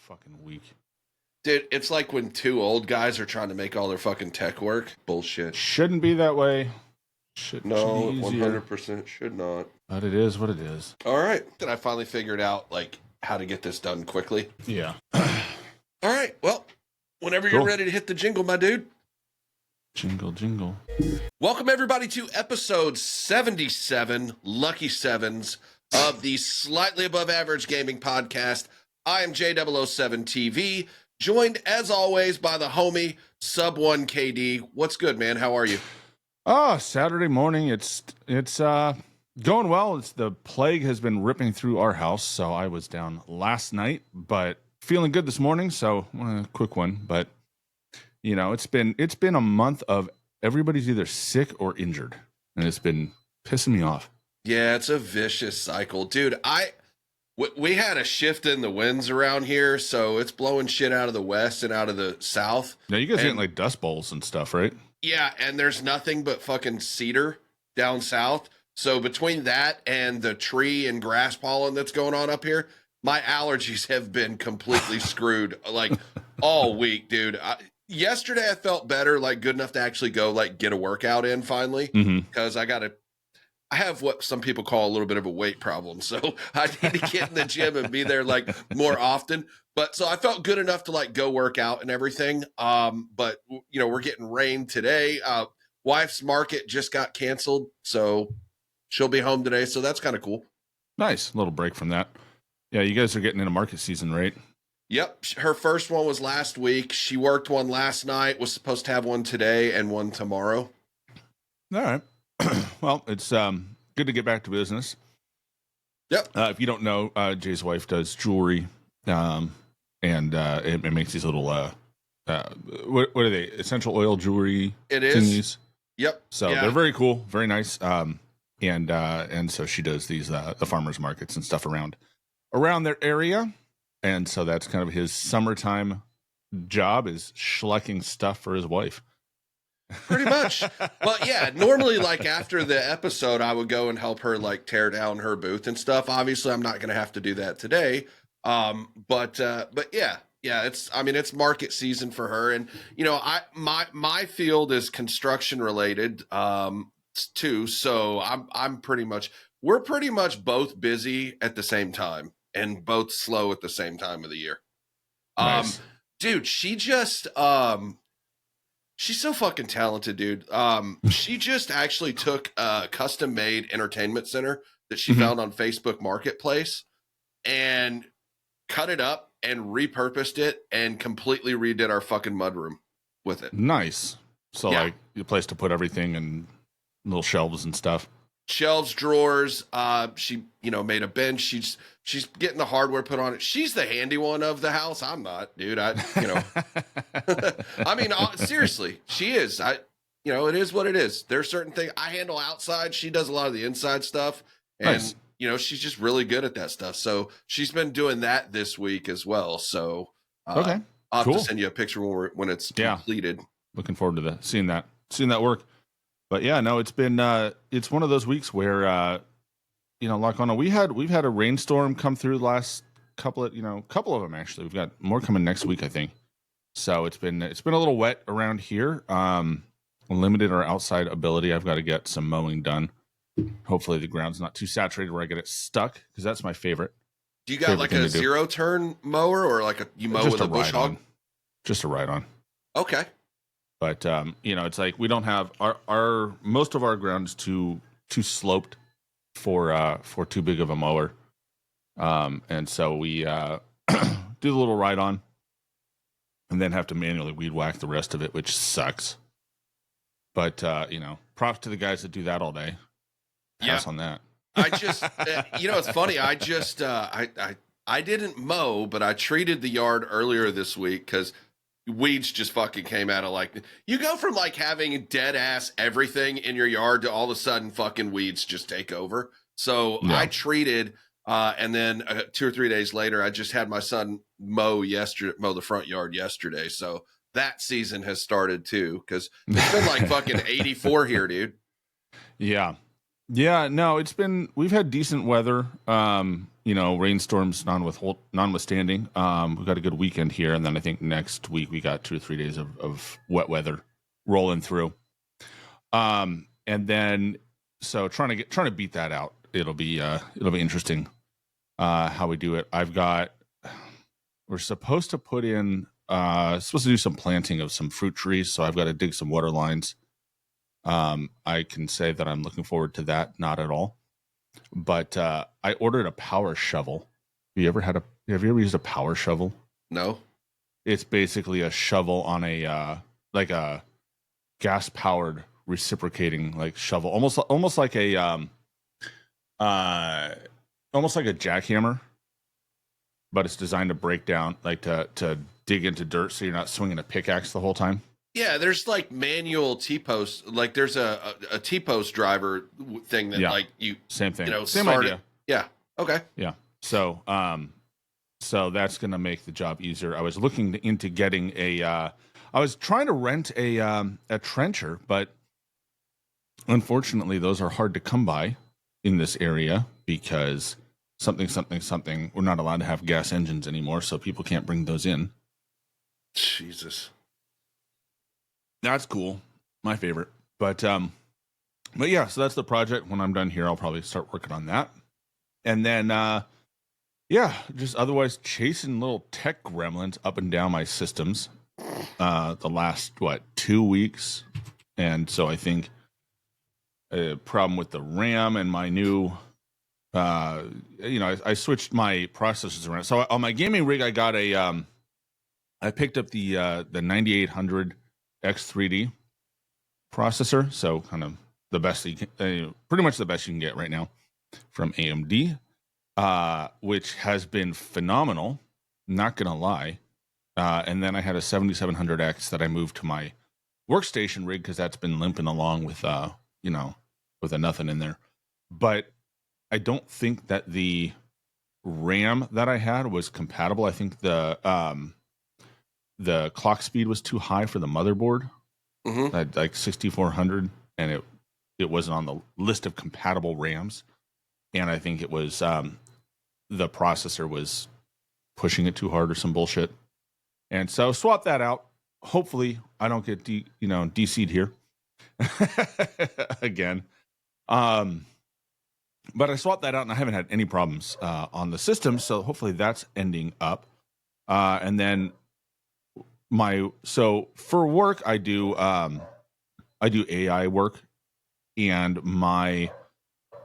fucking week. Dude, it's like when two old guys are trying to make all their fucking tech work. Bullshit. Shouldn't be that way. Should No, be easier. 100% should not. But it is what it is. All right. Then I finally figured out, like, how to get this done quickly. Yeah. All right. Well, whenever you're ready to hit the jingle, my dude. Jingle, jingle. Welcome, everybody, to episode 77, Lucky Sevens, of the Slightly Above Average Gaming Podcast. I am J007TV, joined, as always, by the homie, Sub1KD. What's good, man? How are you? Oh, Saturday morning. It's going well. The plague has been ripping through our house, so I was down last night, but feeling good this morning. So quick one, but you know, it's been a month of everybody's either sick or injured, and it's been pissing me off. Yeah, it's a vicious cycle, dude. We had a shift in the winds around here, so it's blowing shit out of the west and out of the south. Now you guys are getting like dust bowls and stuff, right? Yeah, and there's nothing but fucking cedar down south. So between that and the tree and grass pollen that's going on up here, my allergies have been completely screwed like all week, dude. Yesterday I felt better, like good enough to actually go like get a workout in finally, because I have what some people call a little bit of a weight problem. So I need to get in the gym and be there like more often. But so I felt good enough to like go work out and everything. But you know, we're getting rain today. Wife's market just got canceled, so she'll be home today. So that's kind of cool. Nice. A little break from that. Yeah, you guys are getting into market season, right? Yep. Her first one was last week. She worked one last night, was supposed to have one today and one tomorrow. All right. Well, it's good to get back to business. Yep. If you don't know, Jay's wife does jewelry, and it makes these little what are they? Essential oil jewelry. It is. Thingies. Yep. So they're very cool, very nice. And so she does these the farmers markets and stuff around their area, and so that's kind of his summertime job, is schlecking stuff for his wife. Pretty much. Well, yeah, normally like after the episode, I would go and help her like tear down her booth and stuff. Obviously, I'm not going to have to do that today. But yeah, it's market season for her. And, you know, my field is construction related, too. So we're pretty much both busy at the same time and both slow at the same time of the year. Nice. Dude, she's so fucking talented, dude. She just actually took a custom-made entertainment center that she found on Facebook Marketplace and cut it up and repurposed it and completely redid our fucking mudroom with it. Nice. So like a place to put everything and little shelves and stuff. Shelves, drawers. She, made a bench. She's getting the hardware put on it. She's the handy one of the house. I'm not, dude. I mean, seriously, she is. It is what it is. There's certain things I handle outside. She does a lot of the inside stuff, and nice. She's just really good at that stuff. So she's been doing that this week as well. So okay, I'll cool. have to send you a picture when it's completed. Looking forward to seeing that work. But yeah, no, it's been it's one of those weeks where like we've had a rainstorm come through the last couple of them actually. We've got more coming next week, I think. So it's been a little wet around here. Limited our outside ability. I've got to get some mowing done. Hopefully the ground's not too saturated where I get it stuck, because that's my favorite. Do you got like a zero turn mower, or like you mow with a bush hog? Just a ride on. Okay. But it's like we don't have our most of our ground is too sloped for too big of a mower, and so we do the little ride on, and then have to manually weed whack the rest of it, which sucks. But props to the guys that do that all day. Pass on that. I just it's funny. I just I didn't mow, but I treated the yard earlier this week because weeds just fucking came out of like, you go from like having dead ass everything in your yard to all of a sudden fucking weeds just take over. So I treated, and then 2 or 3 days later, I just had my son mow the front yard yesterday. So that season has started too, because it's been like fucking 84 here, dude. Yeah. Yeah, no, we've had decent weather. Rainstorms notwithstanding. We've got a good weekend here, and then I think next week we got 2 or 3 days of wet weather rolling through. And then so trying to beat that out. It'll be interesting how we do it. We're supposed to put in supposed to do some planting of some fruit trees, so I've got to dig some water lines. I can say that I'm looking forward to that. Not at all, but I ordered a power shovel. Have you ever used a power shovel? No. It's basically a shovel on a like a gas powered reciprocating like shovel, almost like a uh almost like a jackhammer, but it's designed to break down, like to dig into dirt, so you're not swinging a pickaxe the whole time. Yeah, there's like manual T-post. Like there's a T-post driver thing that like you same thing, same start idea. it. Yeah. Okay. Yeah. So that's gonna make the job easier. I was looking into getting I was trying to rent a trencher, but unfortunately those are hard to come by in this area because something we're not allowed to have gas engines anymore, so people can't bring those in. Jesus. That's cool. My favorite. But yeah, so that's the project. When I'm done here, I'll probably start working on that. And then just otherwise chasing little tech gremlins up and down my systems the last 2 weeks. And so I think a problem with the RAM and my new I switched my processors around. So on my gaming rig I got I picked up the 9800 X3D processor, so kind of the best pretty much the best you can get right now from AMD, which has been phenomenal, not gonna lie. And then I had a 7700X that I moved to my workstation rig because that's been limping along with with a nothing in there. But I don't think that the RAM that I had was compatible. I think the clock speed was too high for the motherboard. Mm-hmm. I had like 6400, and it wasn't on the list of compatible RAMs. And I think it was the processor was pushing it too hard or some bullshit. And so swap that out. Hopefully, I don't get DC'd here again. But I swapped that out, and I haven't had any problems on the system. So hopefully that's ending up. And then for work I do AI work, and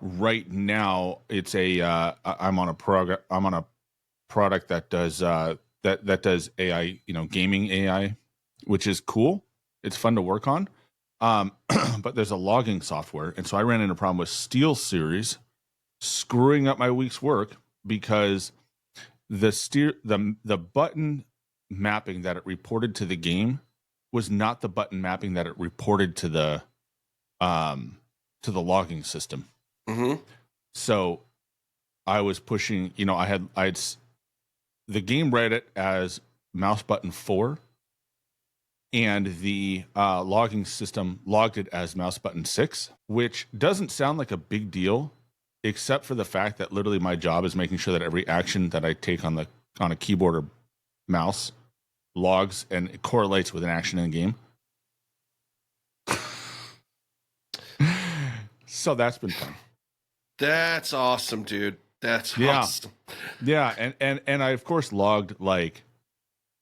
right now it's I'm on a product that does that does AI, gaming AI, which is cool. It's fun to work on. But there's a logging software, and so I ran into a problem with SteelSeries screwing up my week's work because the button mapping that it reported to the game was not the button mapping that it reported to the logging system. Mm-hmm. So I was pushing, the game read it as mouse button 4, and the logging system logged it as mouse button 6, which doesn't sound like a big deal, except for the fact that literally my job is making sure that every action that I take on a keyboard or mouse logs and it correlates with an action in the game. So that's been fun. That's awesome, dude. That's awesome. Yeah, and I of course logged like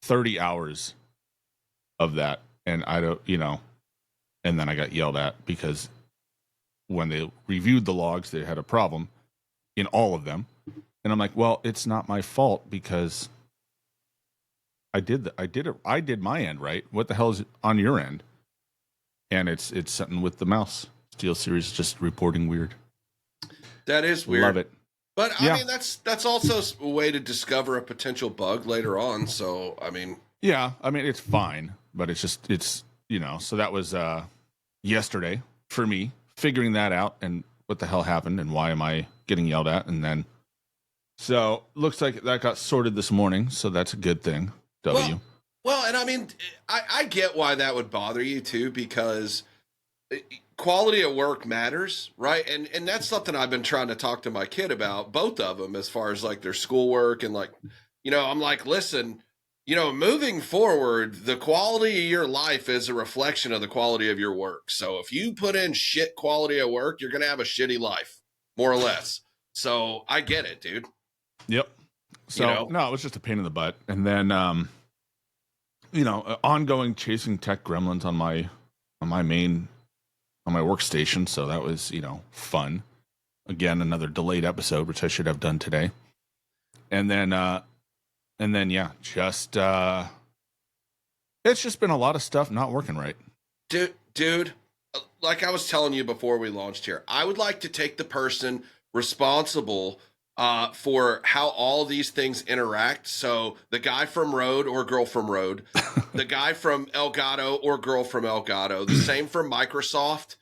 30 hours of that, and I don't, and then I got yelled at because when they reviewed the logs, they had a problem in all of them. And I'm like, well, it's not my fault because I did my end right. What the hell is on your end? And it's something with the mouse. SteelSeries just reporting weird. That is weird. Love it. But I mean, that's also a way to discover a potential bug later on. So I mean, it's fine, but it's so that was yesterday for me, figuring that out and what the hell happened and why am I getting yelled at. And then so looks like that got sorted this morning, so that's a good thing. Well, and I mean, I get why that would bother you too, because quality of work matters, right? And that's something I've been trying to talk to my kid about, both of them, as far as like their schoolwork and like, I'm like, listen, moving forward, the quality of your life is a reflection of the quality of your work. So if you put in shit quality of work, you're gonna have a shitty life, more or less. So I get it, dude. Yep. So no, it was just a pain in the butt, and then ongoing chasing tech gremlins on my workstation. So that was fun. Again, another delayed episode, which I should have done today. And then yeah, just it's just been a lot of stuff not working right. Dude, like I was telling you before we launched here, I would like to take the person responsible for how all these things interact. So the guy from Rode or girl from Rode, the guy from Elgato or girl from Elgato, the same from Microsoft.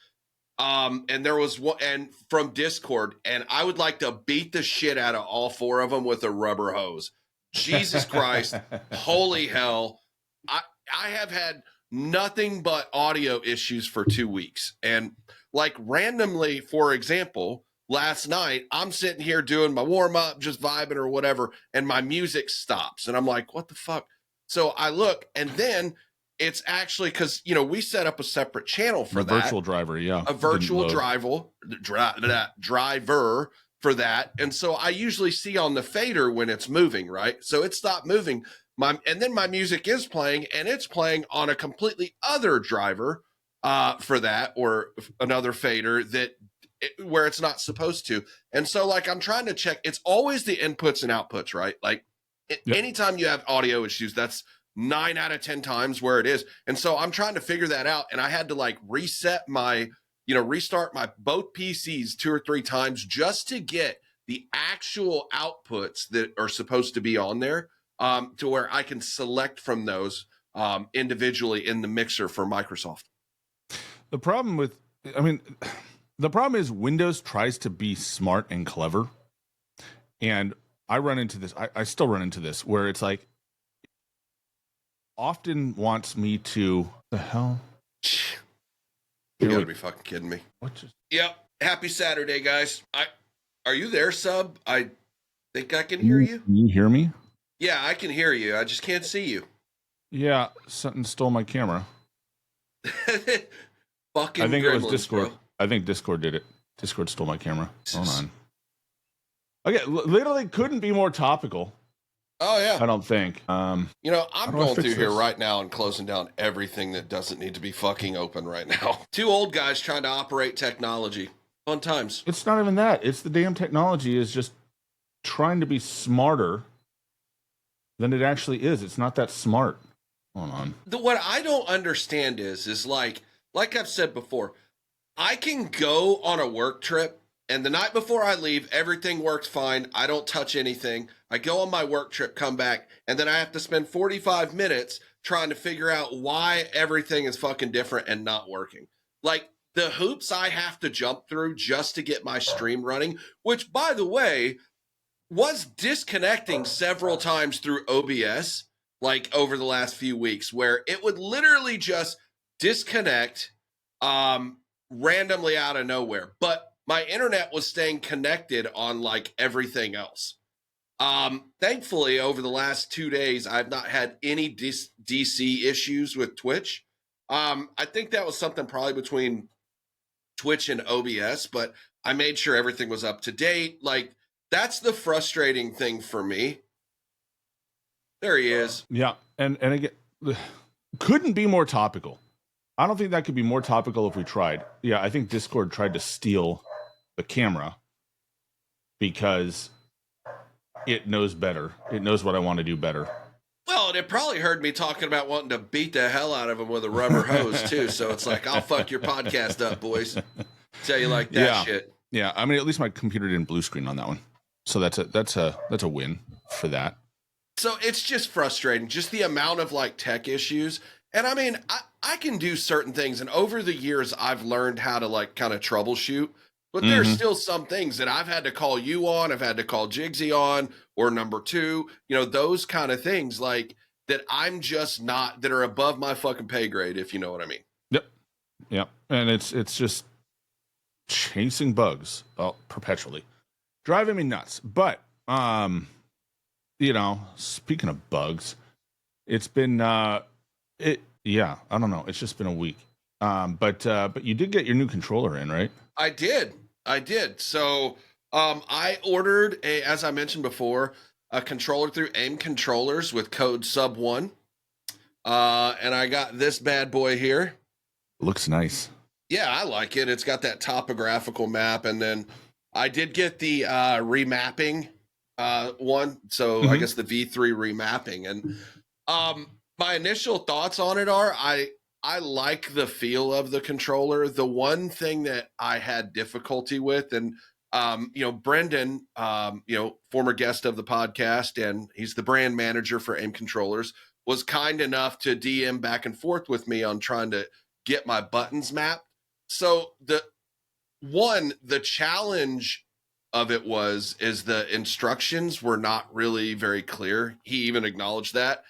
And there was one, and from Discord, and I would like to beat the shit out of all four of them with a rubber hose. Jesus Christ, holy hell. I have had nothing but audio issues for 2 weeks. And like randomly, for example, last night, I'm sitting here doing my warm up, just vibing or whatever, and my music stops. And I'm like, what the fuck? So I look, and then it's actually because, we set up a separate channel for that. Virtual driver, yeah. A virtual driver for that. And so I usually see on the fader when it's moving, right? So it stopped moving. And then my music is playing, and it's playing on a completely other driver for that, or another fader where it's not supposed to. And so like I'm trying to check, it's always the inputs and outputs, right? Like anytime you have audio issues, that's 9 out of 10 times where it is. And so I'm trying to figure that out. And I had to like restart my both PCs 2 or 3 times just to get the actual outputs that are supposed to be on there, to where I can select from those individually in the mixer for Microsoft. The problem is Windows tries to be smart and clever. And I run into this. I still run into this where it's like, often wants me to the hell. You gotta be fucking kidding me. What just? Yep. Happy Saturday, guys. Are you there, sub? I think I can hear you. Can you hear me? Yeah, I can hear you. I just can't see you. Yeah, something stole my camera. Fucking I think it was Discord. Bro. I think Discord did it. Discord stole my camera. Hold on. Okay, literally couldn't be more topical. Oh yeah. I don't think. I'm going through here right now and closing down everything that doesn't need to be fucking open right now. 2 old guys trying to operate technology. Fun times. It's not even that. It's the damn technology is just trying to be smarter than it actually is. It's not that smart. Hold on. What I don't understand is like I've said before, I can go on a work trip, and the night before I leave, everything works fine. I don't touch anything. I go on my work trip, come back, and then I have to spend 45 minutes trying to figure out why everything is fucking different and not working. Like the hoops I have to jump through just to get my stream running, which, by the way, was disconnecting several times through OBS, like over the last few weeks, where it would literally just disconnect randomly out of nowhere. But my internet was staying connected on like everything else. Thankfully, over the last 2 days, I've not had any DC issues with Twitch. I think that was something probably between Twitch and OBS, but I made sure everything was up to date. Like, that's the frustrating thing for me. There he is. Yeah, and again, couldn't be more topical. I don't think that could be more topical if we tried. Yeah, I think Discord tried to steal the camera because it knows better. It knows what I want to do better. Well, and it probably heard me talking about wanting to beat the hell out of him with a rubber hose too. So it's like, I'll fuck your podcast up, boys. Tell you like that shit. Yeah, I mean, at least my computer didn't blue screen on that one, so that's a win for that. So it's just frustrating, just the amount of like tech issues. And I mean, I can do certain things, and over the years, I've learned how to like kind of troubleshoot. But there's still some things that I've had to call you on, I've had to call Jigsy on, or number 2, those kind of things like that I'm just not, that are above my fucking pay grade, if you know what I mean. Yep. Yeah, and it's just chasing bugs perpetually, driving me nuts. But speaking of bugs, it's been yeah, I don't know. It's just been a week. But you did get your new controller in, right? I did. I did. So I ordered as I mentioned before, a controller through AIM Controllers with code sub1. And I got this bad boy here. Looks nice. Yeah, I like it. It's got that topographical map, and then I did get the remapping one. So I guess the V3 remapping. And my initial thoughts on it are I like the feel of the controller. The one thing that I had difficulty with, and Brendan, former guest of the podcast, and he's the brand manager for AIM Controllers, was kind enough to DM back and forth with me on trying to get my buttons mapped. So the challenge of it is the instructions were not really very clear. He even acknowledged that.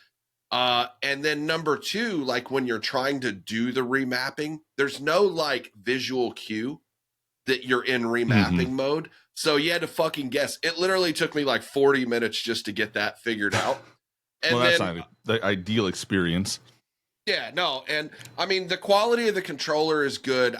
And then number two, like when you're trying to do the remapping, there's no like visual cue that you're in remapping mode. So you had to fucking guess. It literally took me like 40 minutes just to get that figured out. And well, that's not the ideal experience. Yeah, no. And I mean, the quality of the controller is good.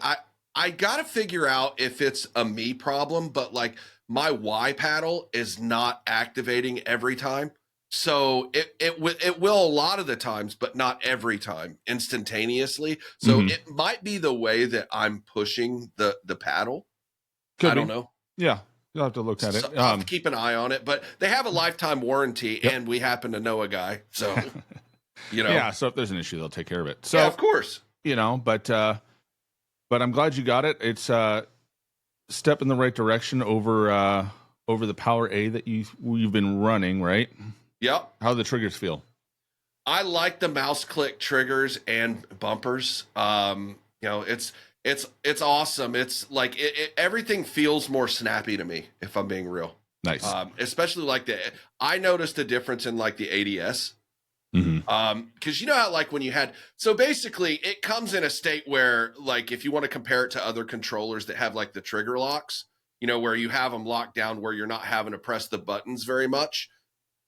I got to figure out if it's a me problem, but like my Y paddle is not activating every time. So it will a lot of the times, but not every time instantaneously. So it might be the way that I'm pushing the paddle. I don't know. Yeah, you'll have to look at it. I'll have to keep an eye on it, but they have a lifetime warranty, and we happen to know a guy, so Yeah. So if there's an issue, they'll take care of it. So yeah, of course. But I'm glad you got it. It's a step in the right direction over the Power A that you've been running, right? Yep. How do the triggers feel? I like the mouse click triggers and bumpers. It's awesome. It's like everything feels more snappy to me, if I'm being real. Nice. Especially like I noticed a difference in like the ADS. Because you know how like when you had, so basically it comes in a state where like if you want to compare it to other controllers that have like the trigger locks, where you have them locked down where you're not having to press the buttons very much,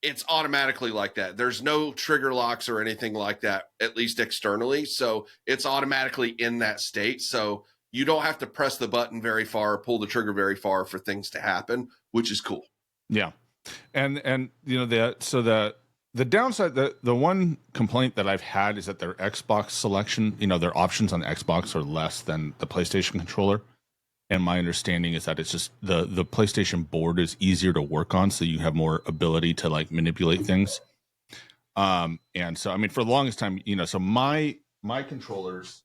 it's automatically like that. There's no trigger locks or anything like that, at least externally. So it's automatically in that state. So you don't have to press the button very far, pull the trigger very far for things to happen, which is cool. Yeah. And the downside, the one complaint that I've had is that their Xbox selection, their options on the Xbox are less than the PlayStation controller. And my understanding is that it's just the PlayStation board is easier to work on, so you have more ability to like manipulate things. And so I mean, for the longest time, so my controllers,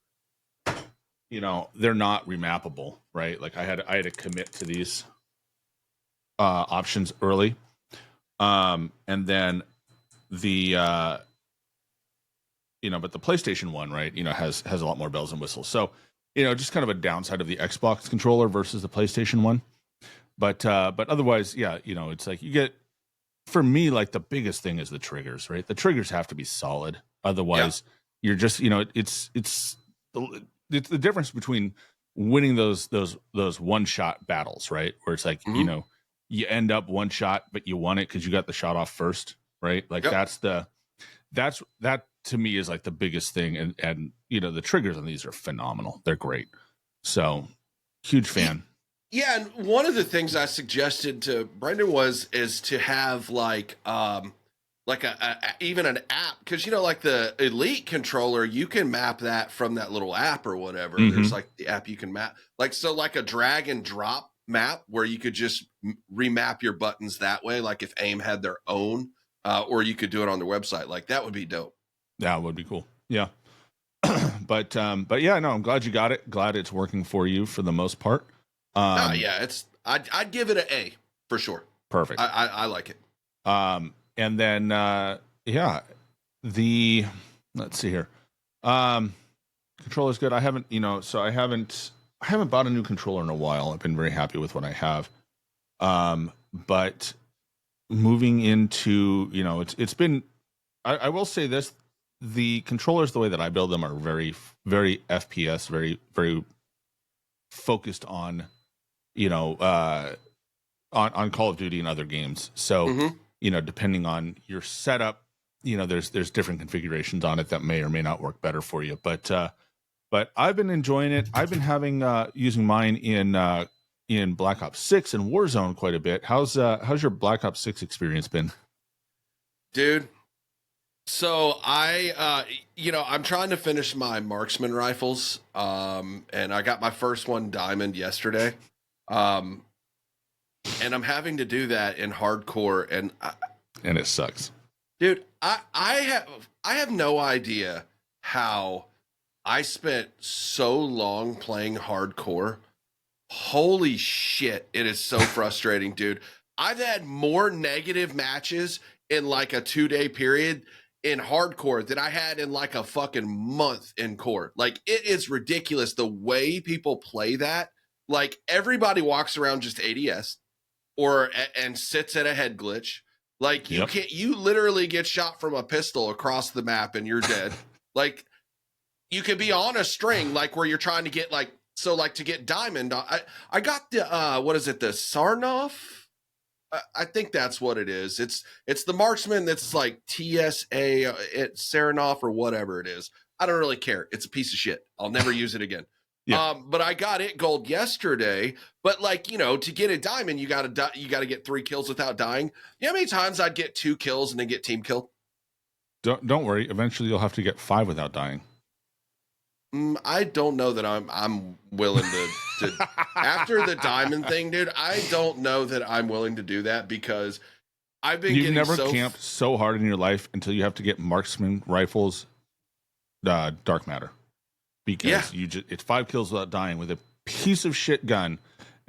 they're not remappable, right? Like I had to commit to these options early, and then the but the PlayStation one, right, has a lot more bells and whistles. So just kind of a downside of the Xbox controller versus the PlayStation one. But otherwise, yeah, it's like you get, for me, like the biggest thing is the triggers, right? The triggers have to be solid. Otherwise, you're just, it's the difference between winning those one shot battles, right? Where it's like, you end up one shot, but you won it because you got the shot off first, right? Like that to me is like the biggest thing. And the triggers on these are phenomenal. They're great. So huge fan. Yeah. And one of the things I suggested to Brendan is to have like even an app. Cause like the Elite controller, you can map that from that little app or whatever. There's like the app you can map like a drag and drop map where you could just remap your buttons that way. Like if AIM had their own, or you could do it on their website. Like that would be dope. Yeah, it would be cool. Yeah. But yeah, no, I'm glad you got it. Glad it's working for you for the most part. Yeah, I'd give it an A for sure. Perfect. I like it. And then let's see here. Controller's good. I haven't bought a new controller in a while. I've been very happy with what I have. But moving into, it's been, I will say this, the controllers, the way that I build them, are very, very FPS, very, very focused on, on Call of Duty and other games. So, depending on your setup, there's different configurations on it that may or may not work better for you. But I've been enjoying it. I've been having using mine in Black Ops 6 and Warzone quite a bit. How's your Black Ops 6 experience been? Dude, so I'm trying to finish my marksman rifles, and I got my first one diamond yesterday, and I'm having to do that in hardcore, and it sucks, dude. I have no idea how I spent so long playing hardcore. Holy shit, it is so frustrating, dude. I've had more negative matches in like a 2-day period in hardcore than I had in like a fucking month in core. Like, it is ridiculous the way people play that. Like, everybody walks around just ADS and sits at a head glitch. Like, you literally get shot from a pistol across the map and you're dead. Like, you could be on a string, like where you're trying to get to get diamond. I got the what is it, the Sarnoff? I think that's what it is. It's the marksman that's like TSA at Sarnoff or whatever it is. I don't really care. It's a piece of shit. I'll never use it again. Yeah. But I got it gold yesterday. But to get a diamond, you gotta get 3 kills without dying. You know how many times I'd get 2 kills and then get team killed? Don't worry. Eventually, you'll have to get 5 without dying. I don't know that I'm willing to after the diamond thing, dude. I don't know that I'm willing to do that because you've never camped so hard in your life until you have to get marksman rifles, dark matter, because it's 5 kills without dying with a piece of shit gun.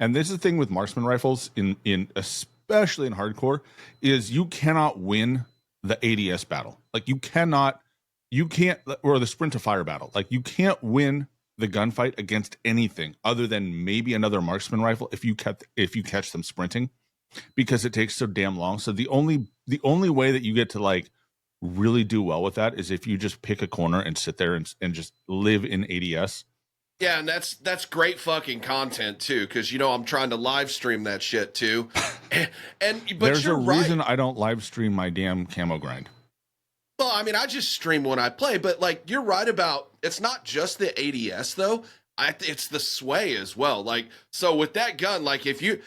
And this is the thing with marksman rifles in especially in hardcore is you cannot win the ADS battle. Like you can't, or the sprint to fire battle. Like you can't win the gunfight against anything other than maybe another marksman rifle if you catch them sprinting, because it takes so damn long. So the only way that you get to like really do well with that is if you just pick a corner and sit there and just live in ADS. Yeah, and that's great fucking content too, because I'm trying to live stream that shit too. But there's a reason I don't live stream my damn camo grind. Well, I mean, I just stream when I play, but like you're right about it's not just the ADS though. It's the sway as well. Like, so with that gun, like if you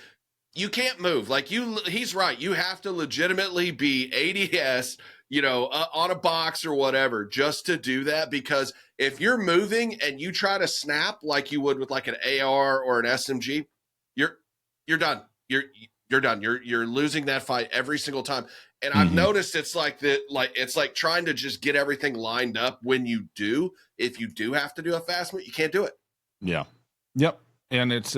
can't move, like he's right. You have to legitimately be ADS, on a box or whatever just to do that, because if you're moving and you try to snap like you would with like an AR or an SMG, you're done. You're done. You're losing that fight every single time. And I've noticed it's like trying to just get everything lined up when you do. If you do have to do a fast move, you can't do it. Yeah. Yep. And it's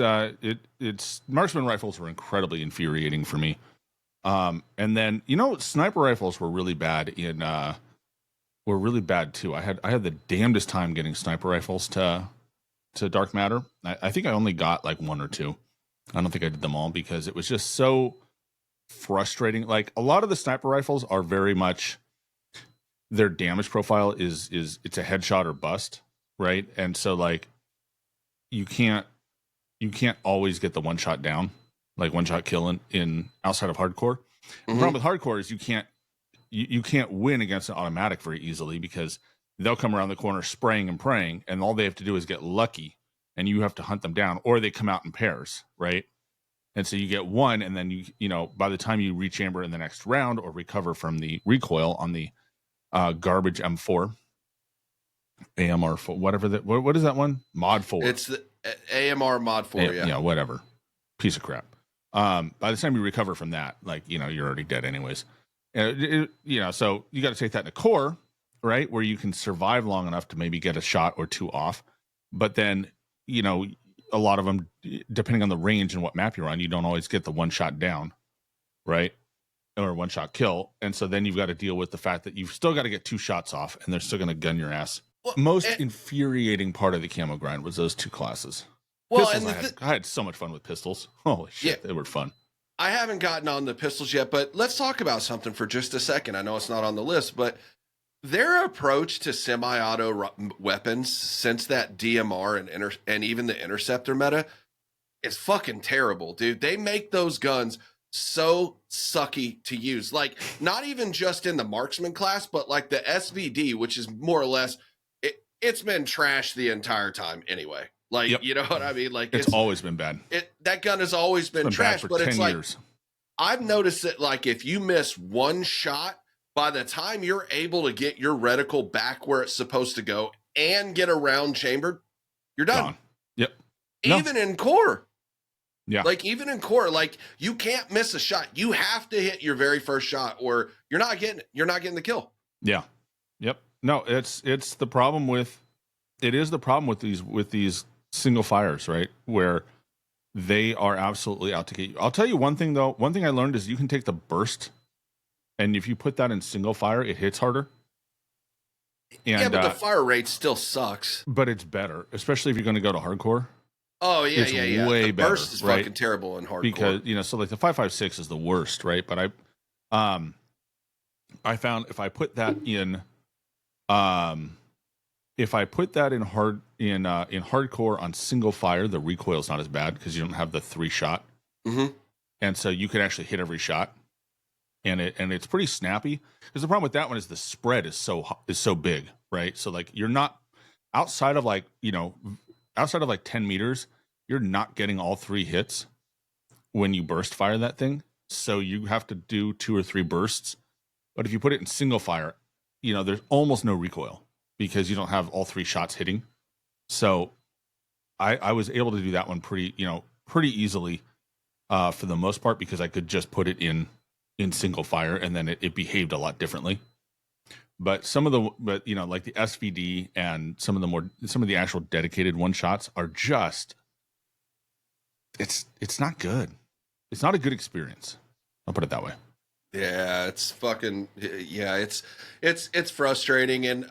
marksman rifles were incredibly infuriating for me. And then sniper rifles were really bad too. I had the damnedest time getting sniper rifles to dark matter. I think I only got like 1 or 2. I don't think I did them all because it was just so frustrating. Like a lot of the sniper rifles are very much their damage profile is it's a headshot or bust, right? And so like you can't always get the one shot down, like one shot kill in outside of hardcore. The problem with hardcore is you can't win against an automatic very easily because they'll come around the corner spraying and praying, and all they have to do is get lucky, and you have to hunt them down, or they come out in pairs, right? And so you get one, and then by the time you rechamber in the next round or recover from the recoil on the garbage M4, AMR 4, whatever that. What is that one? Mod 4. It's the AMR Mod 4. Yeah, whatever. Piece of crap. By the time you recover from that, like you're already dead anyways. So you got to take that in a core, right, where you can survive long enough to maybe get a shot or 2 off, but then a lot of them, depending on the range and what map you're on, you don't always get the one shot down, right? Or one shot kill. And so then you've got to deal with the fact that you've still got to get 2 shots off and they're still going to gun your ass. Well, most infuriating part of the camo grind was those 2 classes. Well, pistols, I had so much fun with pistols. Holy shit, they were fun. I haven't gotten on the pistols yet, but let's talk about something for just a second. I know it's not on the list, but Their approach to semi-auto weapons since that DMR and even the interceptor meta is fucking terrible, dude. They make those guns so sucky to use. Like, not even just in the marksman class, but like the SVD, which is more or less it's been trashed the entire time anyway. Like, Yep. you know what I mean? Like, it's always been bad. That gun has always been trashed, but it's like years. I've noticed that, like, if you miss one shot, by the time you're able to get your reticle back where it's supposed to go and get around chambered, you're done. Gone. Yep. Even in core. Yeah. Like, even in core, like, you can't miss a shot. You have to hit your very first shot or you're not getting the kill. Yeah. Yep. No, it's the problem with these single fires, right? Where they are absolutely out to get you. I'll tell you one thing though. One thing I learned is you can take the burst, and if you put that in single fire, it hits harder. And, yeah, but the fire rate still sucks. But it's better, especially if you're going to go to hardcore. Oh yeah, it's yeah. Way the better, burst is right? fucking terrible in hardcore because so like the 5.56 is the worst, right? But I found if I put that in hardcore on single fire, the recoil's not as bad because you don't have the 3-shot, and so you can actually hit every shot, and it's pretty snappy. Because the problem with that one is the spread is so big, right? So like you're not outside of like 10 meters, you're not getting all 3 hits when you burst fire that thing. So you have to do 2 or 3 bursts. But if you put it in single fire, there's almost no recoil because you don't have all 3 shots hitting. So I was able to do that one pretty easily for the most part because I could just put it in single fire and then it behaved a lot differently. But like the SVD and some of the actual dedicated one shots are just it's not good. It's not a good experience. I'll put it that way. Yeah, it's fucking it's frustrating. And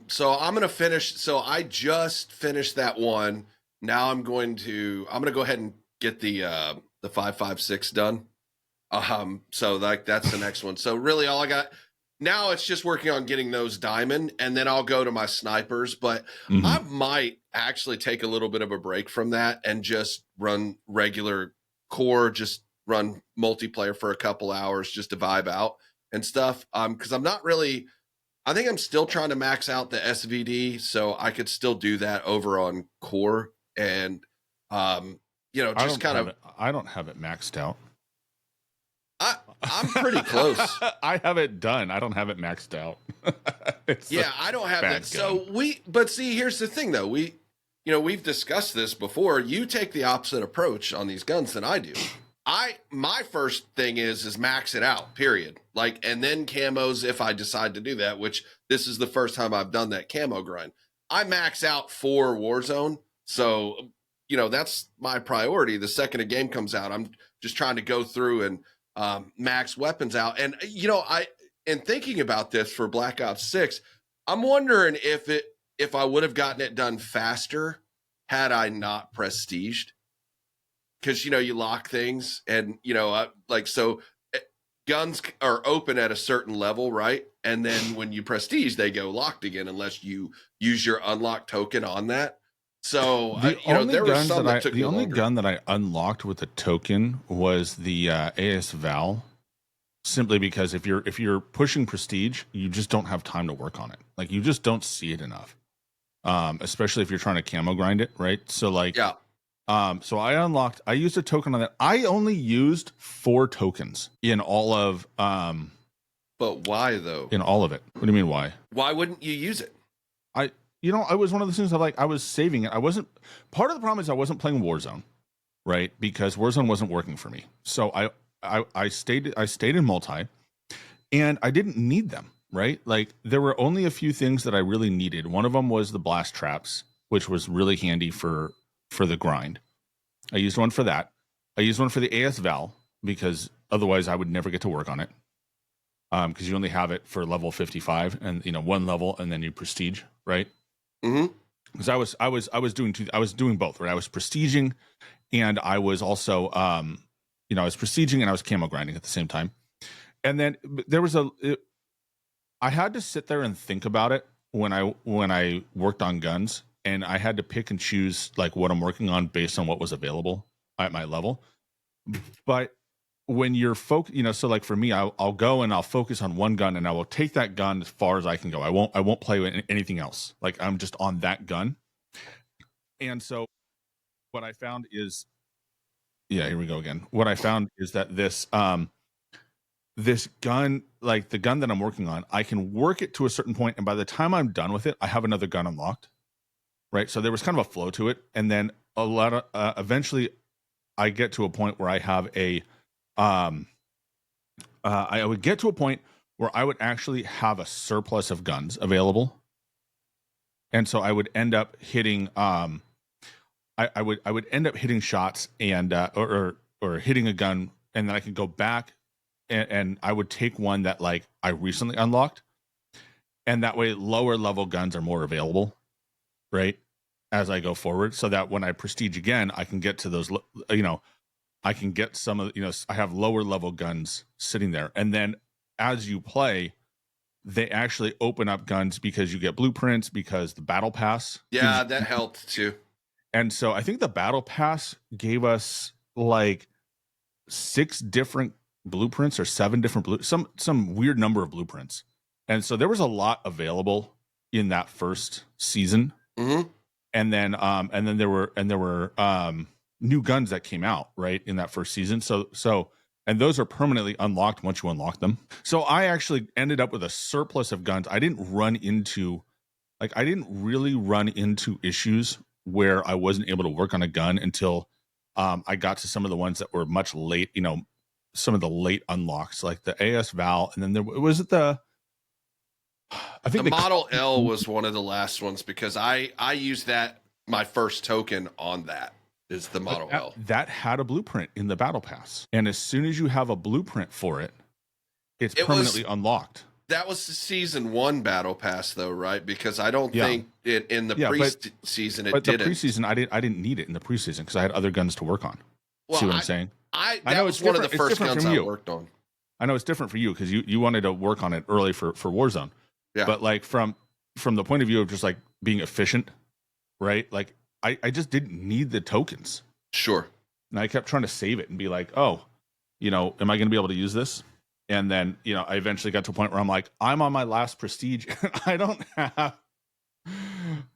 so I'm gonna finish. So I just finished that one. Now I'm gonna go ahead and get the 5.56 done. So like that's the next one. So really all I got now, it's just working on getting those diamond, and then I'll go to my snipers. But I might actually take a little bit of a break from that and just run regular core, just run multiplayer for a couple hours just to vibe out and stuff. Because I'm not really, I think I'm still trying to max out the SVD, so I could still do that over on core and just kind of. I don't have it maxed out. I'm pretty close. I have it done. I don't have it maxed out. I don't have that. So but see, here's the thing though. We've discussed this before. You take the opposite approach on these guns than I do. My first thing is max it out, period. Like, and then camos if I decide to do that, which this is the first time I've done that camo grind. I max out for Warzone. So, that's my priority. The second a game comes out, I'm just trying to go through and max weapons out. And in thinking about this for Black Ops 6, I'm wondering if I would have gotten it done faster had I not prestiged. Because you lock things, and guns are open at a certain level, right? And then when you prestige, they go locked again unless you use your unlock token on that. So there were some that took me longer. The only gun that I unlocked with a token was the AS Val, simply because if you're pushing prestige, you just don't have time to work on it. Like, you just don't see it enough, especially if you're trying to camo grind it, right? So so I used a token on that. I only used 4 tokens in all of but why though? In all of it. What do you mean why? Why wouldn't you use it? I was one of those things I was saving it. Part of the problem is I wasn't playing Warzone, right? Because Warzone wasn't working for me. So I stayed in multi, and I didn't need them, right? Like, there were only a few things that I really needed. One of them was the blast traps, which was really handy for the grind. I used one for that. I used one for the AS Val because otherwise I would never get to work on it. Because you only have it for level 55 and one level, and then you prestige, right? Because I was doing both, right? I was prestiging, and I was also I was prestiging and I was camo grinding at the same time. And then there was I had to sit there and think about it when I worked on guns, and I had to pick and choose like what I'm working on based on what was available at my level. But when you're so like for me, I'll go and I'll focus on one gun, and I will take that gun as far as I can go. I won't play with anything else. Like I'm just on that gun. And so what I found is, yeah, here we go again. What I found is that this gun, like the gun that I'm working on, I can work it to a certain point, and by the time I'm done with it, I have another gun unlocked. Right. So there was kind of a flow to it, and then a lot of eventually I get to a point where I have I would get to a point where I would actually have a surplus of guns available. And so I would end up hitting I would end up hitting shots and or hitting a gun, and then I could go back and I would take one that like I recently unlocked, and that way lower level guns are more available, right, as I go forward, so that when I prestige again, I can get to those, I can get some of, I have lower level guns sitting there. And then as you play, they actually open up guns because you get blueprints, because the battle pass. Yeah, that helped too. And so I think the battle pass gave us like 6 different blueprints or 7 different some weird number of blueprints. And so there was a lot available in that first season. Mm-hmm. And then there were new guns that came out right in that first season. So and those are permanently unlocked once you unlock them. So I actually ended up with a surplus of guns. I didn't really run into issues where I wasn't able to work on a gun until I got to some of the ones that were much late, some of the late unlocks, like the AS Val, and then there was the Model L was one of the last ones, because I used that, my first token on that is the Model L. That had a blueprint in the battle pass, and as soon as you have a blueprint for it, it's permanently unlocked. That was the season 1 battle pass though, right? Because I don't think in the preseason it didn't. The preseason I didn't need it in the preseason because I had other guns to work on. Well, see what I'm saying? That was one of the first guns I worked on. I know it's different for you because you wanted to work on it early for Warzone. Yeah. But like from the point of view of just like being efficient, right? Like I just didn't need the tokens. Sure. And I kept trying to save it and be like, oh, am I going to be able to use this? And then, I eventually got to a point where I'm like, I'm on my last prestige. I don't have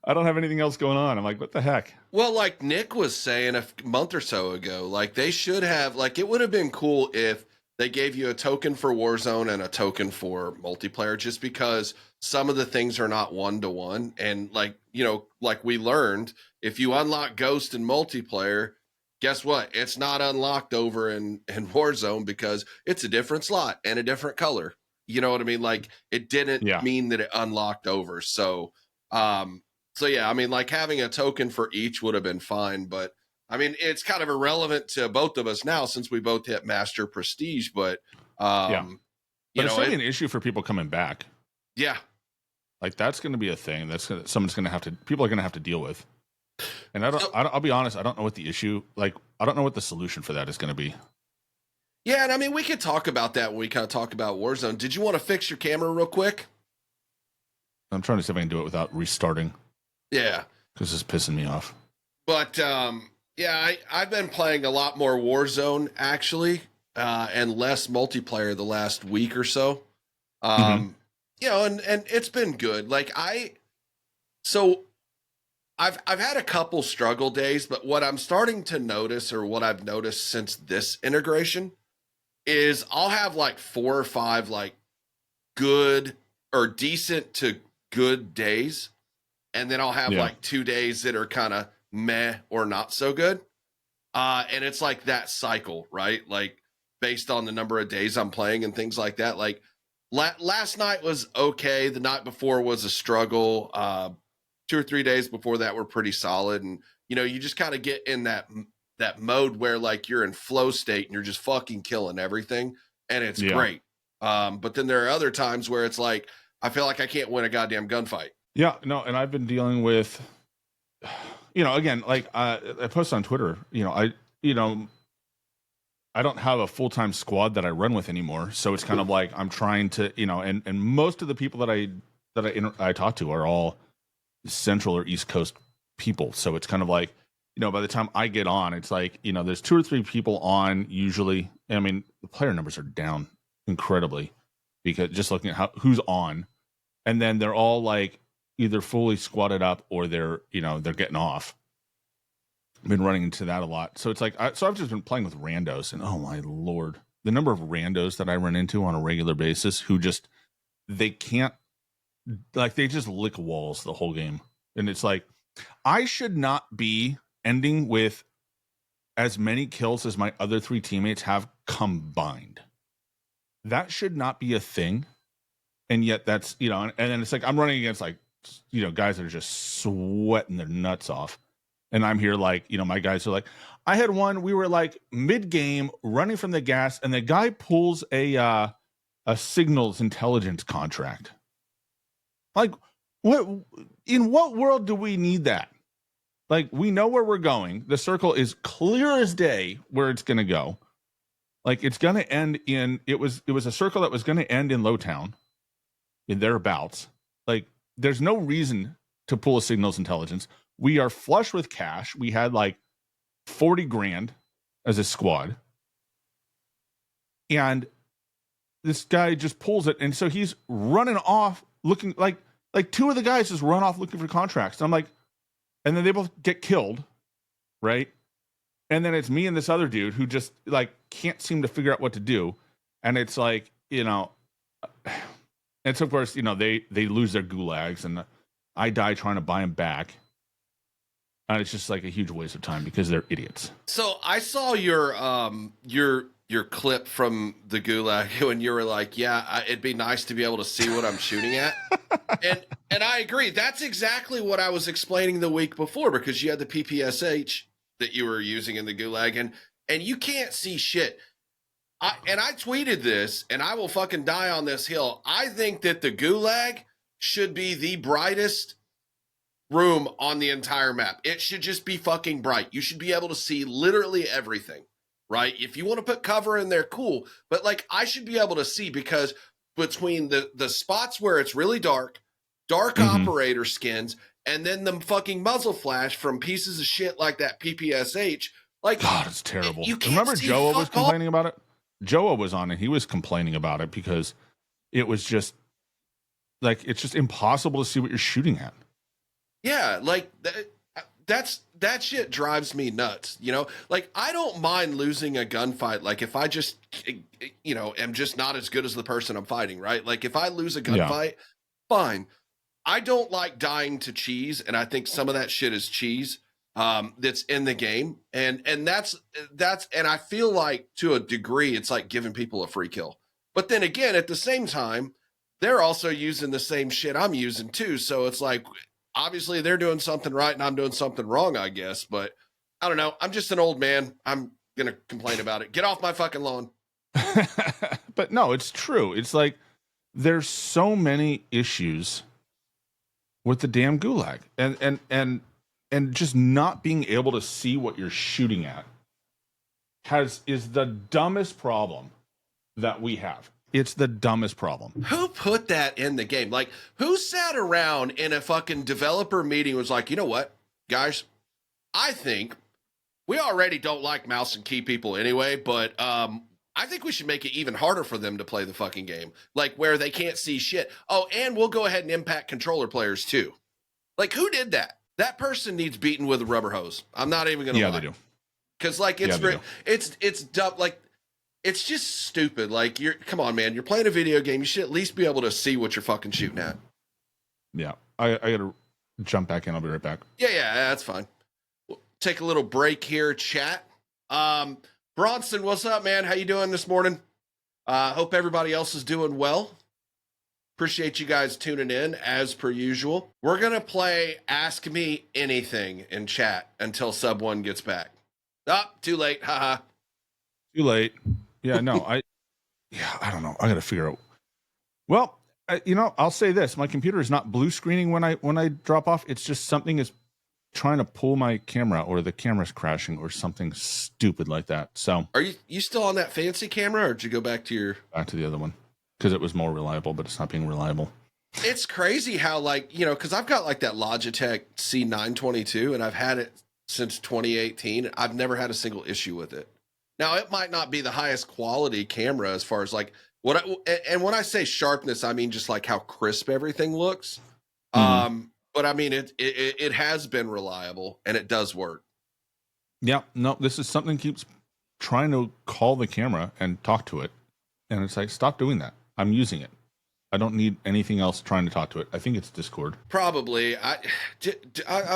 anything else going on. I'm like, what the heck? Well, like Nick was saying a month or so ago, like they should have, like it would have been cool if they gave you a token for Warzone and a token for multiplayer, just because some of the things are not 1-to-1. And like, like we learned, if you unlock Ghost in multiplayer, guess what? It's not unlocked over in Warzone because it's a different slot and a different color. You know what I mean? Like it didn't mean that it unlocked over. So yeah, I mean, like having a token for each would have been fine, but I mean, it's kind of irrelevant to both of us now since we both hit Master Prestige, but but it's really an issue for people coming back. Yeah. Like that's going to be a thing people are going to have to deal with. And I'll be honest, I don't know what the issue, like, I don't know what the solution for that is going to be. Yeah. And I mean, we could talk about that when we kind of talk about Warzone. Did you want to fix your camera real quick? I'm trying to see if I can do it without restarting. Yeah. Because it's pissing me off. But, yeah, I've been playing a lot more Warzone actually, and less multiplayer the last week or so. And it's been good. Like I've had a couple struggle days, but what I'm starting to notice, or what I've noticed since this integration, is I'll have like 4 or 5 like good or decent to good days, and then I'll have like 2 days that are kind of meh or not so good. And it's like that cycle, right? Like based on the number of days I'm playing and things like that. Like last night was okay. The night before was a struggle. 2 or 3 days before that were pretty solid. And, you just kind of get in that mode where like you're in flow state and you're just fucking killing everything. And it's great. But then there are other times where it's like, I feel like I can't win a goddamn gunfight. Yeah, no. And I've been dealing with, again, like I posted on Twitter, I don't have a full-time squad that I run with anymore. So it's kind of like I'm trying to, and most of the people that I talk to are all Central or East Coast people. So it's kind of like, by the time I get on, it's like, there's 2 or 3 people on usually. I mean, the player numbers are down incredibly because just looking at who's on, and then they're all like either fully squatted up or they're getting off. I've been running into that a lot. So it's like, so I've just been playing with randos, and oh my Lord, the number of randos that I run into on a regular basis who just, they can't, like, they just lick walls the whole game. And it's like, I should not be ending with as many kills as my other 3 teammates have combined. That should not be a thing. And yet that's, and then it's like, I'm running against like, guys that are just sweating their nuts off. And I'm here like, my guys are like, I had one, we were like mid-game running from the gas, and the guy pulls a signals intelligence contract. Like, in what world do we need that? Like, we know where we're going. The circle is clear as day where it's going to go. Like, it's going to end in, it was a circle that was going to end in Lowtown, in thereabouts. Like, there's no reason to pull a signals intelligence. We are flush with cash. We had like 40 grand as a squad. And this guy just pulls it. And so he's running off looking like 2 of the guys just run off looking for contracts. And I'm like, and then they both get killed. Right. And then it's me and this other dude who just like can't seem to figure out what to do. And it's like, and so of course, they lose their gulags, and I die trying to buy them back. And it's just like a huge waste of time because they're idiots. So I saw your clip from the Gulag when you were like, yeah, it'd be nice to be able to see what I'm shooting at. and I agree. That's exactly what I was explaining the week before, because you had the PPSH that you were using in the Gulag, and you can't see shit. I tweeted this, and I will fucking die on this hill. I think that the Gulag should be the brightest room on the entire map. It should just be fucking bright. You should be able to see literally everything, right? If you want to put cover in there, cool. But like, I should be able to see, because between the spots where it's really dark operator skins, and then the fucking muzzle flash from pieces of shit like that PPSH, like, God, it's terrible. You can't Remember see Joa was all. complaining about it? Joa was on, and he was complaining about it because it was just like, it's just impossible to see what you're shooting at. Yeah, like that shit drives me nuts. Like, I don't mind losing a gunfight. Like, if I just, am just not as good as the person I'm fighting, right? Like, if I lose a gunfight, fine. I don't like dying to cheese, and I think some of that shit is cheese that's in the game, and that's and I feel like to a degree it's like giving people a free kill. But then again, at the same time, they're also using the same shit I'm using too. So it's like, obviously they're doing something right and I'm doing something wrong, I guess. But I don't know. I'm just an old man. I'm going to complain about it. Get off my fucking lawn. But no, it's true. It's like, there's so many issues with the damn Gulag, and just not being able to see what you're shooting at is the dumbest problem that we have. It's the dumbest problem. Who put that in the game? Like, who sat around in a fucking developer meeting and was like, you know what, guys, I think we already don't like mouse and key people anyway, but I think we should make it even harder for them to play the fucking game, like where they can't see shit. Oh, and we'll go ahead and impact controller players too. Like, who did that? That person needs beaten with a rubber hose. I'm not even gonna lie. They do. Because like, it's dumb. Like, it's just stupid. Like, come on, man. You're playing a video game. You should at least be able to see what you're fucking shooting at. Yeah, I gotta jump back in. I'll be right back. Yeah, that's fine. We'll take a little break here, chat. Bronson, what's up, man? How you doing this morning? Hope everybody else is doing well. Appreciate you guys tuning in as per usual. We're going to play Ask Me Anything in chat until Sub 1 gets back. Too late. Haha. Too late. Yeah, no, I don't know. I got to figure out. Well, I'll say this. My computer is not blue screening when I drop off. It's just something is trying to pull my camera or the camera's crashing or something stupid like that. So Are you still on that fancy camera, or did you go back to your? back to the other one because it was more reliable, but it's not being reliable. It's crazy how, like, you know, because I've got like that Logitech C922 and I've had it since 2018. I've never had a single issue with it. Now, it might not be the highest quality camera as far as like and when I say sharpness, I mean just like how crisp everything looks. But I mean, it has been reliable and it does work. Yeah, no, this is something keeps trying to call the camera and talk to it. And it's like, stop doing that. I'm using it. I don't need anything else trying to talk to it. I think it's Discord. Probably. I'm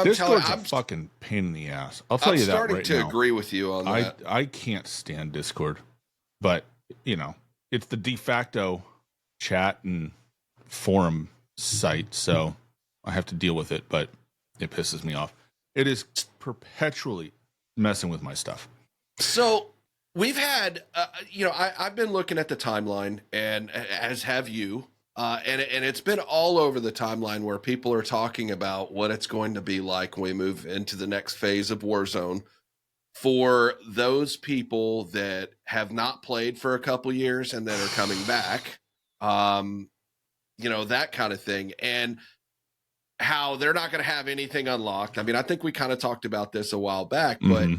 Discord's a fucking pain in the ass. I'll tell you that right now. I'm starting to agree with you on that. I can't stand Discord. But, you know, it's the de facto chat and forum site. So I have to deal with it, but it pisses me off. It is perpetually messing with my stuff. So we've had, you know, I've been looking at the timeline, and as have you, and it's been all over the timeline where people are talking about what it's going to be like when we move into the next phase of Warzone for those people that have not played for a couple years and that are coming back, you know, that kind of thing, and how they're not going to have anything unlocked. I mean, I think we kind of talked about this a while back, but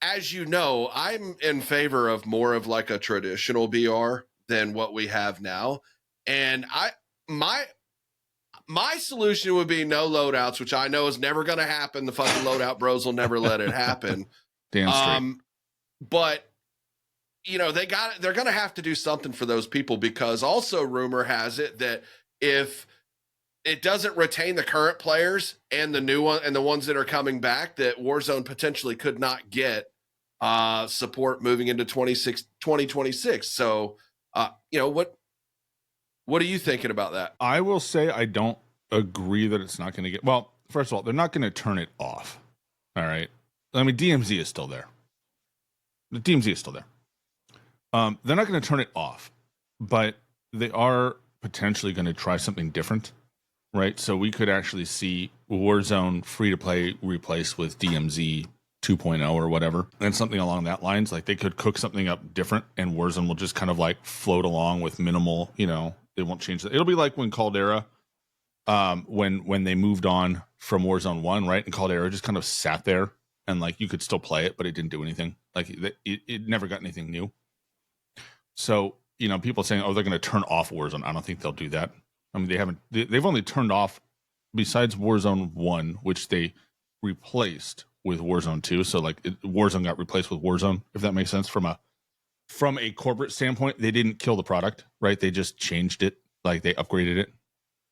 as you know, I'm in favor of more of like a traditional BR than what we have now. And my solution would be no loadouts, which I know is never going to happen. The fucking loadout bros will never let it happen. Damn straight. But you know, they're going to have to do something for those people, because also rumor has it that if it doesn't retain the current players and the new one and the ones that are coming back, that Warzone potentially could not get support moving into 2026. So, you know, what are you thinking about that? I will say I don't agree that it's not going to get... Well, first of all, they're not going to turn it off. All right? I mean, DMZ is still there. The DMZ is still there. They're not going to turn it off, but they are potentially going to try something different, right? So we could actually see Warzone free-to-play replaced with DMZ 2.0 or whatever, and something along that lines. Like, they could cook something up different, and Warzone will just kind of like float along with minimal, you know, it won't change. It'll be like when Caldera, when they moved on from Warzone 1, right? And Caldera just kind of sat there, and like you could still play it, but it didn't do anything. Like it never got anything new. So, you know, people saying, oh, they're going to turn off Warzone. I don't think they'll do that. I mean, they've only turned off, besides Warzone 1, which they replaced with Warzone 2. So like Warzone got replaced with Warzone, if that makes sense. From a corporate standpoint, they didn't kill the product, right? They just changed it, like they upgraded it.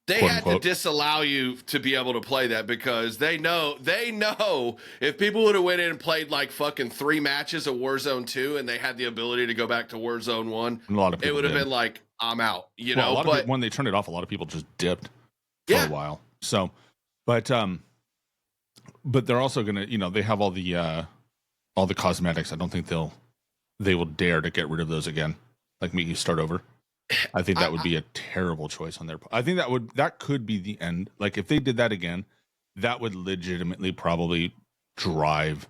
They had to disallow you to be able to play that, because they know if people would have went in and played like fucking 3 matches of Warzone 2 and they had the ability to go back to Warzone 1, a lot of people it would have been like, I'm out, you know. But when they turned it off, a lot of people just dipped for a while. So, but they're also gonna, you know, they have all the cosmetics. I don't think they will dare to get rid of those again, like make you start over. I think that would be a terrible choice on their part. I think that could be the end. Like if they did that again, that would legitimately probably drive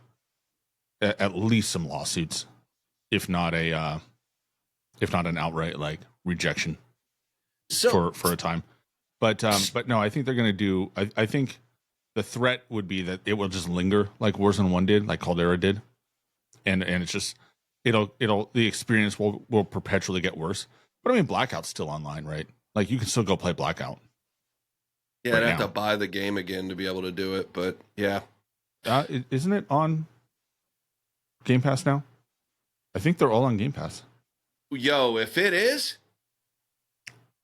at least some lawsuits, if not an outright like rejection for a time. But no, I think they're going to do. I think the threat would be that it will just linger like Warzone 1 did, like Caldera did, and it's just the experience will perpetually get worse. But I mean, Blackout's still online, right? Like you can still go play Blackout. Yeah, I'd have to buy the game again to be able to do it, but yeah. Isn't it on Game Pass now? I think they're all on Game Pass. Yo, if it is,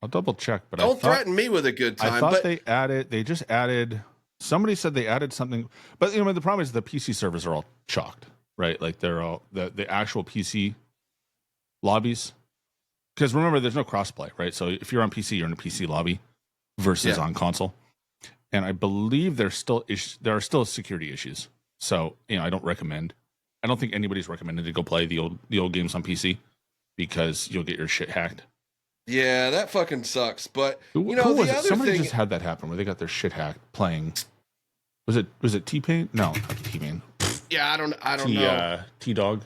I'll double check. But don't threaten me with a good time. I thought they just added. Somebody said they added something, but you know the problem is the PC servers are all chalked, right? Like they're all the actual PC lobbies. Because remember, there's no crossplay, right? So if you're on PC, you're in a PC lobby versus on console. And I believe there are still security issues. So you know, I don't think anybody's recommended to go play the old games on PC because you'll get your shit hacked. Yeah, that fucking sucks. But you know, the other somebody thing, just had that happen where they got their shit hacked playing Was it T-Pain? No, not T-Pain. Yeah, I don't know. T-Dog.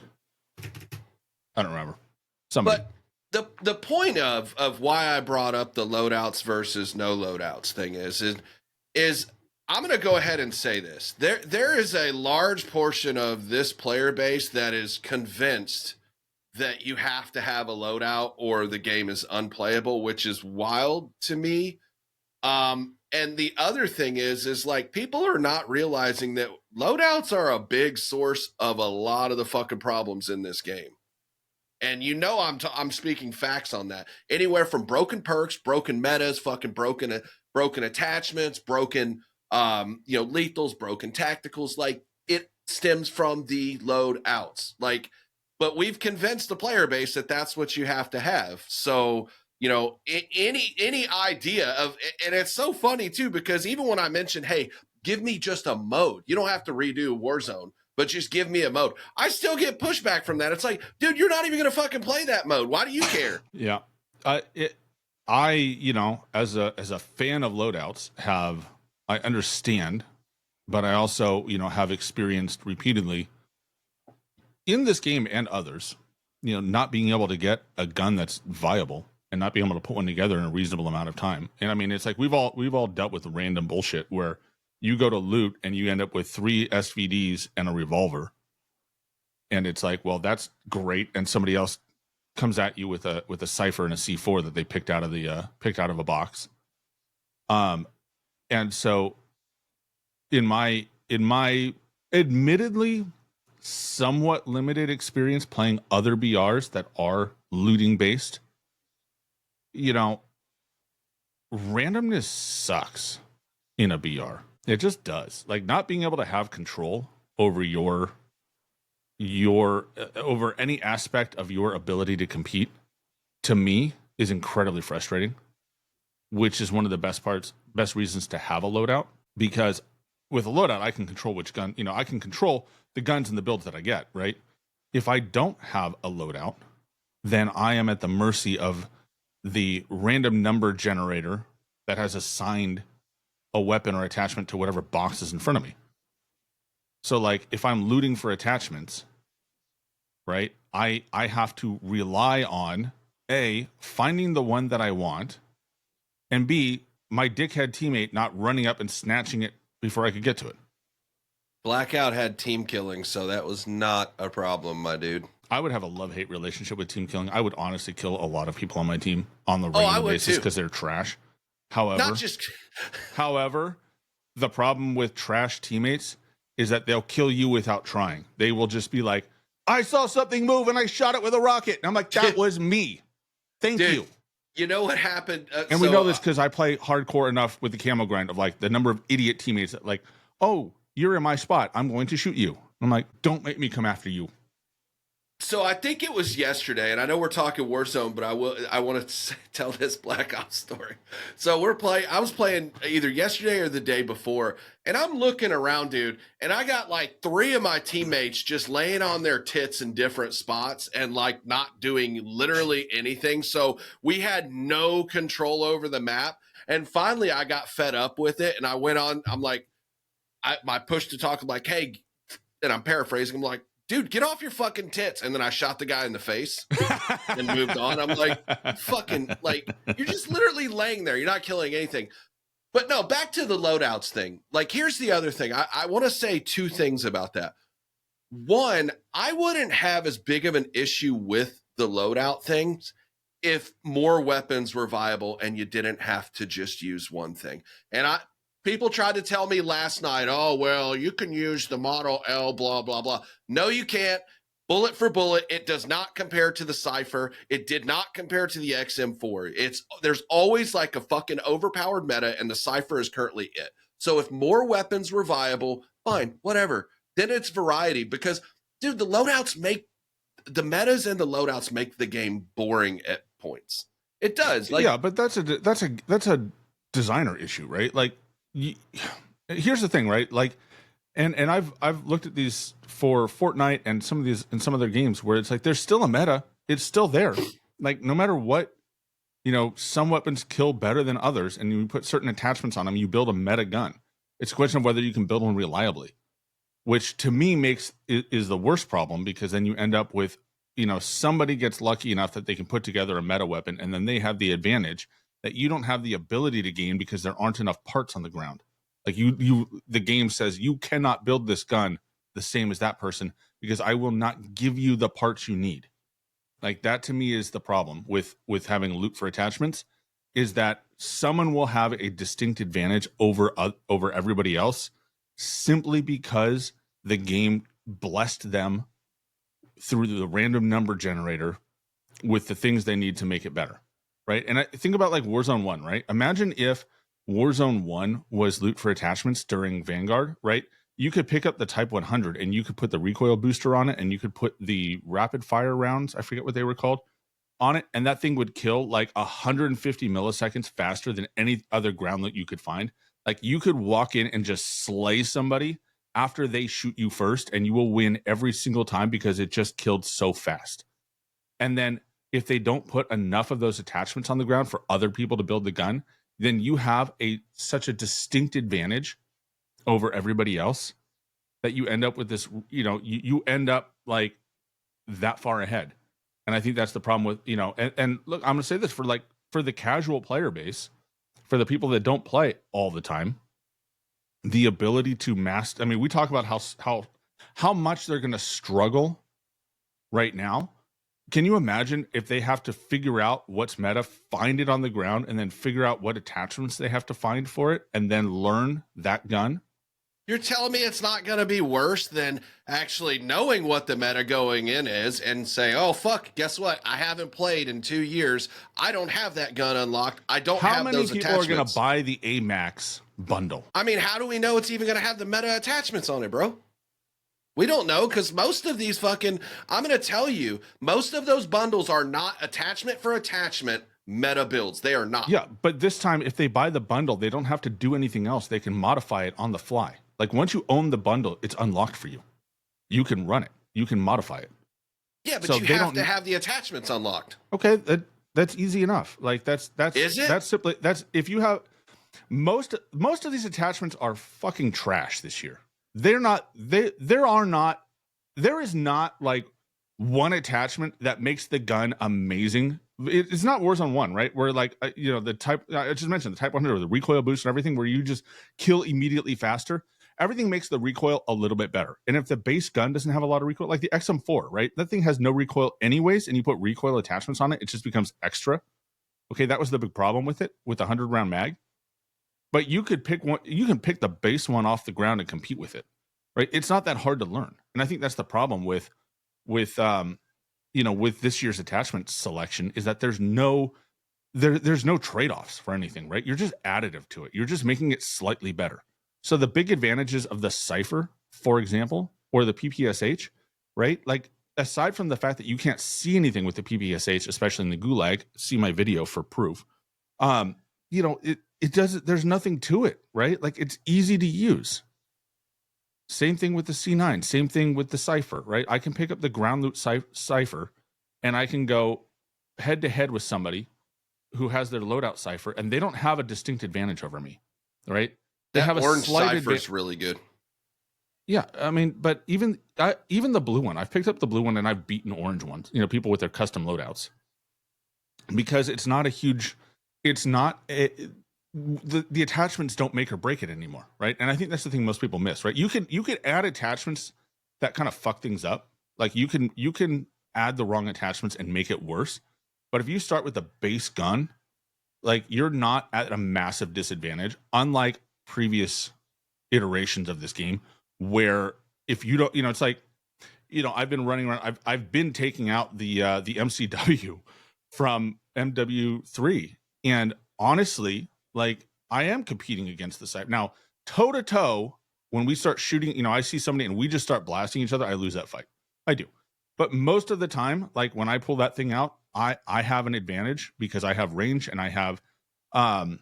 I don't remember. Somebody. But the point of why I brought up the loadouts versus no loadouts thing is I'm going to go ahead and say this. There is a large portion of this player base that is convinced that you have to have a loadout or the game is unplayable, which is wild to me. And the other thing is like people are not realizing that loadouts are a big source of a lot of the fucking problems in this game. And you know I'm speaking facts on that. Anywhere from broken perks, broken metas, fucking broken attachments, broken lethals, broken tacticals. Like it stems from the loadouts. Like, but we've convinced the player base that that's what you have to have. So any idea of, and it's so funny too, because even when I mentioned, hey, give me just a mode, you don't have to redo Warzone, but just give me a mode, I still get pushback from that. It's like, dude, you're not even going to fucking play that mode. Why do you care? Yeah. As a fan of loadouts, I understand, but I also, have experienced repeatedly in this game and others, not being able to get a gun that's viable and not being able to put one together in a reasonable amount of time. And I mean, it's like we've all dealt with random bullshit where you go to loot and you end up with 3 SVDs and a revolver. And it's like, well, that's great. And somebody else comes at you with a cipher and a C4 that they picked out of a box. And so in my admittedly somewhat limited experience playing other BRs that are looting based, randomness sucks in a BR. It just does. Like not being able to have control over your over any aspect of your ability to compete, to me, is incredibly frustrating, which is one of the best reasons to have a loadout, because with a loadout, I can control which gun, I can control the guns and the builds that I get, right? If I don't have a loadout, then I am at the mercy of the random number generator that has assigned a weapon or attachment to whatever box is in front of me. So like if I'm looting for attachments, right, I have to rely on A, finding the one that I want, and B, my dickhead teammate not running up and snatching it before I could get to it. Blackout had team killing, so that was not a problem, my dude. I would have a love-hate relationship with team killing. I would honestly kill a lot of people on my team on the regular basis because they're trash. However, the problem with trash teammates is that they'll kill you without trying. They will just be like, I saw something move and I shot it with a rocket. And I'm like, that was me. Thank you. You know what happened? And we know this because I play hardcore enough with the camo grind of like the number of idiot teammates that like, oh, you're in my spot, I'm going to shoot you. I'm like, don't make me come after you. So I think it was yesterday, and I know we're talking Warzone, but I want to tell this Black Ops story. So I was playing either yesterday or the day before, and I'm looking around, dude, and I got like 3 of my teammates just laying on their tits in different spots and like not doing literally anything. So we had no control over the map. And finally I got fed up with it, and I went on, I'm like, my push to talk, I'm like, hey, and I'm paraphrasing, I'm like, dude, get off your fucking tits. And then I shot the guy in the face and moved on. I'm like, fucking, like, you're just literally laying there. You're not killing anything. But no, back to the loadouts thing. Like, here's the other thing. I want to say 2 things about that. One, I wouldn't have as big of an issue with the loadout things if more weapons were viable and you didn't have to just use one thing. And people tried to tell me last night, oh, well, you can use the Model L, blah, blah, blah. No, you can't. Bullet for bullet, it does not compare to the Cypher. It did not compare to the XM4. There's always like a fucking overpowered meta, and the Cypher is currently it. So if more weapons were viable, fine, whatever. Then it's variety because, dude, the metas and the loadouts make the game boring at points. It does. Like, yeah, but that's a designer issue, right? Like, here's the thing, right? Like, and I've looked at these for Fortnite and some of their games where it's like there's still a meta. It's still there. Like no matter what, some weapons kill better than others, and you put certain attachments on them. You build a meta gun. It's a question of whether you can build one reliably, which to me is the worst problem, because then you end up with, somebody gets lucky enough that they can put together a meta weapon, and then they have the advantage that you don't have the ability to gain because there aren't enough parts on the ground. Like the game says you cannot build this gun the same as that person because I will not give you the parts you need. Like, that to me is the problem with having loot for attachments, is that someone will have a distinct advantage over everybody else simply because the game blessed them through the random number generator with the things they need to make it better, right? And I think about like Warzone 1, right? Imagine if Warzone 1 was loot for attachments during Vanguard, right? You could pick up the Type 100 and you could put the recoil booster on it, and you could put the rapid fire rounds, I forget what they were called, on it, and that thing would kill like 150 milliseconds faster than any other ground loot you could find. Like, you could walk in and just slay somebody after they shoot you first, and you will win every single time because it just killed so fast. And then if they don't put enough of those attachments on the ground for other people to build the gun, then you have such a distinct advantage over everybody else that you end up with this, you end up like that far ahead. And I think that's the problem with, and look, I'm going to say this for the casual player base, for the people that don't play all the time, the ability to master, I mean, we talk about how much they're going to struggle right now. Can you imagine if they have to figure out what's meta, find it on the ground, and then figure out what attachments they have to find for it, and then learn that gun? You're telling me it's not going to be worse than actually knowing what the meta going in is and say, oh, fuck, guess what? I haven't played in 2 years. I don't have that gun unlocked. I don't have those attachments. How many people are going to buy the AMAX bundle? I mean, how do we know it's even going to have the meta attachments on it, bro? We don't know, because most of these I'm going to tell you, most of those bundles are not attachment for attachment meta builds. They are not. Yeah, but this time, if they buy the bundle, they don't have to do anything else. They can modify it on the fly. Like, once you own the bundle, it's unlocked for you. You can run it. You can modify it. Yeah, but so you have to have the attachments unlocked. Okay, that's easy enough. Like, that's is it? That's simply if you have most of these attachments are fucking trash this year. There is not like one attachment that makes the gun amazing. It's not Warzone 1, right? Where like, the type, I just mentioned the Type 100, the recoil boost and everything, where you just kill immediately faster. Everything makes the recoil a little bit better. And if the base gun doesn't have a lot of recoil, like the XM4, right? That thing has no recoil anyways, and you put recoil attachments on it, it just becomes extra. Okay, that was the big problem with it, with the 100-round mag. But you could pick one, you can pick the base one off the ground and compete with it, right? It's not that hard to learn. And I think that's the problem with this year's attachment selection, is that there's no trade-offs for anything, right? You're just additive to it. You're just making it slightly better. So the big advantages of the Cypher, for example, or the PPSH, right? Like, aside from the fact that you can't see anything with the PPSH, especially in the Gulag, see my video for proof. It doesn't, there's nothing to it, right? Like, it's easy to use. Same thing with the C9, same thing with the Cypher, right? I can pick up the ground loot Cypher and I can go head to head with somebody who has their loadout Cypher, and they don't have a distinct advantage over me, right? They that have a orange slight Cypher's really good. Yeah, I mean, but even the blue one, I've picked up the blue one and I've beaten orange ones, people with their custom loadouts, because it's not a huge, the attachments don't make or break it anymore, right? And I think that's the thing most people miss, right? You could add attachments that kind of fuck things up. Like, you can add the wrong attachments and make it worse. But if you start with the base gun, like, you're not at a massive disadvantage, unlike previous iterations of this game, where if you don't, it's like, I've been running around, I've been taking out the MCW from MW3, and honestly, like, I am competing against the site now, toe to toe. When we start shooting, I see somebody and we just start blasting each other, I lose that fight. I do. But most of the time, like, when I pull that thing out, I have an advantage because I have range and I have, I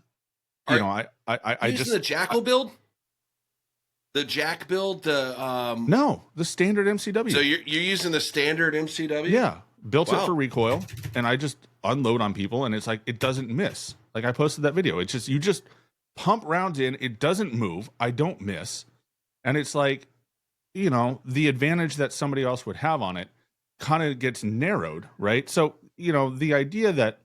just the Jackal build. The Jack build, no, the standard MCW. So you're using the standard MCW? Yeah, built it for recoil, and I just unload on people, and it's like, it doesn't miss. Like, I posted that video. It's just, pump rounds in, it doesn't move, I don't miss, and it's like, the advantage that somebody else would have on it kind of gets narrowed, right? So, the idea that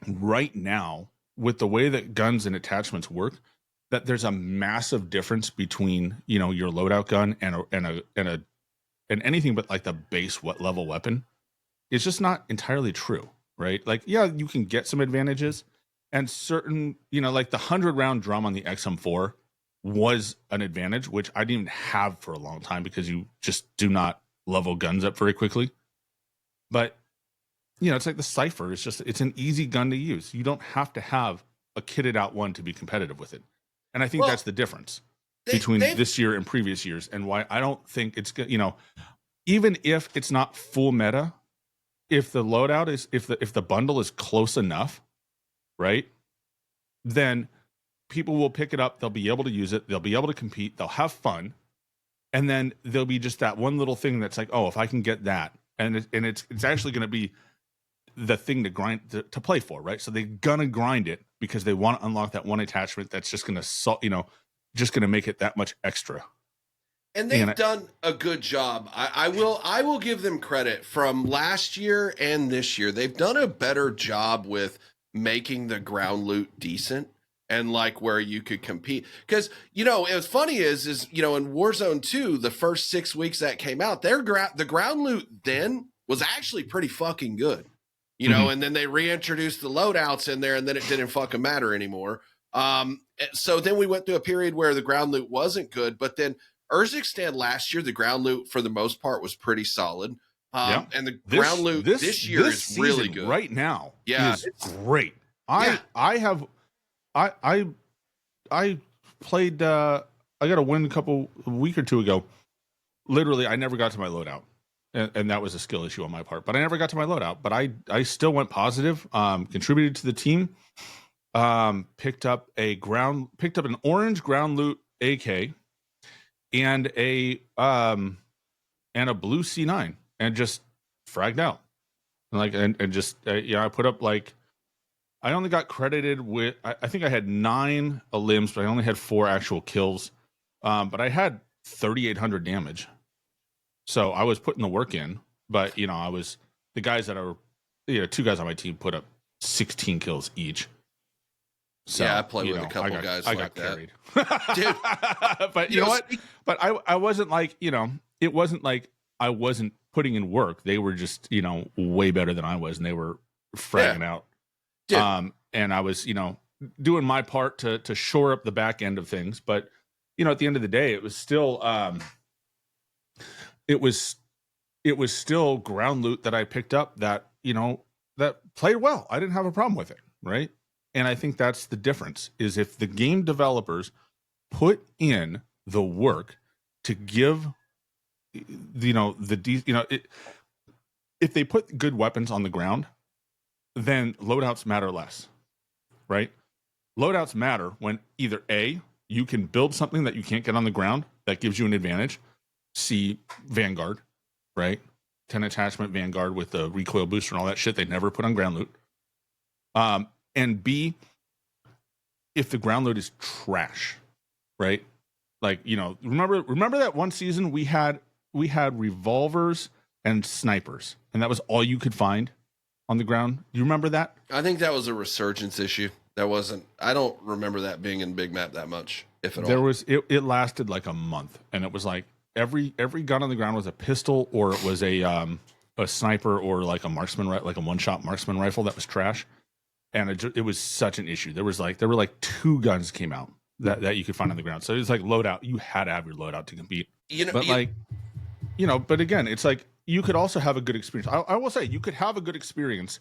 right now, with the way that guns and attachments work, that there's a massive difference between, your loadout gun and anything but like the base level weapon, is just not entirely true, right? Like, yeah, you can get some advantages, and certain, like the 100-round drum on the XM4 was an advantage, which I didn't even have for a long time because you just do not level guns up very quickly. But, it's like the Cypher. It's an easy gun to use. You don't have to have a kitted out one to be competitive with it. And I think that's the difference between this year and previous years, and why I don't think it's, even if it's not full meta, if the loadout is, if the bundle is close enough, right, then people will pick it up. They'll be able to use it. They'll be able to compete. They'll have fun. And then there'll be just that one little thing that's like, oh, if I can get that, and it's actually going to be the thing to grind to play for, right? So they're gonna grind it because they want to unlock that one attachment that's just gonna just gonna make it that much extra. And they've done a good job. I will give them credit from last year and this year. They've done a better job with making the ground loot decent and like where you could compete. Because, what's funny is in Warzone 2, the first 6 weeks that came out, the ground loot then was actually pretty fucking good. And then they reintroduced the loadouts in there, and then it didn't fucking matter anymore. So then we went through a period where the ground loot wasn't good, but then Urzikstan last year, the ground loot for the most part was pretty solid. And the ground loot this year is really good. Right now, is great. I played. I got a win a week or two ago. Literally, I never got to my loadout. And that was a skill issue on my part, but I never got to my loadout. But I still went positive, contributed to the team, picked up an orange ground loot AK and a blue C9, and just fragged out. I put up I only got credited with, I think I had 9 limbs, but I only had 4 actual kills. But I had 3,800 damage. So I was putting the work in, but I was, the guys that are, 2 guys on my team put up 16 kills each. So, I played with a couple guys I like got carried. Dude. But you know what? But I wasn't like, it wasn't like I wasn't putting in work. They were just, way better than I was, and they were fragging out. Dude. And I was, doing my part to shore up the back end of things. But, at the end of the day, it was still, it was still ground loot that I picked up that, that played well. I didn't have a problem with it, right? And I think that's the difference, is if the game developers put in the work to give, if they put good weapons on the ground, then loadouts matter less, right? Loadouts matter when either A, you can build something that you can't get on the ground that gives you an advantage. C, Vanguard, right? 10 attachment Vanguard with the recoil booster and all that shit they never put on ground loot. And B, if the ground loot is trash, right? Like, remember that one season we had revolvers and snipers, and that was all you could find on the ground. Do you remember that? I think that was a resurgence issue. I don't remember that being in Big Map that much, if at all. It lasted like a month, and it was like every gun on the ground was a pistol, or it was a sniper, or like a marksman, like a one-shot marksman rifle that was trash. And it was such an issue. There were like 2 guns came out that you could find on the ground. So it was like loadout. You had to have your loadout to compete. But again, it's like you could also have a good experience. I will say you could have a good experience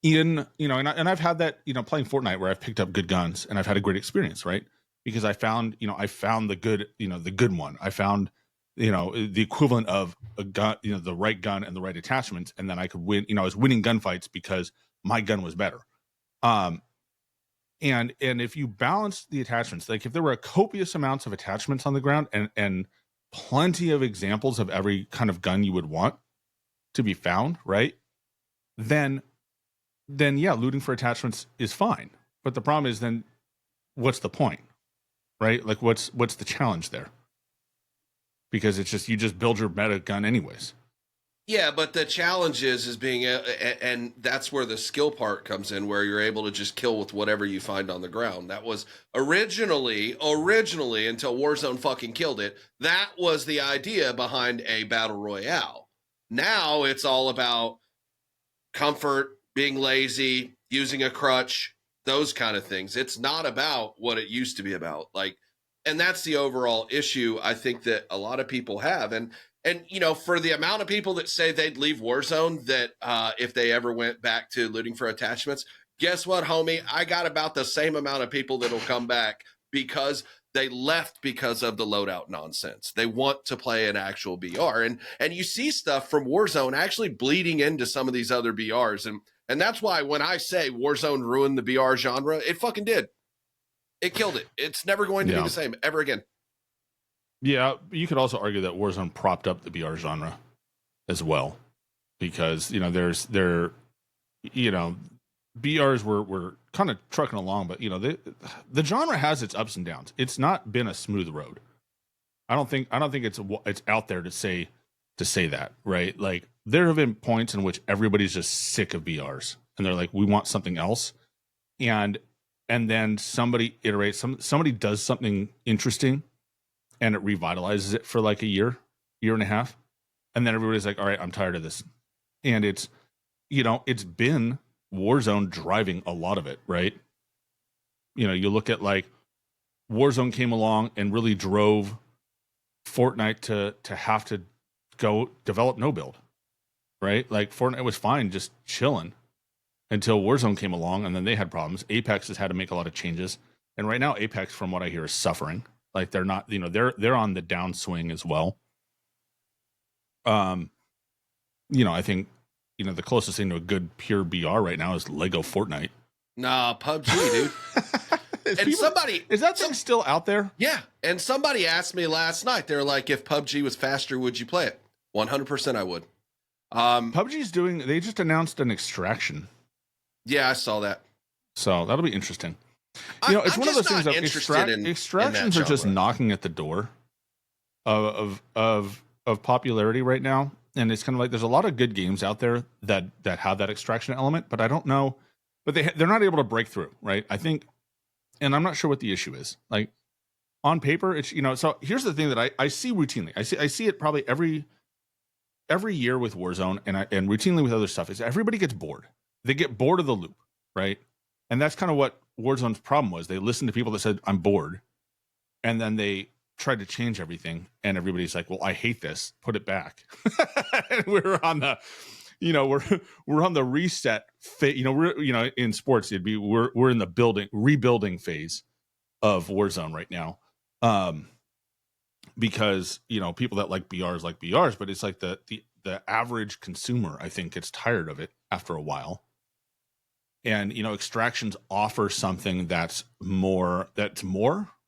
in, and I've had that, playing Fortnite, where I've picked up good guns and I've had a great experience, right? Because I found the good, the good one. I found, the equivalent of a gun, the right gun and the right attachments. And then I could win, I was winning gunfights because my gun was better. And if you balance the attachments, like if there were copious amounts of attachments on the ground and plenty of examples of every kind of gun you would want to be found, right? Then yeah, looting for attachments is fine. But the problem is then what's the point, right? Like, what's the challenge there? Because it's just you just build your meta gun anyways. Yeah, but the challenge is being, and that's where the skill part comes in, where you're able to just kill with whatever you find on the ground. That was originally until Warzone fucking killed it. That was the idea behind a battle royale. Now it's all about comfort, being lazy, using a crutch, those kind of things. It's not about what it used to be about. Like, and that's the overall issue I think that a lot of people have. And you know, for the amount of people that say they'd leave Warzone, that if they ever went back to looting for attachments, guess what, homie? I got about the same amount of people that'll come back because they left because of the loadout nonsense. They want to play an actual BR, and you see stuff from Warzone actually bleeding into some of these other BRs, and that's why when I say Warzone ruined the BR genre, it fucking did. It killed it. It's never going to be the same ever again. Yeah, you could also argue that Warzone propped up the BR genre as well, because you know BRs were kind of trucking along, but you know the genre has its ups and downs. It's not been a smooth road. I don't think it's out there to say that, right? Like there have been points in which everybody's just sick of BRs and they're like, we want something else, and then somebody iterates, somebody does something interesting and it revitalizes it for like a year and a half. And then everybody's like, all right, I'm tired of this. And it's been Warzone driving a lot of it, right? You know, you look at like Warzone came along and really drove Fortnite to have to go develop no build, right? Like Fortnite was fine, just chilling until Warzone came along, and then they had problems. Apex has had to make a lot of changes. And right now Apex, from what I hear, is suffering. Like they're not, they're on the downswing as well. I think, the closest thing to a good pure BR right now is Lego Fortnite. Nah, PUBG, dude. Is that thing still out there? Yeah. And somebody asked me last night, they're like, if PUBG was faster, would you play it? 100% I would. PUBG's they just announced an extraction. Yeah, I saw that. So that'll be interesting. It's one of those things that extractions are just knocking at the door of popularity right now. And it's kind of like there's a lot of good games out there that have that extraction element, but I don't know, but they're not able to break through, right? I think, and I'm not sure what the issue is. Like on paper, it's so here's the thing that I see routinely. I see it probably every year with Warzone and routinely with other stuff is everybody gets bored. They get bored of the loop, right? And that's kind of what Warzone's problem was. They listened to people that said, I'm bored. And then they tried to change everything. And everybody's like, well, I hate this. Put it back. And we're on the, we're on the reset phase. We're in sports, we're in the rebuilding phase of Warzone right now. Because, people that like BRs, but it's like the average consumer, I think, gets tired of it after a while. And, extractions offer something that's more,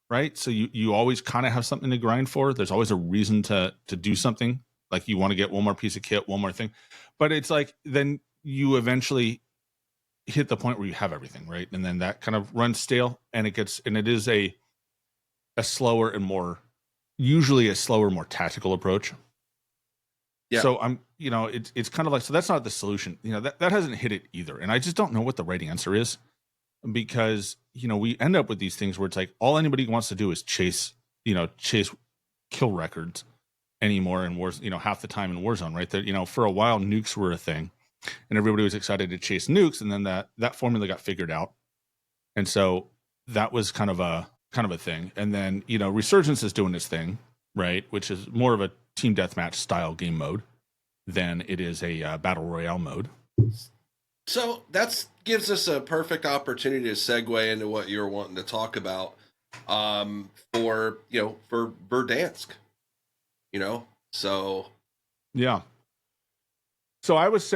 right? So you always kind of have something to grind for. There's always a reason to do something. Like you want to get one more piece of kit, one more thing. But it's like, then you eventually hit the point where you have everything, right? And then that kind of runs stale, and it is a slower and more tactical approach. Yeah. So it's kind of like, so that's not the solution. That hasn't hit it either. And I just don't know what the right answer is, because, we end up with these things where it's like all anybody wants to do is chase kill records anymore in Wars, half the time in Warzone, right? That, for a while nukes were a thing and everybody was excited to chase nukes. And then that formula got figured out. And so that was kind of a thing. And then, Resurgence is doing its thing, right? Which is more of a team deathmatch style game mode than it is a battle royale mode. So that gives us a perfect opportunity to segue into what you're wanting to talk about for Verdansk. So yeah. So I was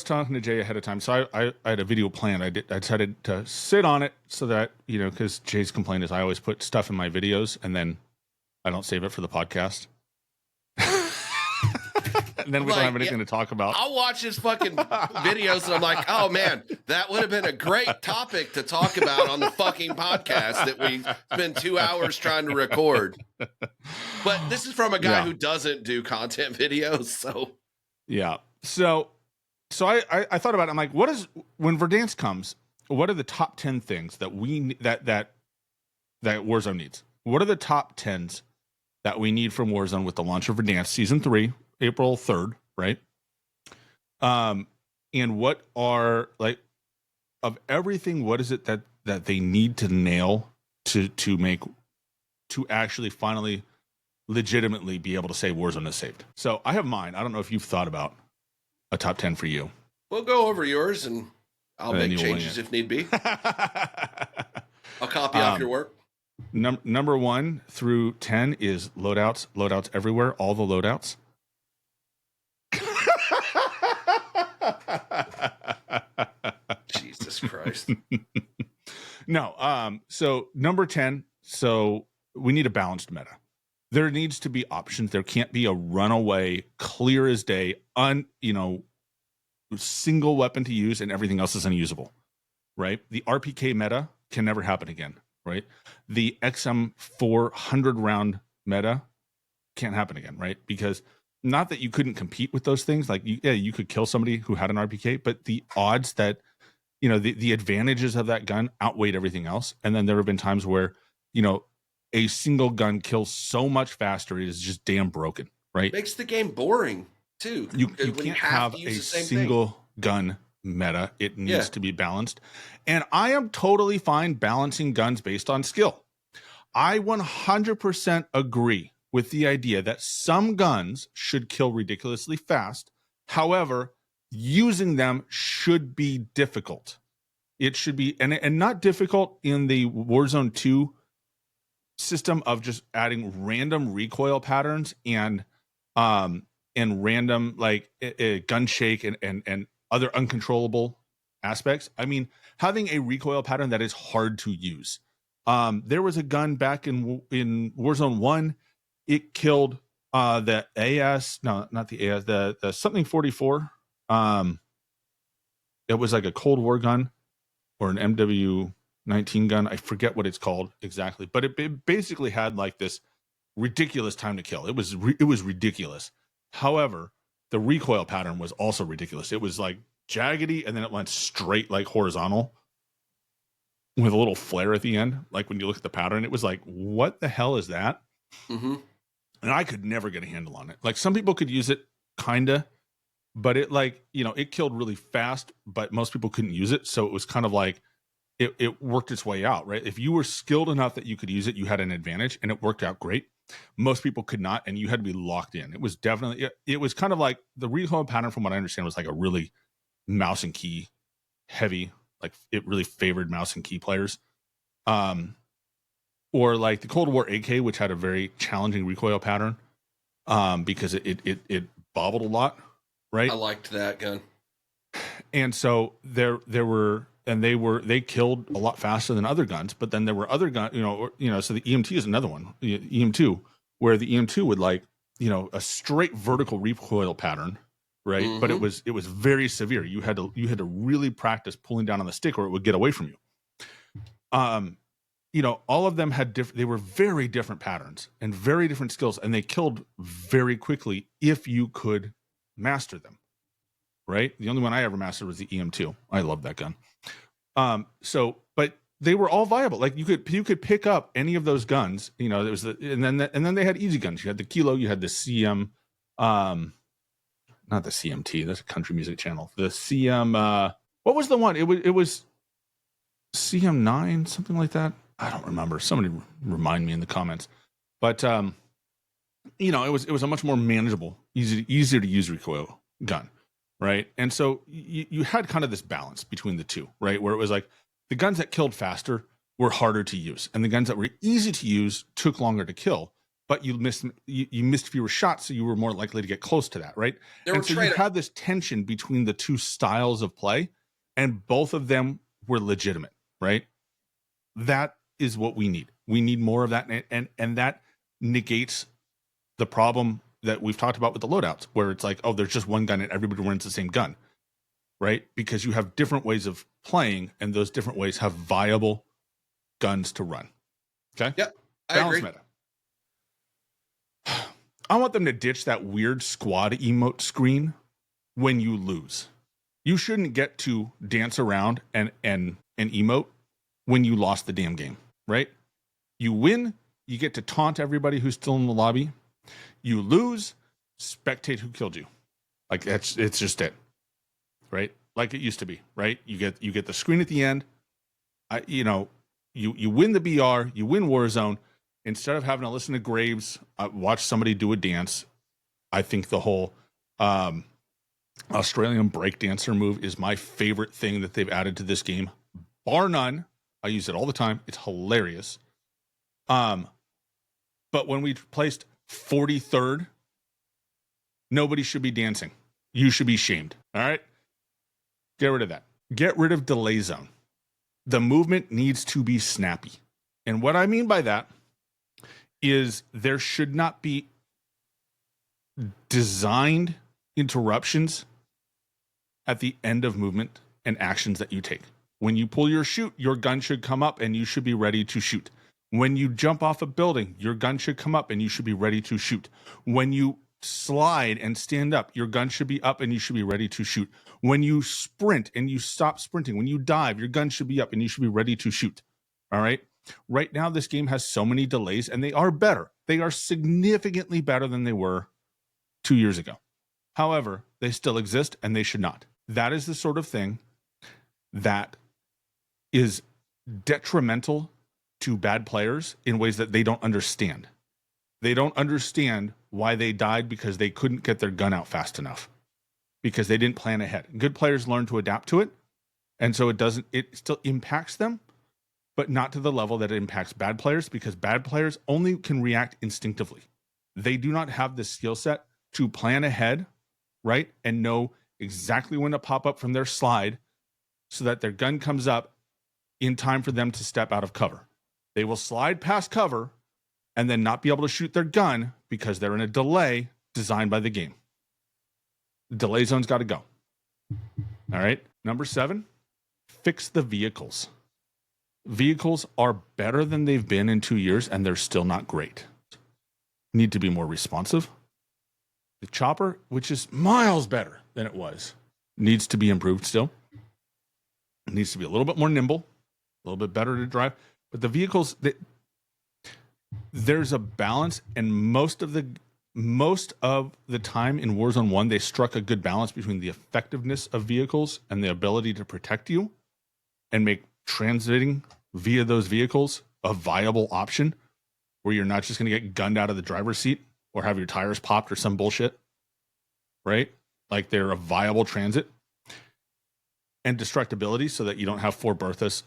talking to Jay ahead of time. So I had a video planned. I decided to sit on it so that, because Jay's complaint is I always put stuff in my videos and then I don't save it for the podcast. then we don't have anything to talk about. I'll watch his fucking videos and I'm like, oh man, that would have been a great topic to talk about on the fucking podcast that we spend 2 hours trying to record. But this is from a guy who doesn't do content videos, so yeah. So I thought about it. I'm like, when Verdansk comes, what are the top 10 things that that Warzone needs? What are the top 10s that we need from Warzone with the launch of Verdansk Season 3, April 3rd, right? And what are, like, of everything, what is it that they need to nail to actually finally legitimately be able to say Warzone is saved? So I have mine. I don't know if you've thought about a top 10 for you. We'll go over yours and I'll make changes if need be. I'll copy off your work. Number 1 through 10 is loadouts. Loadouts everywhere. All the loadouts. Jesus Christ. No. So number 10. So we need a balanced meta. There needs to be options. There can't be a runaway, clear as day, single weapon to use and everything else is unusable, right? The RPK meta can never happen again, right? The XM 400 round meta can't happen again, right? Because not that you couldn't compete with those things, like you could kill somebody who had an RPK, but the odds that, the advantages of that gun outweighed everything else. And then there have been times where, a single gun kills so much faster, it is just damn broken, right? Makes the game boring too. You can't have a single gun meta. It needs to be balanced. And I am totally fine balancing guns based on skill. I 100% agree with the idea that some guns should kill ridiculously fast. However, using them should be difficult. It should be, and not difficult in the Warzone 2 system of just adding random recoil patterns and random gun shake and other uncontrollable aspects. I mean, having a recoil pattern that is hard to use. There was a gun back in Warzone 1. It killed the AS, no, not the AS, the something 44. It was like a Cold War gun or an MW19 gun. I forget what it's called exactly, but it basically had like this ridiculous time to kill. It was ridiculous. However, the recoil pattern was also ridiculous. It was like jaggedy and then it went straight like horizontal with a little flare at the end. Like when you look at the pattern, it was like, what the hell is that? Mm-hmm. And I could never get a handle on it. Like some people could use it kinda, but it it killed really fast, but most people couldn't use it. So it was kind of like it worked its way out, right? If you were skilled enough that you could use it, you had an advantage and it worked out great. Most people could not, and you had to be locked in. It was definitely, it was kind of like the recoil pattern, from what I understand, was like a really mouse and key heavy, like it really favored mouse and key players. Or like the Cold War AK, which had a very challenging recoil pattern, because it bobbled a lot, right? I liked that gun. And so they killed a lot faster than other guns, but then there were other guns, so the EM2 is another one, EM2, where the EM2 would a straight vertical recoil pattern, right? Mm-hmm. But it was very severe. You had to really practice pulling down on the stick or it would get away from you. All of them they were very different patterns and very different skills, and they killed very quickly if you could master them, right? The only one I ever mastered was the EM2. I love that gun. But they were all viable. Like you could pick up any of those guns. There was and then they had easy guns. You had the Kilo, you had the CM, not the CMT. That's a country music channel. The CM. What was the one? It was CM9, something like that. I don't remember. Somebody remind me in the comments. But it was a much more manageable, easier to use recoil gun, right? And so you had kind of this balance between the two, right? Where it was like the guns that killed faster were harder to use, and the guns that were easy to use took longer to kill. But you missed fewer shots, so you were more likely to get close to that, right? And so you had this tension between the two styles of play, and both of them were legitimate, right? That is what we need. We need more of that, and that negates the problem, that we've talked about with the loadouts, where it's like, oh, there's just one gun and everybody runs the same gun, right? Because you have different ways of playing, and those different ways have viable guns to run. Okay? Yep, I Balance agree. meta. I want them to ditch that weird squad emote screen when you lose. You shouldn't get to dance around and emote when you lost the damn game, right? You win, you get to taunt everybody who's still in the lobby. You lose, spectate who killed you. Like it's just it, right? Like it used to be, right? You get the screen at the end. You win the BR, you win Warzone. Instead of having to listen to Graves, watch somebody do a dance. I think the whole Australian breakdancer move is my favorite thing that they've added to this game, bar none. I use it all the time. It's hilarious. But when we placed 43rd, nobody should be dancing. You should be shamed. All right? Get rid of that. Get rid of delay zone. The movement needs to be snappy. And what I mean by that is there should not be designed interruptions at the end of movement and actions that you take. When you pull your shoot, your gun should come up and you should be ready to shoot. When you jump off a building, your gun should come up and you should be ready to shoot. When you slide and stand up, your gun should be up and you should be ready to shoot. When you sprint and you stop sprinting, when you dive, your gun should be up and you should be ready to shoot. All right? Right now, this game has so many delays, and they are better. They are significantly better than they were 2 years ago. However, they still exist, and they should not. That is the sort of thing that is detrimental to bad players in ways that they don't understand. They don't understand why they died because they couldn't get their gun out fast enough, because they didn't plan ahead. Good players learn to adapt to it, and so it still impacts them, but not to the level that it impacts bad players, because bad players only can react instinctively. They do not have the skill set to plan ahead, right? And know exactly when to pop up from their slide so that their gun comes up in time for them to step out of cover. They will slide past cover and then not be able to shoot their gun because they're in a delay designed by the game. The delay zone's got to go. All right. Number 7, fix the vehicles. Vehicles are better than they've been in 2 years, and they're still not great. Need to be more responsive. The chopper, which is miles better than it was, needs to be improved still. It needs to be a little bit more nimble, a little bit better to drive. But the vehicles, there's a balance, and most of the time in Warzone 1, they struck a good balance between the effectiveness of vehicles and the ability to protect you and make transiting via those vehicles a viable option, where you're not just going to get gunned out of the driver's seat or have your tires popped or some bullshit, right? Like they're a viable transit. And destructibility, so that you don't have 4 Berthas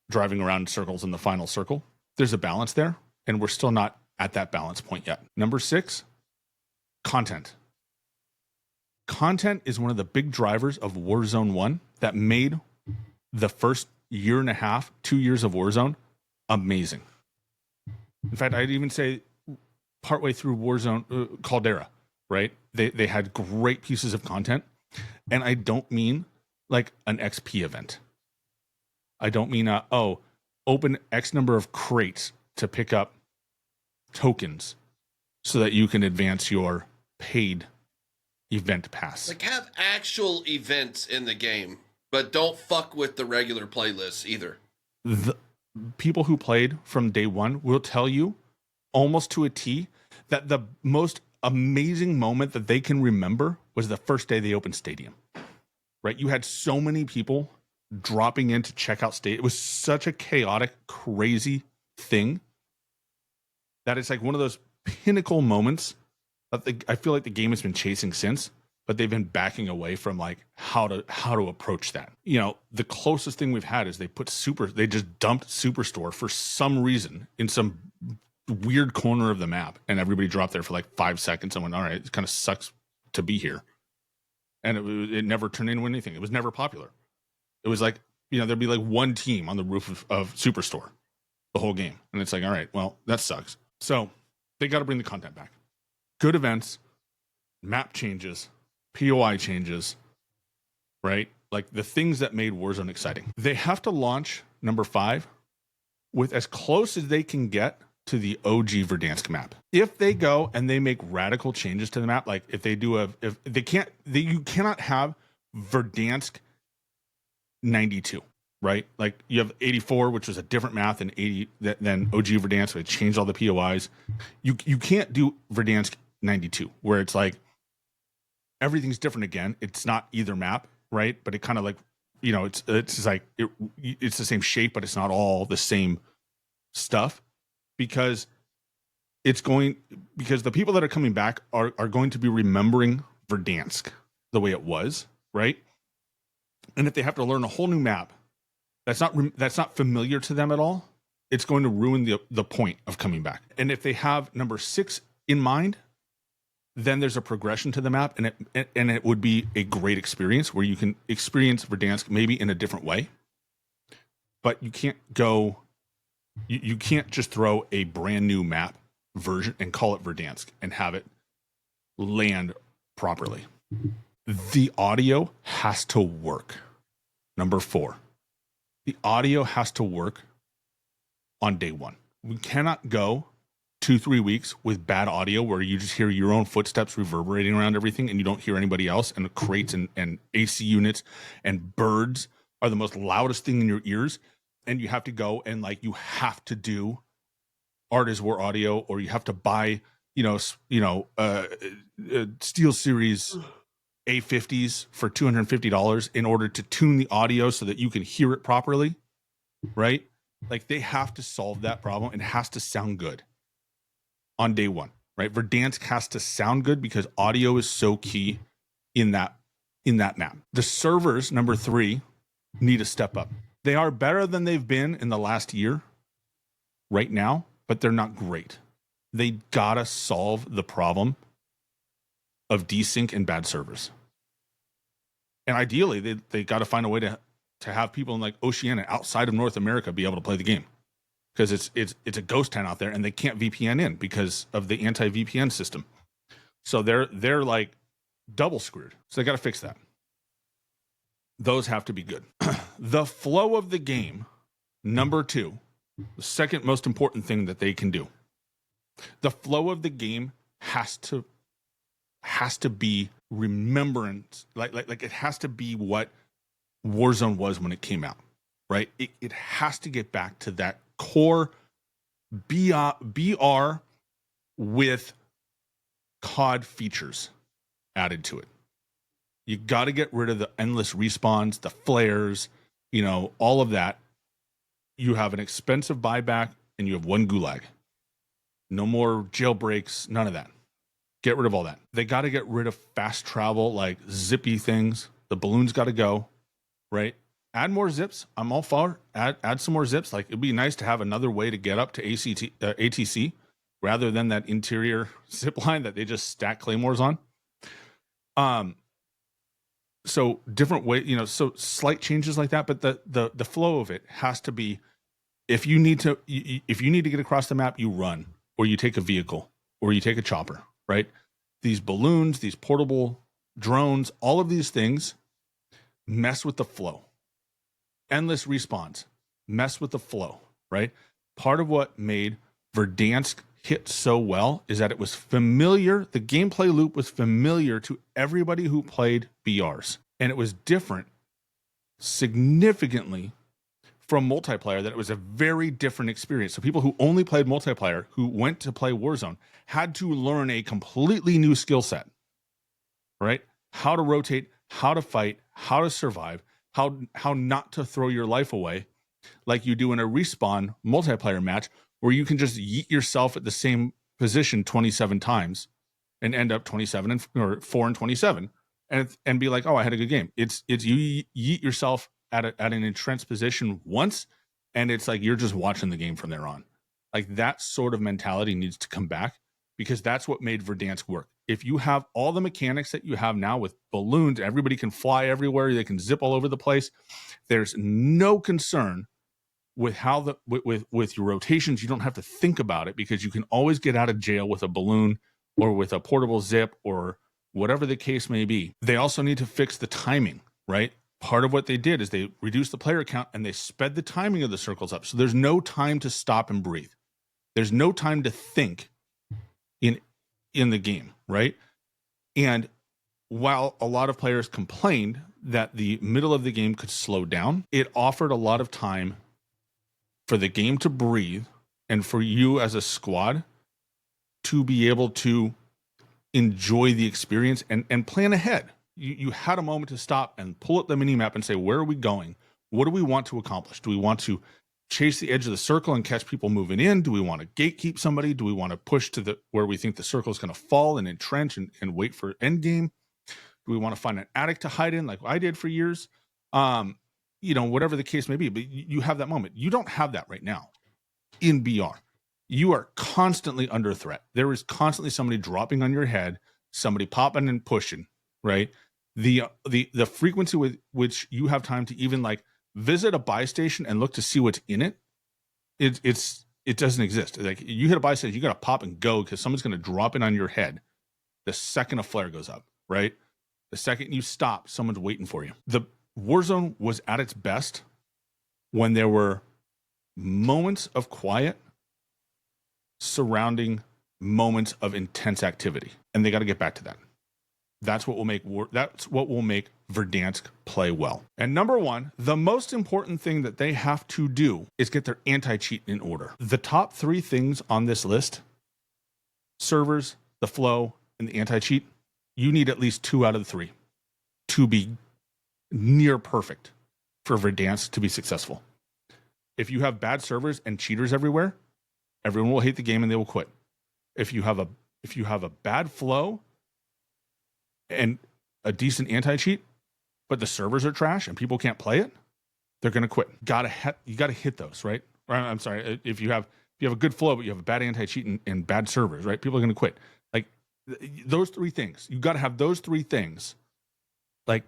driving around in circles in the final circle. There's a balance there, and we're still not at that balance point yet. Number 6, content. Content is one of the big drivers of Warzone 1 that made the first year and a half, 2 years of Warzone amazing. In fact, I'd even say partway through Warzone Caldera, right? They had great pieces of content. And I don't mean like an XP event. I don't mean open X number of crates to pick up tokens so that you can advance your paid event pass. Like, have actual events in the game, but don't fuck with the regular playlists either. The people who played from day one will tell you almost to a T that the most amazing moment that they can remember was the first day they opened Stadium. Right? You had so many people dropping in to check out Stadium. It was such a chaotic, crazy thing that it's like one of those pinnacle moments that I feel like the game has been chasing since, but they've been backing away from like how to approach that. You know, the closest thing we've had is they just dumped Superstore for some reason in some weird corner of the map, and everybody dropped there for like 5 seconds and went, all right, it kind of sucks to be here. And it never turned into anything. It was never popular. It was like, you know, there'd be like one team on the roof of Superstore the whole game. And it's like, all right, well, that sucks. So they got to bring the content back. Good events, map changes, POI changes, right? Like the things that made Warzone exciting. They have to launch number 5 with as close as they can get to the OG Verdansk map. If they go and they make radical changes to the map, like if they do you cannot have Verdansk 92, right? Like you have 84, which was a different map than OG Verdansk. They changed all the POIs. You can't do Verdansk 92, where it's like everything's different again. It's not either map, right? But it kind of like, it's just like it's the same shape, but it's not all the same stuff, because the people that are coming back are going to be remembering Verdansk the way it was, right? And if they have to learn a whole new map that's not familiar to them at all, it's going to ruin the point of coming back. And if they have number 6 in mind, then there's a progression to the map, and it would be a great experience where you can experience Verdansk maybe in a different way. But you can't go. You can't just throw a brand new map version and call it Verdansk and have it land properly. The audio has to work. Number 4, the audio has to work on day 1. We cannot go 2-3 weeks with bad audio where you just hear your own footsteps reverberating around everything and you don't hear anybody else, and the crates and AC units and birds are the most loudest thing in your ears. And you have to go and you have to do Art is War audio, or you have to buy, Steel Series A50s for $250 in order to tune the audio so that you can hear it properly, right? Like they have to solve that problem. It has to sound good on day 1, right? Verdansk has to sound good because audio is so key in that map. The servers, number 3, need to step up. They are better than they've been in the last year right now, but they're not great. They gotta solve the problem of desync and bad servers. And ideally, they gotta find a way to have people in Oceania outside of North America be able to play the game. Because it's a ghost town out there and they can't VPN in because of the anti-VPN system. So they're like double screwed. So they gotta fix that. Those have to be good. The flow of the game, number 2, the second most important thing that they can do. The flow of the game has to be remembrance. Like it has to be what Warzone was when it came out, right? It has to get back to that core BR with COD features added to it. You got to get rid of the endless respawns, the flares, all of that. You have an expensive buyback and you have 1 Gulag. No more jailbreaks, none of that. Get rid of all that. They got to get rid of fast travel, like zippy things. The balloons got to go, right? Add more zips. I'm all for add some more zips. Like it'd be nice to have another way to get up to ATC rather than that interior zip line that they just stack claymores on. So different way, so slight changes like that, but the flow of it has to be, if you need to get across the map, you run, or you take a vehicle, or you take a chopper, right? These balloons, these portable drones, all of these things mess with the flow. Endless respawns mess with the flow, right? Part of what made Verdansk hit so well is that it was familiar. The gameplay loop was familiar to everybody who played BRs, and it was different significantly from multiplayer, that it was a very different experience. So people who only played multiplayer, who went to play Warzone, had to learn a completely new skill set, right? How to rotate, how to fight, how to survive, how not to throw your life away like you do in a respawn multiplayer match, where you can just yeet yourself at the same position 27 times and end up 27 or 4 and 27 and be like, oh, I had a good game. It's you yeet yourself at an entrenched position once, and it's like you're just watching the game from there on. Like that sort of mentality needs to come back, because that's what made Verdansk work. If you have all the mechanics that you have now with balloons, everybody can fly everywhere, they can zip all over the place. There's no concern with how with your rotations. You don't have to think about it, because you can always get out of jail with a balloon or with a portable zip or whatever the case may be. They also need to fix the timing, right? Part of what they did is they reduced the player count and they sped the timing of the circles up. So there's no time to stop and breathe. There's no time to think in the game, right? And while a lot of players complained that the middle of the game could slow down, it offered a lot of time for the game to breathe and for you as a squad to be able to enjoy the experience and plan ahead. You had a moment to stop and pull up the mini map and say, where are we going? What do we want to accomplish? Do we want to chase the edge of the circle and catch people moving in? Do we want to gatekeep somebody? Do we want to push to the where we think the circle is going to fall and entrench and wait for end game? Do we want to find an attic to hide in like I did for years? Whatever the case may be, but you have that moment. You don't have that right now in BR. You are constantly under threat. There is constantly somebody dropping on your head, somebody popping and pushing, right? The frequency with which you have time to even like visit a buy station and look to see what's in it, it doesn't exist. Like you hit a buy station, you got to pop and go because someone's going to drop in on your head the second a flare goes up, right? The second you stop, someone's waiting for you. The Warzone was at its best when there were moments of quiet surrounding moments of intense activity, and they got to get back to that. That's what will make Verdansk play well. And number one, the most important thing that they have to do is get their anti-cheat in order. The top 3 things on this list, servers, the flow, and the anti-cheat, you need at least 2 out of the 3 to be near perfect for Verdansk to be successful. If you have bad servers and cheaters everywhere, everyone will hate the game and they will quit. If you have a bad flow and a decent anti-cheat, but the servers are trash and people can't play it, they're going to quit. You got to hit those, right? I'm sorry. If you have a good flow, but you have a bad anti-cheat and bad servers, right? People are going to quit. Like those 3 things, you got to have those 3 things, like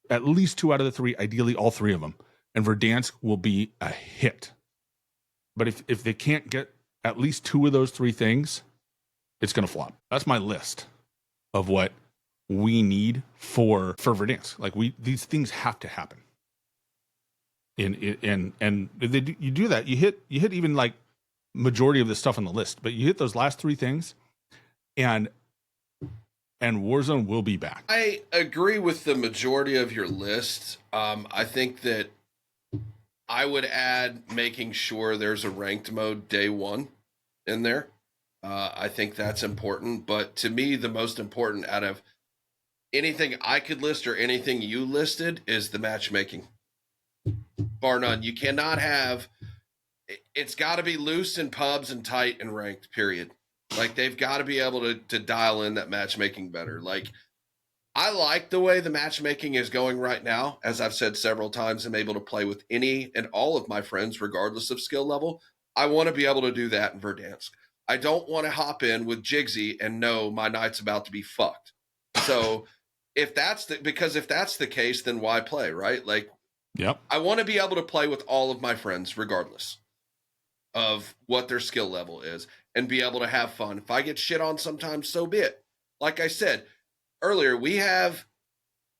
at least 2 out of the 3, ideally all 3 of them. And Verdansk will be a hit. But if they can't get at least 2 of those 3 things, it's going to flop. That's my list of what we need for Verdansk. Like these things have to happen. And you do that. You hit even like majority of the stuff on the list, but you hit those last 3 things, and Warzone will be back. I agree with the majority of your list. I think that I would add making sure there's a ranked mode day 1 in there. I think that's important. But to me, the most important out of anything I could list or anything you listed is the matchmaking. Bar none. You cannot have, it's got to be loose in pubs and tight and ranked, period. Like they've got to be able to dial in that matchmaking better. Like I like the way the matchmaking is going right now. As I've said several times, I'm able to play with any and all of my friends, regardless of skill level. I want to be able to do that in Verdansk. I don't want to hop in with Jigsy and know my night's about to be fucked. So if that's the case, then why play, right? Like, yep. I want to be able to play with all of my friends, regardless of what their skill level is, and be able to have fun. If I get shit on sometimes, so be it. Like I said earlier, we have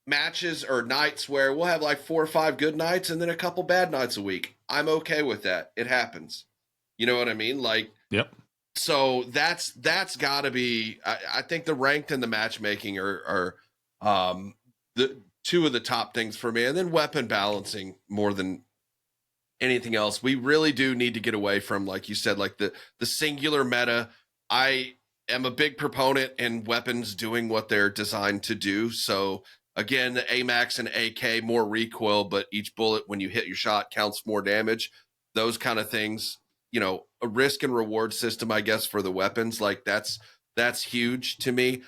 matches or nights where we'll have like 4 or 5 good nights and then a couple bad nights a week. I'm okay with that. It happens. You know what I mean? Like, yep. So that's got to be. I think the ranked and the matchmaking are the 2 of the top things for me, and then weapon balancing more than anything else. We really do need to get away from, like you said, like the singular meta. I am a big proponent in weapons doing what they're designed to do. So again, the AMAX and AK, more recoil, but each bullet when you hit your shot counts more damage. Those kind of things. You know, a risk and reward system, I guess, for the weapons, like that's huge to me.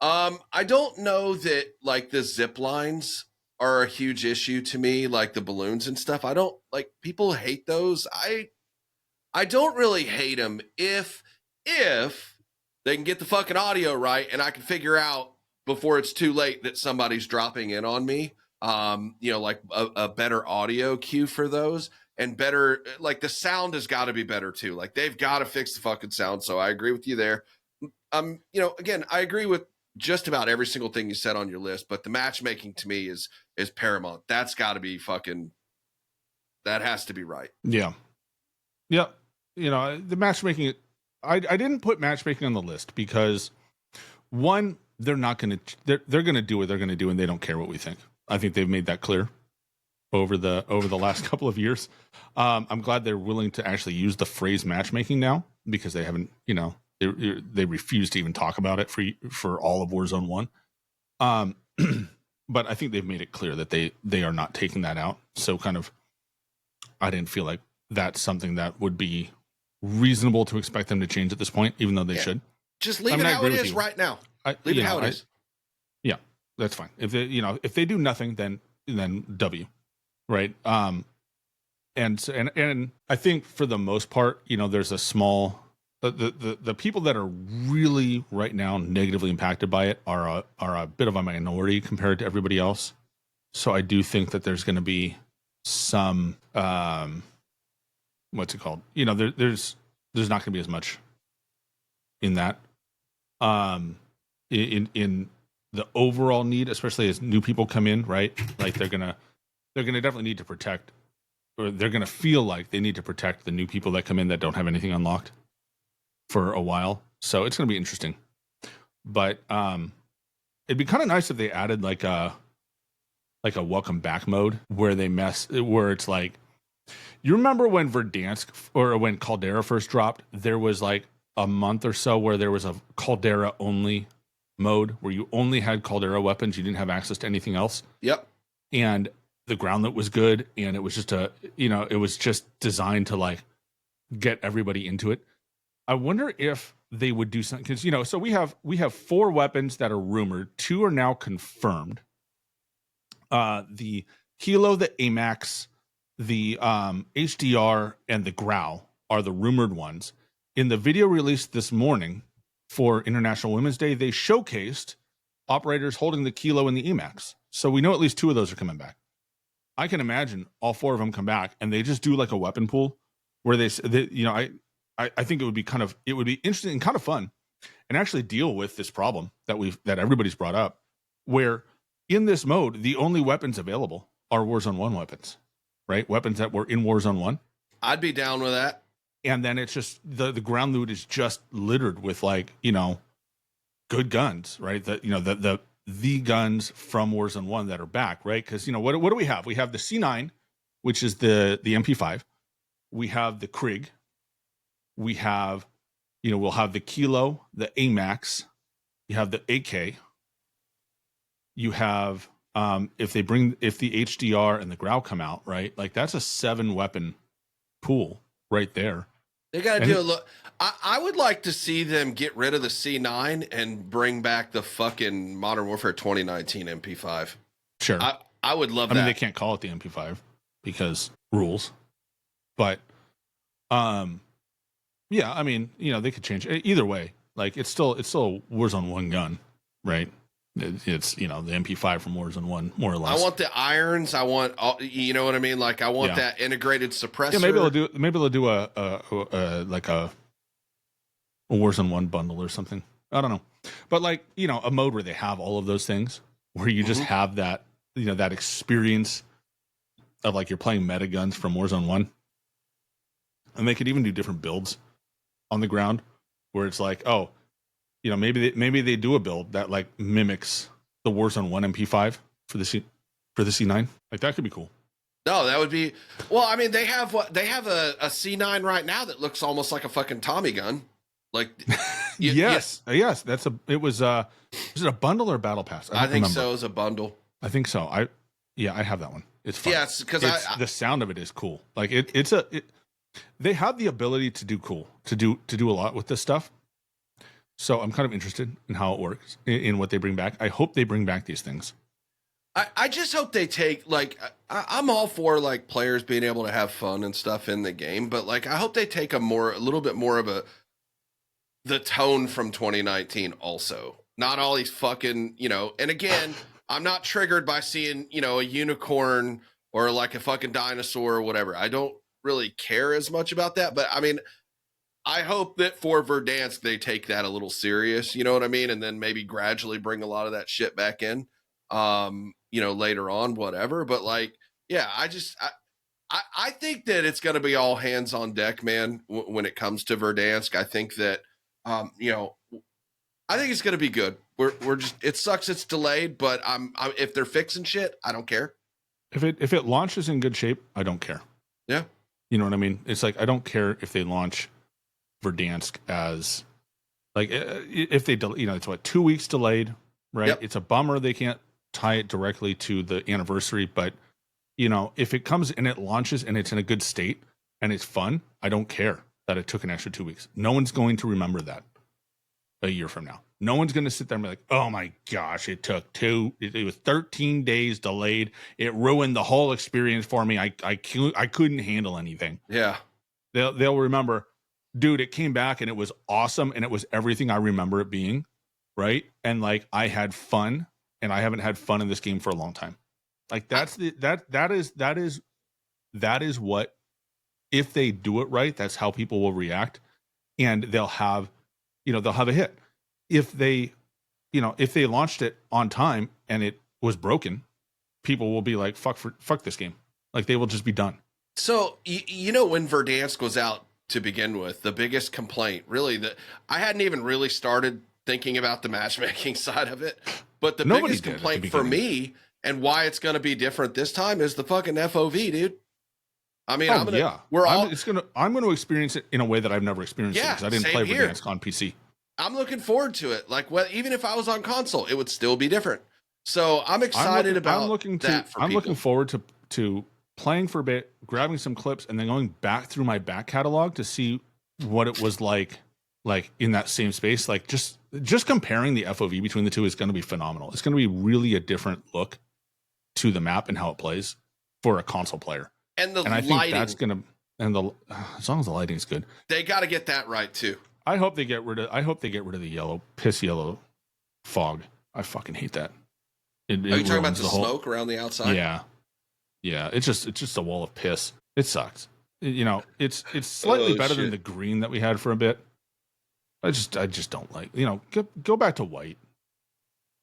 I don't know that like the zip lines are a huge issue to me, like the balloons and stuff. I don't like, people hate those. I don't really hate them if they can get the fucking audio right and I can figure out before it's too late that somebody's dropping in on me. Like a better audio cue for those. And better, like the sound has got to be better too. Like they've got to fix the fucking sound. So I agree with you there. Again, I agree with just about every single thing you said on your list, but the matchmaking to me is paramount. That's got to be that has to be right. Yeah. Yeah. The matchmaking, I didn't put matchmaking on the list because one, they're not going to, they're going to do what they're going to do and they don't care what we think. I think they've made that clear over the last couple of years. I'm glad they're willing to actually use the phrase matchmaking now because they haven't, they refuse to even talk about it for all of Warzone 1. But I think they've made it clear that they are not taking that out. So kind of, I didn't feel like that's something that would be reasonable to expect them to change at this point, even though they should. Just leave it how it is right now. Leave it how it is. Yeah, that's fine. If they do nothing, then W, right? And I think for the most part, there's a small the people that are really right now negatively impacted by it are a bit of a minority compared to everybody else. So I do think that there's going to be some what's it called? There's not going to be as much in that in the overall need, especially as new people come in, right? Like they're gonna definitely need to protect, or they're gonna feel like they need to protect the new people that come in that don't have anything unlocked for a while. So it's gonna be interesting. But it'd be kind of nice if they added like a welcome back mode where it's like, you remember when Verdansk or when Caldera first dropped, there was like a month or so where there was a Caldera only mode where you only had Caldera weapons, you didn't have access to anything else. Yep. And the ground loot was good, and it was just it was just designed to like get everybody into it. I wonder if they would do something, because so we have 4 weapons that are rumored, 2 are now confirmed. The Kilo, the AMAX, the HDR, and the Growl are the rumored ones. In the video released this morning for International Women's Day, they showcased operators holding the Kilo and the EMAX. So we know at least 2 of those are coming back. I can imagine all 4 of them come back and they just do like a weapon pool where I think it would be interesting and kind of fun and actually deal with this problem that everybody's brought up, where in this mode, the only weapons available are Warzone 1 weapons, right? Weapons that were in Warzone 1. I'd be down with that. And then it's just the ground loot is just littered with like, good guns, right? The guns from Warzone 1 that are back, right? Because what do we have? We have the C9, which is the MP5. We have the Krieg. We have, we'll have the Kilo, the AMAX. You have the AK. You have if the HDR and the Growl come out, right? Like that's a 7 weapon pool right there. They got to do a look. I would like to see them get rid of the C9 and bring back the fucking Modern Warfare 2019 MP5. Sure. I would love that. I mean, they can't call it the MP5 because rules. But, yeah, I mean, they could change it. Either way. Like, it's still a Warzone 1 gun, right? It's the MP5 from Warzone 1, more or less. I want the irons. I want you know what I mean. Like I want that integrated suppressor. Yeah, maybe they'll do a Warzone 1 bundle or something. I don't know, but like a mode where they have all of those things, where you just have that that experience of like you're playing meta guns from Warzone 1, and they could even do different builds on the ground, where it's like, oh, maybe they do a build that like mimics the Warzone 1 MP5 for the C9. Like that could be cool. No, that would be. Well, I mean, they have a C9 right now that looks almost like a fucking Tommy gun. Like, yes. Was it a bundle or a battle pass? I think so. It was a bundle. I think so. I have that one. It's fun. Yeah, because the sound of it is cool. Like they have the ability to do a lot with this stuff. So I'm kind of interested in how it works, in what they bring back. I hope they bring back these things. I just hope they take, like, I'm all for like players being able to have fun and stuff in the game, but like I hope they take a little bit more of the tone from 2019 also. Not all these fucking, and again, I'm not triggered by seeing, a unicorn or like a fucking dinosaur or whatever. I don't really care as much about that, but I mean, I hope that for Verdansk they take that a little serious, you know what I mean, and then maybe gradually bring a lot of that shit back in, later on, whatever. But like, yeah, I think that it's going to be all hands on deck, man. When it comes to Verdansk, I think that, I think it's going to be good. We're just, it sucks it's delayed, but if they're fixing shit, I don't care. If it launches in good shape, I don't care. Yeah, you know what I mean. It's like I don't care if they launch Verdansk as like if they it's what 2 weeks delayed, right? Yep. It's a bummer they can't tie it directly to the anniversary, but if it comes and it launches and it's in a good state and it's fun, I don't care that it took an extra 2 weeks. No one's going to remember that a year from now. No one's going to sit there and be like, oh my gosh, it was 13 days delayed. It ruined the whole experience for me. I couldn't handle anything. Yeah. They'll remember, dude, it came back and it was awesome and it was everything I remember it being, right? And like I had fun, and I haven't had fun in this game for a long time. Like that is what, if they do it right, that's how people will react, and they'll have a hit. If they launched it on time and it was broken, people will be like, fuck this game. Like they will just be done. So, when Verdansk was out to begin with, the biggest complaint, really, that I hadn't even really started thinking about the matchmaking side of it, but the biggest complaint for me and why it's going to be different this time is the fucking FOV, dude. I mean, I'm going to experience it in a way that I've never experienced it, because I didn't play Verdansk on PC. I'm looking forward to it. Like, well, even if I was on console, it would still be different. So I'm excited about that. I'm looking forward to playing for a bit, grabbing some clips, and then going back through my back catalog to see what it was like in that same space. Like just comparing the FOV between the two is going to be phenomenal. It's going to be really a different look to the map and how it plays for a console player. And I think that's going to, as long as the lighting is good, they got to get that right too. I hope they get rid of the piss yellow fog. I fucking hate that. Are you talking about the smoke around the outside? Yeah. It's just a wall of piss. It sucks. It's slightly better than the green that we had for a bit. I just don't like. Go back to white.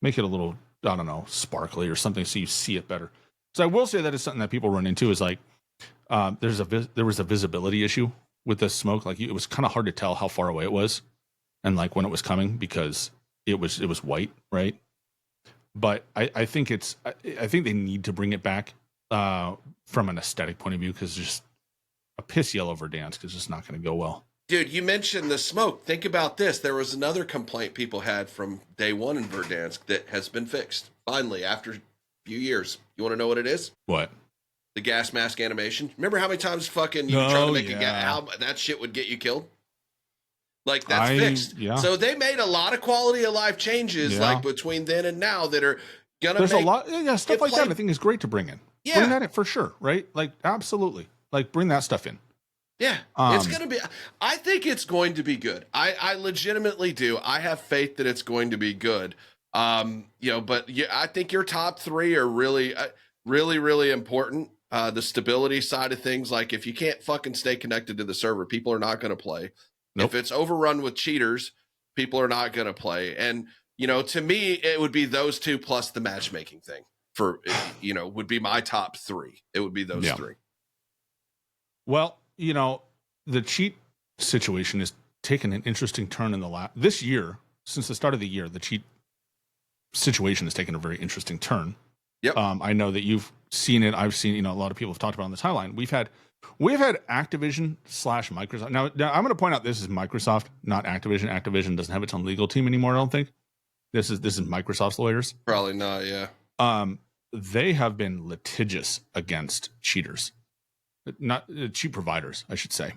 Make it a little, I don't know, sparkly or something so you see it better. So I will say that it's something that people run into is like there was a visibility issue with the smoke. Like it was kind of hard to tell how far away it was and like when it was coming, because it was white, right? But I think they need to bring it back from an aesthetic point of view, because just a piss yellow Verdansk is just not going to go well. Dude, you mentioned the smoke. Think about this. There was another complaint people had from day one in Verdansk that has been fixed finally after a few years. You want to know what it is? What? The gas mask animation. Remember how many times fucking you try to make how that shit would get you killed? Like that's fixed. Yeah. So they made a lot of quality of life changes like between then and now that are gonna There's a lot stuff like that I think is great to bring in. Yeah. Bring that in for sure, right? Like absolutely. Like bring that stuff in. Yeah. It's gonna be I think it's going to be good. I legitimately do. I have faith that it's going to be good. But I think your top three are really really important. The stability side of things, like if you can't fucking stay connected to the server, people are not going to play. Nope. If it's overrun with cheaters, people are not going to play. And, to me, it would be those two plus the matchmaking thing would be my top three. It would be those three. Well, the cheat situation has taken an interesting turn in this year. Since the start of the year, the cheat situation has taken a very interesting turn. Yep. I know that you've seen it. I've seen, a lot of people have talked about it on the timeline. We've had Activision / Microsoft. Now I'm going to point out this is Microsoft, not Activision. Activision doesn't have its own legal team anymore, I don't think. This is Microsoft's lawyers. Probably not, yeah. They have been litigious against cheaters. Not cheat providers, I should say.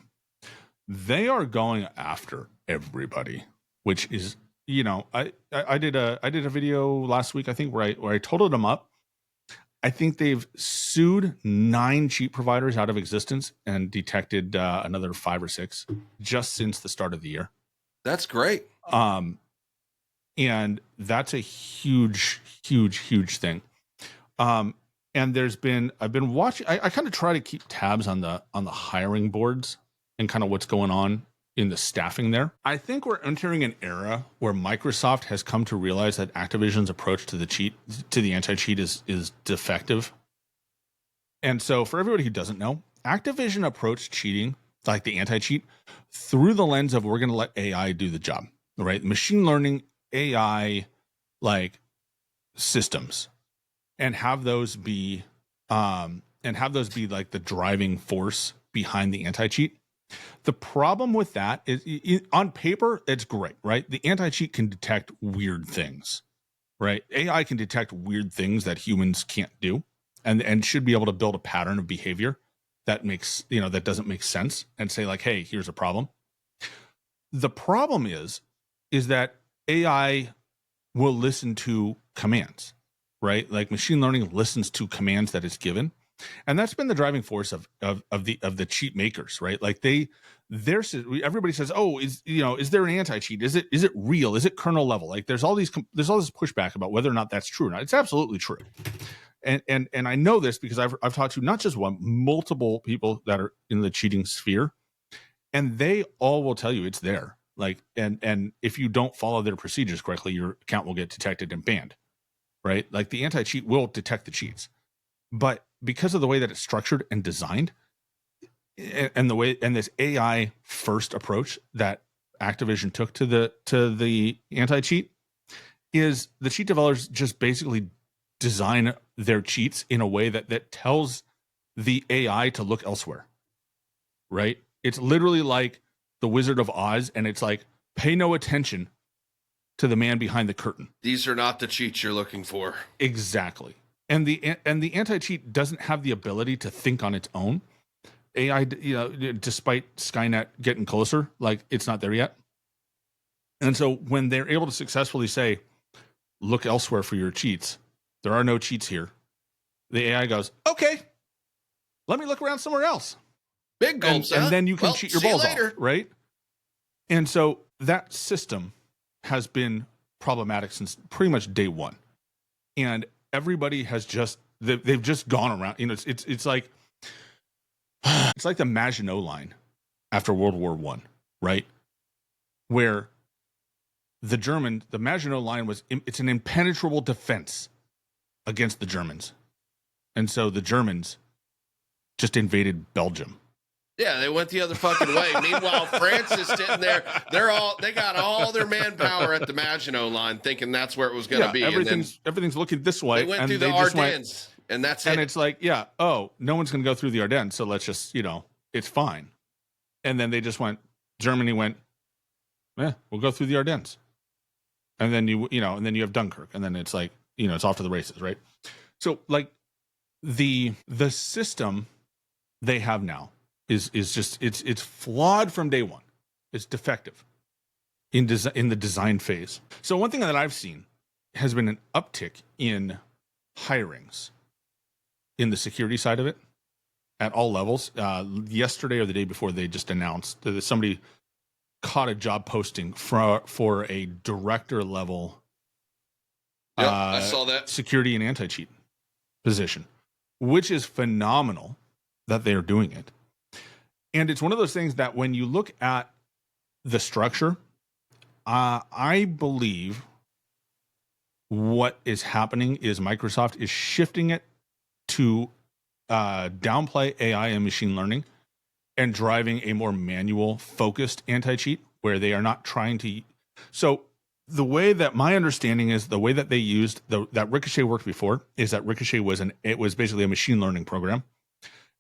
They are going after everybody, which is, I did a video last week, I think, where I totaled them up. I think they've sued 9 cheat providers out of existence and detected another 5 or 6 just since the start of the year. That's great. And that's a huge thing. And I've been watching. I kind of try to keep tabs on the hiring boards and kind of what's going on in the staffing there. I think we're entering an era where Microsoft has come to realize that Activision's approach to the anti-cheat is defective. And so for everybody who doesn't know, Activision approached cheating, like the anti-cheat, through the lens of we're going to let AI do the job, right? Machine learning, AI, like systems, and have those be like the driving force behind the anti-cheat. The problem with that is, on paper, it's great, right? The anti-cheat can detect weird things, right? AI can detect weird things that humans can't do, and should be able to build a pattern of behavior that makes, that doesn't make sense, and say like, hey, here's a problem. The problem is that AI will listen to commands, right? Like machine learning listens to commands that it's given. And that's been the driving force of the cheat makers, right? Like everybody says, oh, is there an anti-cheat? Is it real? Is it kernel level? Like there's all this pushback about whether or not that's true or not. It's absolutely true. And I know this because I've talked to not just one, multiple people that are in the cheating sphere, and they all will tell you it's there. Like, and if you don't follow their procedures correctly, your account will get detected and banned, right? Like the anti-cheat will detect the cheats. But because of the way that it's structured and designed, and this AI first approach that Activision took to the anti-cheat, is the cheat developers just basically design their cheats in a way that tells the AI to look elsewhere, right? It's literally like the Wizard of Oz, and it's like, pay no attention to the man behind the curtain. These are not the cheats you're looking for. Exactly. And the anti-cheat doesn't have the ability to think on its own. AI, despite Skynet getting closer, like it's not there yet. And so when they're able to successfully say, look elsewhere for your cheats, there are no cheats here, the AI goes, okay, let me look around somewhere else. Big gulps, and then you can cheat your balls off, right? And so that system has been problematic since pretty much day one. And everybody has they've just gone around, it's like the Maginot Line after World War I, right? Where the Maginot Line it's an impenetrable defense against the Germans. And so the Germans just invaded Belgium. Yeah, they went the other fucking way. Meanwhile, France is sitting there. They got all their manpower at the Maginot Line, thinking that's where it was going to be. Everything's looking this way. They went through the Ardennes, and that's it. And it's like, yeah, no one's going to go through the Ardennes, so let's just, it's fine. And then Germany went, we'll go through the Ardennes. And then you have Dunkirk, and then it's like, it's off to the races, right? So like the system they have now is just it's flawed from day one. It's defective in the design phase. So one thing that I've seen has been an uptick in hirings in the security side of it at all levels. Yesterday or the day before, they just announced that somebody caught a job posting for a director level I saw that security and anti-cheat position, which is phenomenal that they are doing it. And it's one of those things that when you look at the structure, I believe what is happening is Microsoft is shifting it to downplay AI and machine learning and driving a more manual focused anti-cheat where they are not trying to. So the way that my understanding is, the way that they used that Ricochet worked before is that Ricochet was basically a machine learning program.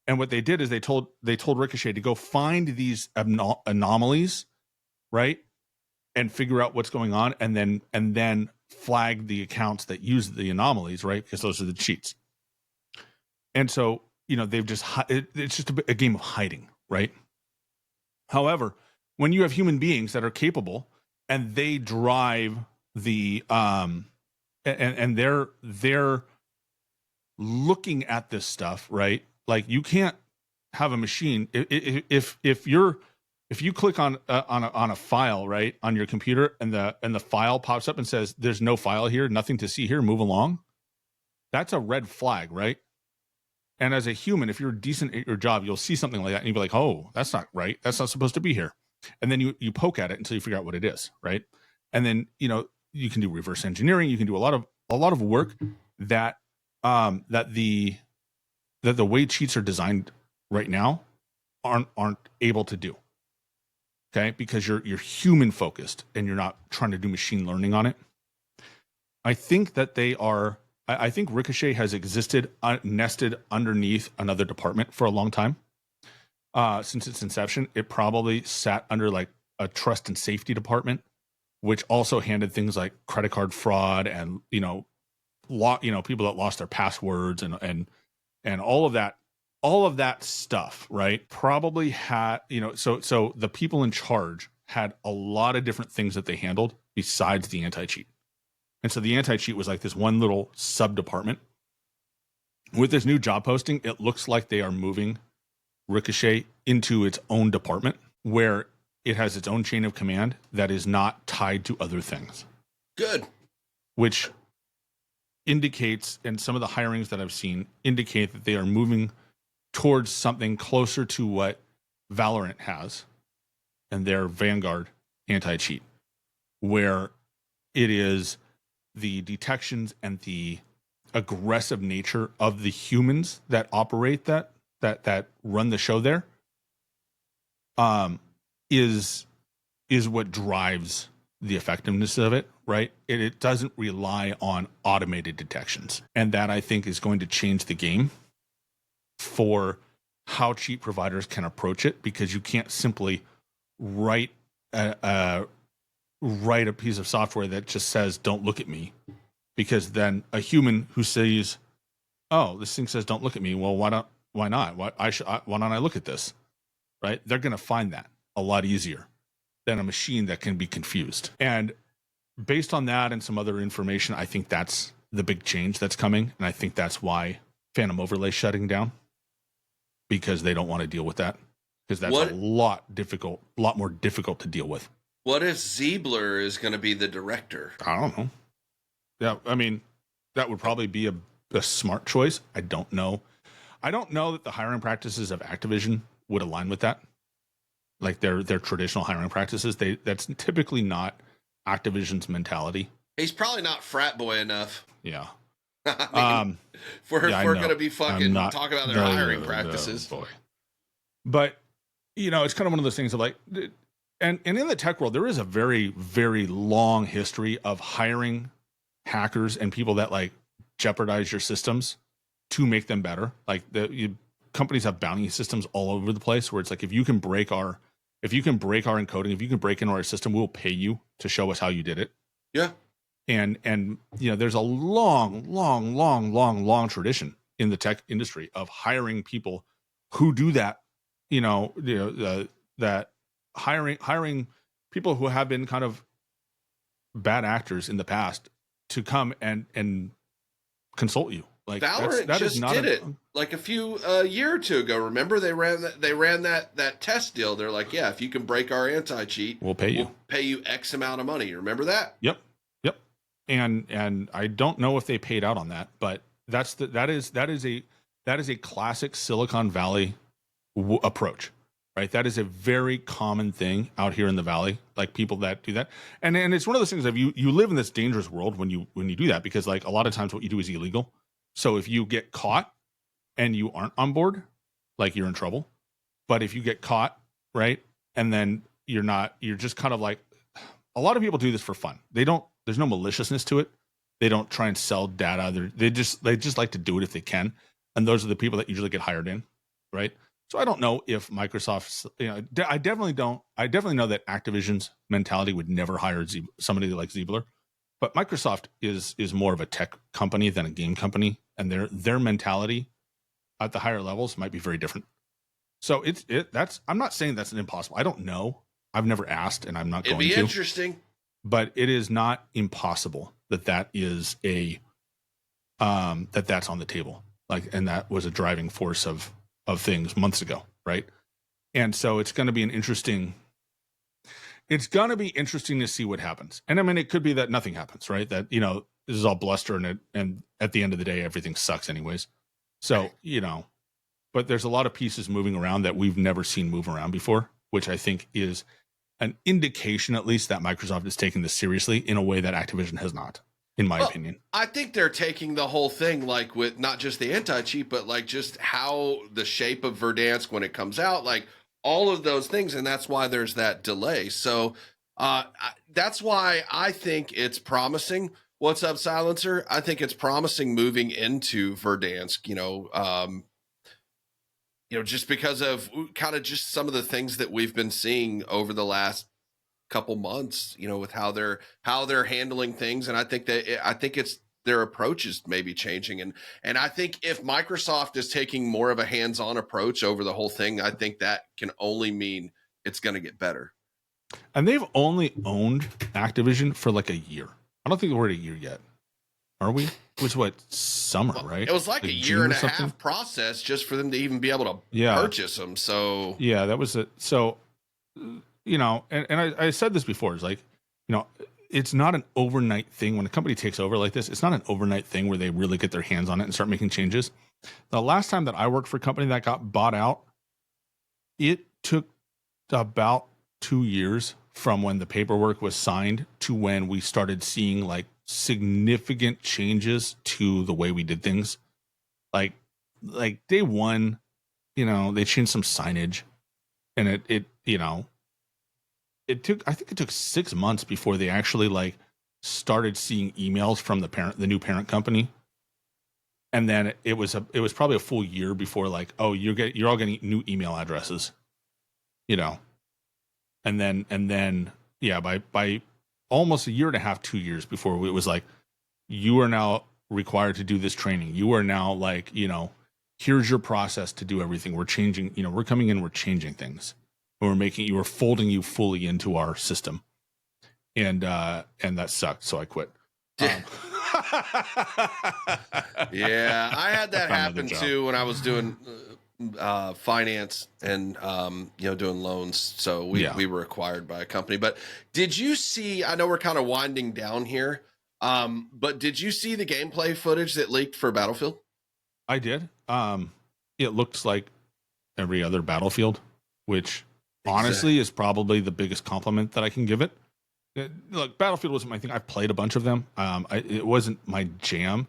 And what they did is they told Ricochet to go find these anomalies, right, and figure out what's going on, and then flag the accounts that use the anomalies, right, because those are the cheats. And so it's just a game of hiding, right? However, when you have human beings that are capable and they drive the and they're looking at this stuff, right? Like you can't have a machine if you click on a file, right, on your computer, and the file pops up and says there's no file here, nothing to see here, move along. That's a red flag, right? And as a human, if you're decent at your job, you'll see something like that and you'll be like, oh, that's not right. That's not supposed to be here. and then you poke at it until you figure out what it is, right? And then you can do reverse engineering. You can do a lot of work that that the way cheats are designed right now aren't able to do. Okay, because you're human focused and you're not trying to do machine learning on it. I think that they are. I think Ricochet has existed nested underneath another department for a long time. Since its inception, it probably sat under like a trust and safety department, which also handled things like credit card fraud and people that lost their passwords and all of that stuff, right? Probably had so the people in charge had a lot of different things that they handled besides the anti-cheat. And so the anti-cheat was like this one little sub department. With this new job posting, it looks like they are moving Ricochet into its own department where it has its own chain of command that is not tied to other things. Good. Which indicates, and some of the hirings that I've seen indicate that they are moving towards something closer to what Valorant has and their Vanguard anti-cheat, where it is the detections and the aggressive nature of the humans that operate that run the show there is what drives the effectiveness of it, right? It doesn't rely on automated detections. And that, I think, is going to change the game for how cheat providers can approach it, because you can't simply write a piece of software that just says, don't look at me, because then a human who says, oh, this thing says don't look at me, well, why not? Why don't I look at this? Right? They're going to find that a lot easier than a machine that can be confused. And based on that and some other information, I think that's the big change that's coming. And I think that's why Phantom Overlay shutting down, because they don't want to deal with that, because that's a lot more difficult to deal with. What if Ziebler is going to be the director? I don't know. Yeah, I mean, that would probably be a smart choice. I don't know. I don't know that the hiring practices of Activision would align with that. Like their traditional hiring practices, that's typically not Activision's mentality. He's probably not frat boy enough. Yeah. I mean, if we're going to be fucking talking about their hiring practices. Boy. But, it's kind of one of those things of like, and in the tech world, there is a very, very long history of hiring hackers and people that like jeopardize your systems to make them better. Like companies have bounty systems all over the place where it's like, if you can break our encoding, if you can break into our system, we'll pay you to show us how you did it. Yeah. And there's a long tradition in the tech industry of hiring people who do that. That hiring people who have been kind of bad actors in the past to come and consult you. Like Valorant just did it like a few year or two ago. Remember they ran that test deal. They're like, yeah, if you can break our anti-cheat, we'll pay you X amount of money. You remember that? Yep. And I don't know if they paid out on that, but that is a classic Silicon Valley approach, right? That is a very common thing out here in the Valley, like people that do that. And it's one of those things of you live in this dangerous world when you do that, because like a lot of times what you do is illegal. So if you get caught and you aren't on board, like you're in trouble. But if you get caught, right, and then you're just kind of like, a lot of people do this for fun. There's no maliciousness to it. They don't try and sell data. They just like to do it if they can. And those are the people that usually get hired in, right? So I don't know if Microsoft's, I definitely know that Activision's mentality would never hire somebody like Ziebler, but Microsoft is more of a tech company than a game company, and their mentality at the higher levels might be very different. So I'm not saying that's an impossible. I don't know. I've never asked, and I'm not going to. It'd be interesting. But it is not impossible that is that's on the table. Like, and that was a driving force of things months ago, right? And so it's going to be interesting to see what happens. And I mean, it could be that nothing happens, right? That, this is all bluster and at the end of the day, everything sucks anyways. So, but there's a lot of pieces moving around that we've never seen move around before, which I think is an indication, at least, that Microsoft is taking this seriously in a way that Activision has not, in my opinion. I think they're taking the whole thing, like with not just the anti-cheat, but like just how the shape of Verdansk when it comes out, like all of those things. And that's why there's that delay. So that's why I think it's promising. What's up, Silencer? I think it's promising moving into Verdansk, just because of kind of just some of the things that we've been seeing over the last couple months, with how they're handling things. And I think it's their approach is maybe changing. And I think if Microsoft is taking more of a hands-on approach over the whole thing, I think that can only mean it's going to get better. And they've only owned Activision for like a year. I don't think we're at a year yet. Are we? It was summer, right? It was like a year and a half process just for them to even be able to purchase them. So yeah, that was it. So, and I said this before, it's like, it's not an overnight thing. When a company takes over like this, it's not an overnight thing where they really get their hands on it and start making changes. The last time that I worked for a company that got bought out, it took about 2 years from when the paperwork was signed to when we started seeing like significant changes to the way we did things. Like day one, they changed some signage, and it I think it took 6 months before they actually like started seeing emails from the new parent company. And then it was probably a full year before like, oh, you're all getting new email addresses, and then yeah, by almost a year and a half, 2 years before it was like, you are now required to do this training. You are now like, here's your process to do everything. We're changing, we're coming in, we're changing things. We're folding you fully into our system. And that sucked. So I quit. Yeah, I had that happen too when I was doing finance and doing loans. So we were acquired by a company. But did you see, I know we're kind of winding down here, but did you see the gameplay footage that leaked for Battlefield? I did. It looks like every other Battlefield, which honestly is probably the biggest compliment that I can give it. Look, Battlefield wasn't my thing. I've played a bunch of them. It wasn't my jam.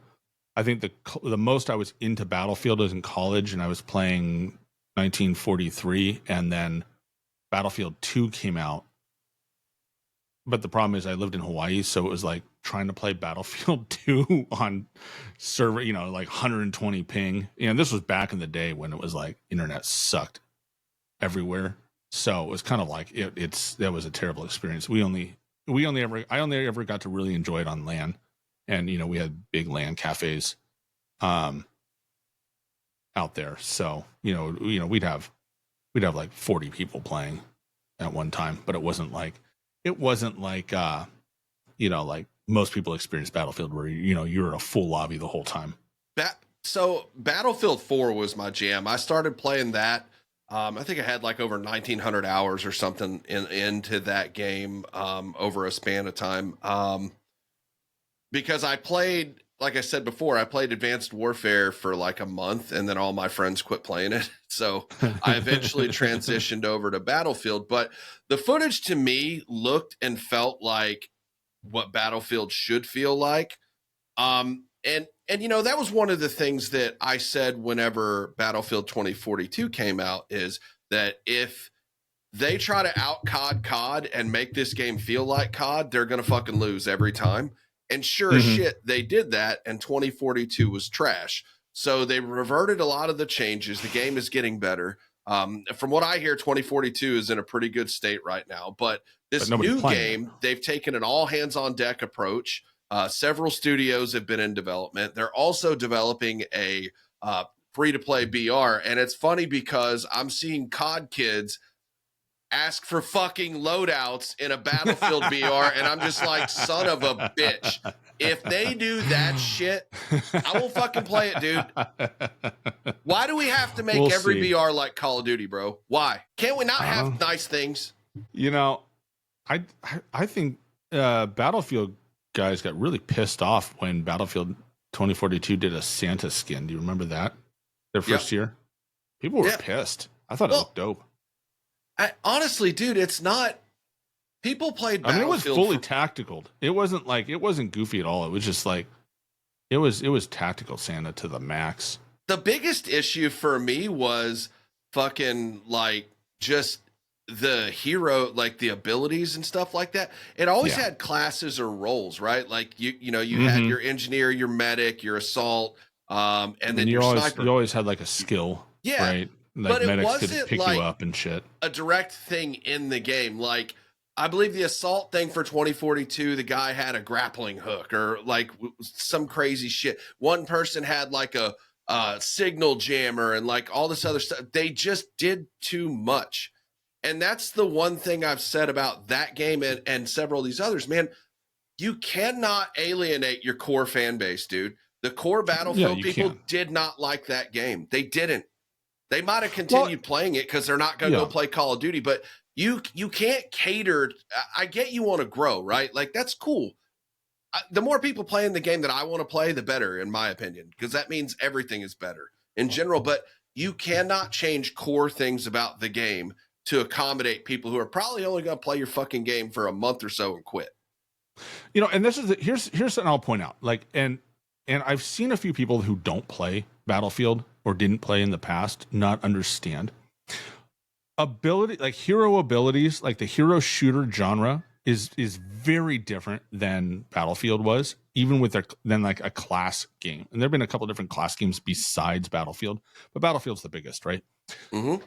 I think the most I was into Battlefield was in college, and I was playing 1943, and then Battlefield 2 came out. But the problem is I lived in Hawaii, so it was like trying to play Battlefield 2 on server, like 120 ping. This was back in the day when it was like internet sucked everywhere. So it was kind of like that was a terrible experience. I only ever got to really enjoy it on LAN. And we had big LAN cafes out there. So, we'd have like 40 people playing at one time, but it wasn't like like most people experience Battlefield where you're in a full lobby the whole time. So Battlefield 4 was my jam. I started playing that. I think I had like over 1,900 hours or something into that game over a span of time. Because I played, like I said before, I played Advanced Warfare for like a month, and then all my friends quit playing it. So I eventually transitioned over to Battlefield. But the footage to me looked and felt like what Battlefield should feel like. And that was one of the things that I said whenever Battlefield 2042 came out, is that if they try to out COD and make this game feel like COD, they're going to fucking lose every time. And sure as shit, they did that, and 2042 was trash. So they reverted a lot of the changes. The game is getting better. From what I hear, 2042 is in a pretty good state right now. But this new game, they've taken an all-hands-on-deck approach. Several studios have been in development. They're also developing a free-to-play BR. And it's funny because I'm seeing COD kids ask for fucking loadouts in a Battlefield BR, and I'm just like, son of a bitch. If they do that shit, I will fucking play it, dude. Why do we have to make every BR like Call of Duty, bro? Why? Can't we not have nice things? I think Battlefield guys got really pissed off when Battlefield 2042 did a Santa skin. Do you remember that? Their first year? People were pissed. I thought it looked dope. Honestly, dude, it's not People played I mean, it was Battlefield fully for tactical. It wasn't goofy at all. It was just like it was tactical Santa to the max. the biggest issue for me was fucking like just the hero, like the abilities and stuff like that. It always Yeah. had classes or roles, right? Like you know, you had Mhm. your engineer, your medic, your assault, and then And your sniper. you always had like a skill, Yeah, right? Like but it medics could wasn't pick you like up and shit. a direct thing in the game. Like I believe the assault thing for 2042, the guy had a grappling hook or like some crazy shit. One person had like a signal jammer and like all this other stuff. They just did too much. And that's the one thing I've said about that game and several of these others, man. You cannot alienate your core fan base, dude. The core Yeah, Battlefield you people can. did not like that game. They didn't. They might have Well, continued playing it because they're not going to yeah. go play Call of Duty, but you can't cater. I get you want to grow, right? Like that's cool. The more people playing the game that I want to play, the better, in my opinion, because that means everything is better in general. But you cannot change core things about the game to accommodate people who are probably only going to play your fucking game for a month or so and quit. You know, and this is here's something I'll point out. Like, and I've seen a few people who don't play Battlefield or didn't play in the past not understand ability, like hero abilities, like the hero shooter genre is very different than Battlefield was, even with than like a class game. And there've been a couple different class games besides Battlefield, but Battlefield's the biggest, right? Mm-hmm.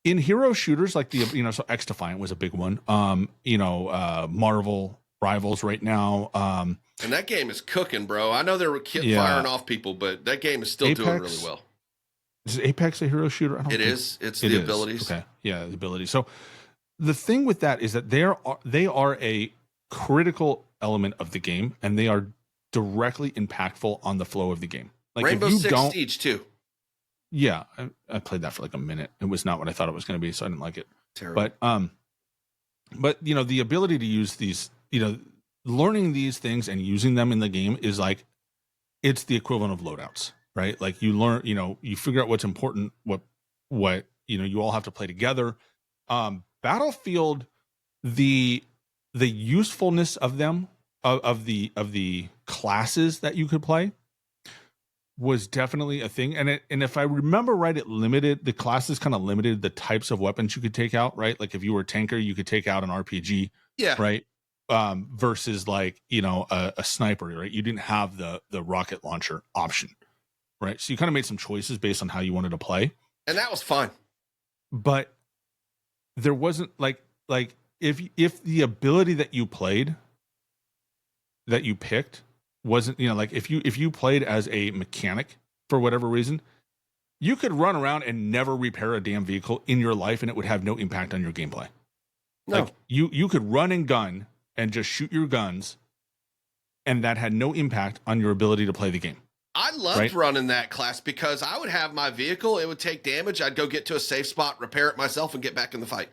In hero shooters, like so X Defiant was a big one. Marvel Rivals right now. And that game is cooking, bro. I know they're firing off people, but that game is still doing really well. Is Apex a hero shooter? It is. It's the abilities. Okay. Yeah, the abilities. So the thing with that is that they are a critical element of the game, and they are directly impactful on the flow of the game. Like Rainbow Six Siege too. Yeah, I played that for like a minute. It was not what I thought it was going to be, so I didn't like it. Terrible. But the ability to use these, learning these things and using them in the game is like it's the equivalent of loadouts, right? Like you learn, you figure out what's important, what you all have to play together. Battlefield, the usefulness of them of the classes that you could play was definitely a thing. And if I remember right, the classes kind of limited the types of weapons you could take out, right? Like if you were a tanker, you could take out an RPG, yeah, right? Versus like, a sniper, right? You didn't have the rocket launcher option, right? So you kind of made some choices based on how you wanted to play. And that was fun. But there wasn't like if the ability that you picked wasn't, like if you played as a mechanic for whatever reason, you could run around and never repair a damn vehicle in your life and it would have no impact on your gameplay. No. Like you could run and gun and just shoot your guns and that had no impact on your ability to play the game. I loved running that class because I would have my vehicle, it would take damage, I'd go get to a safe spot, repair it myself, and get back in the fight.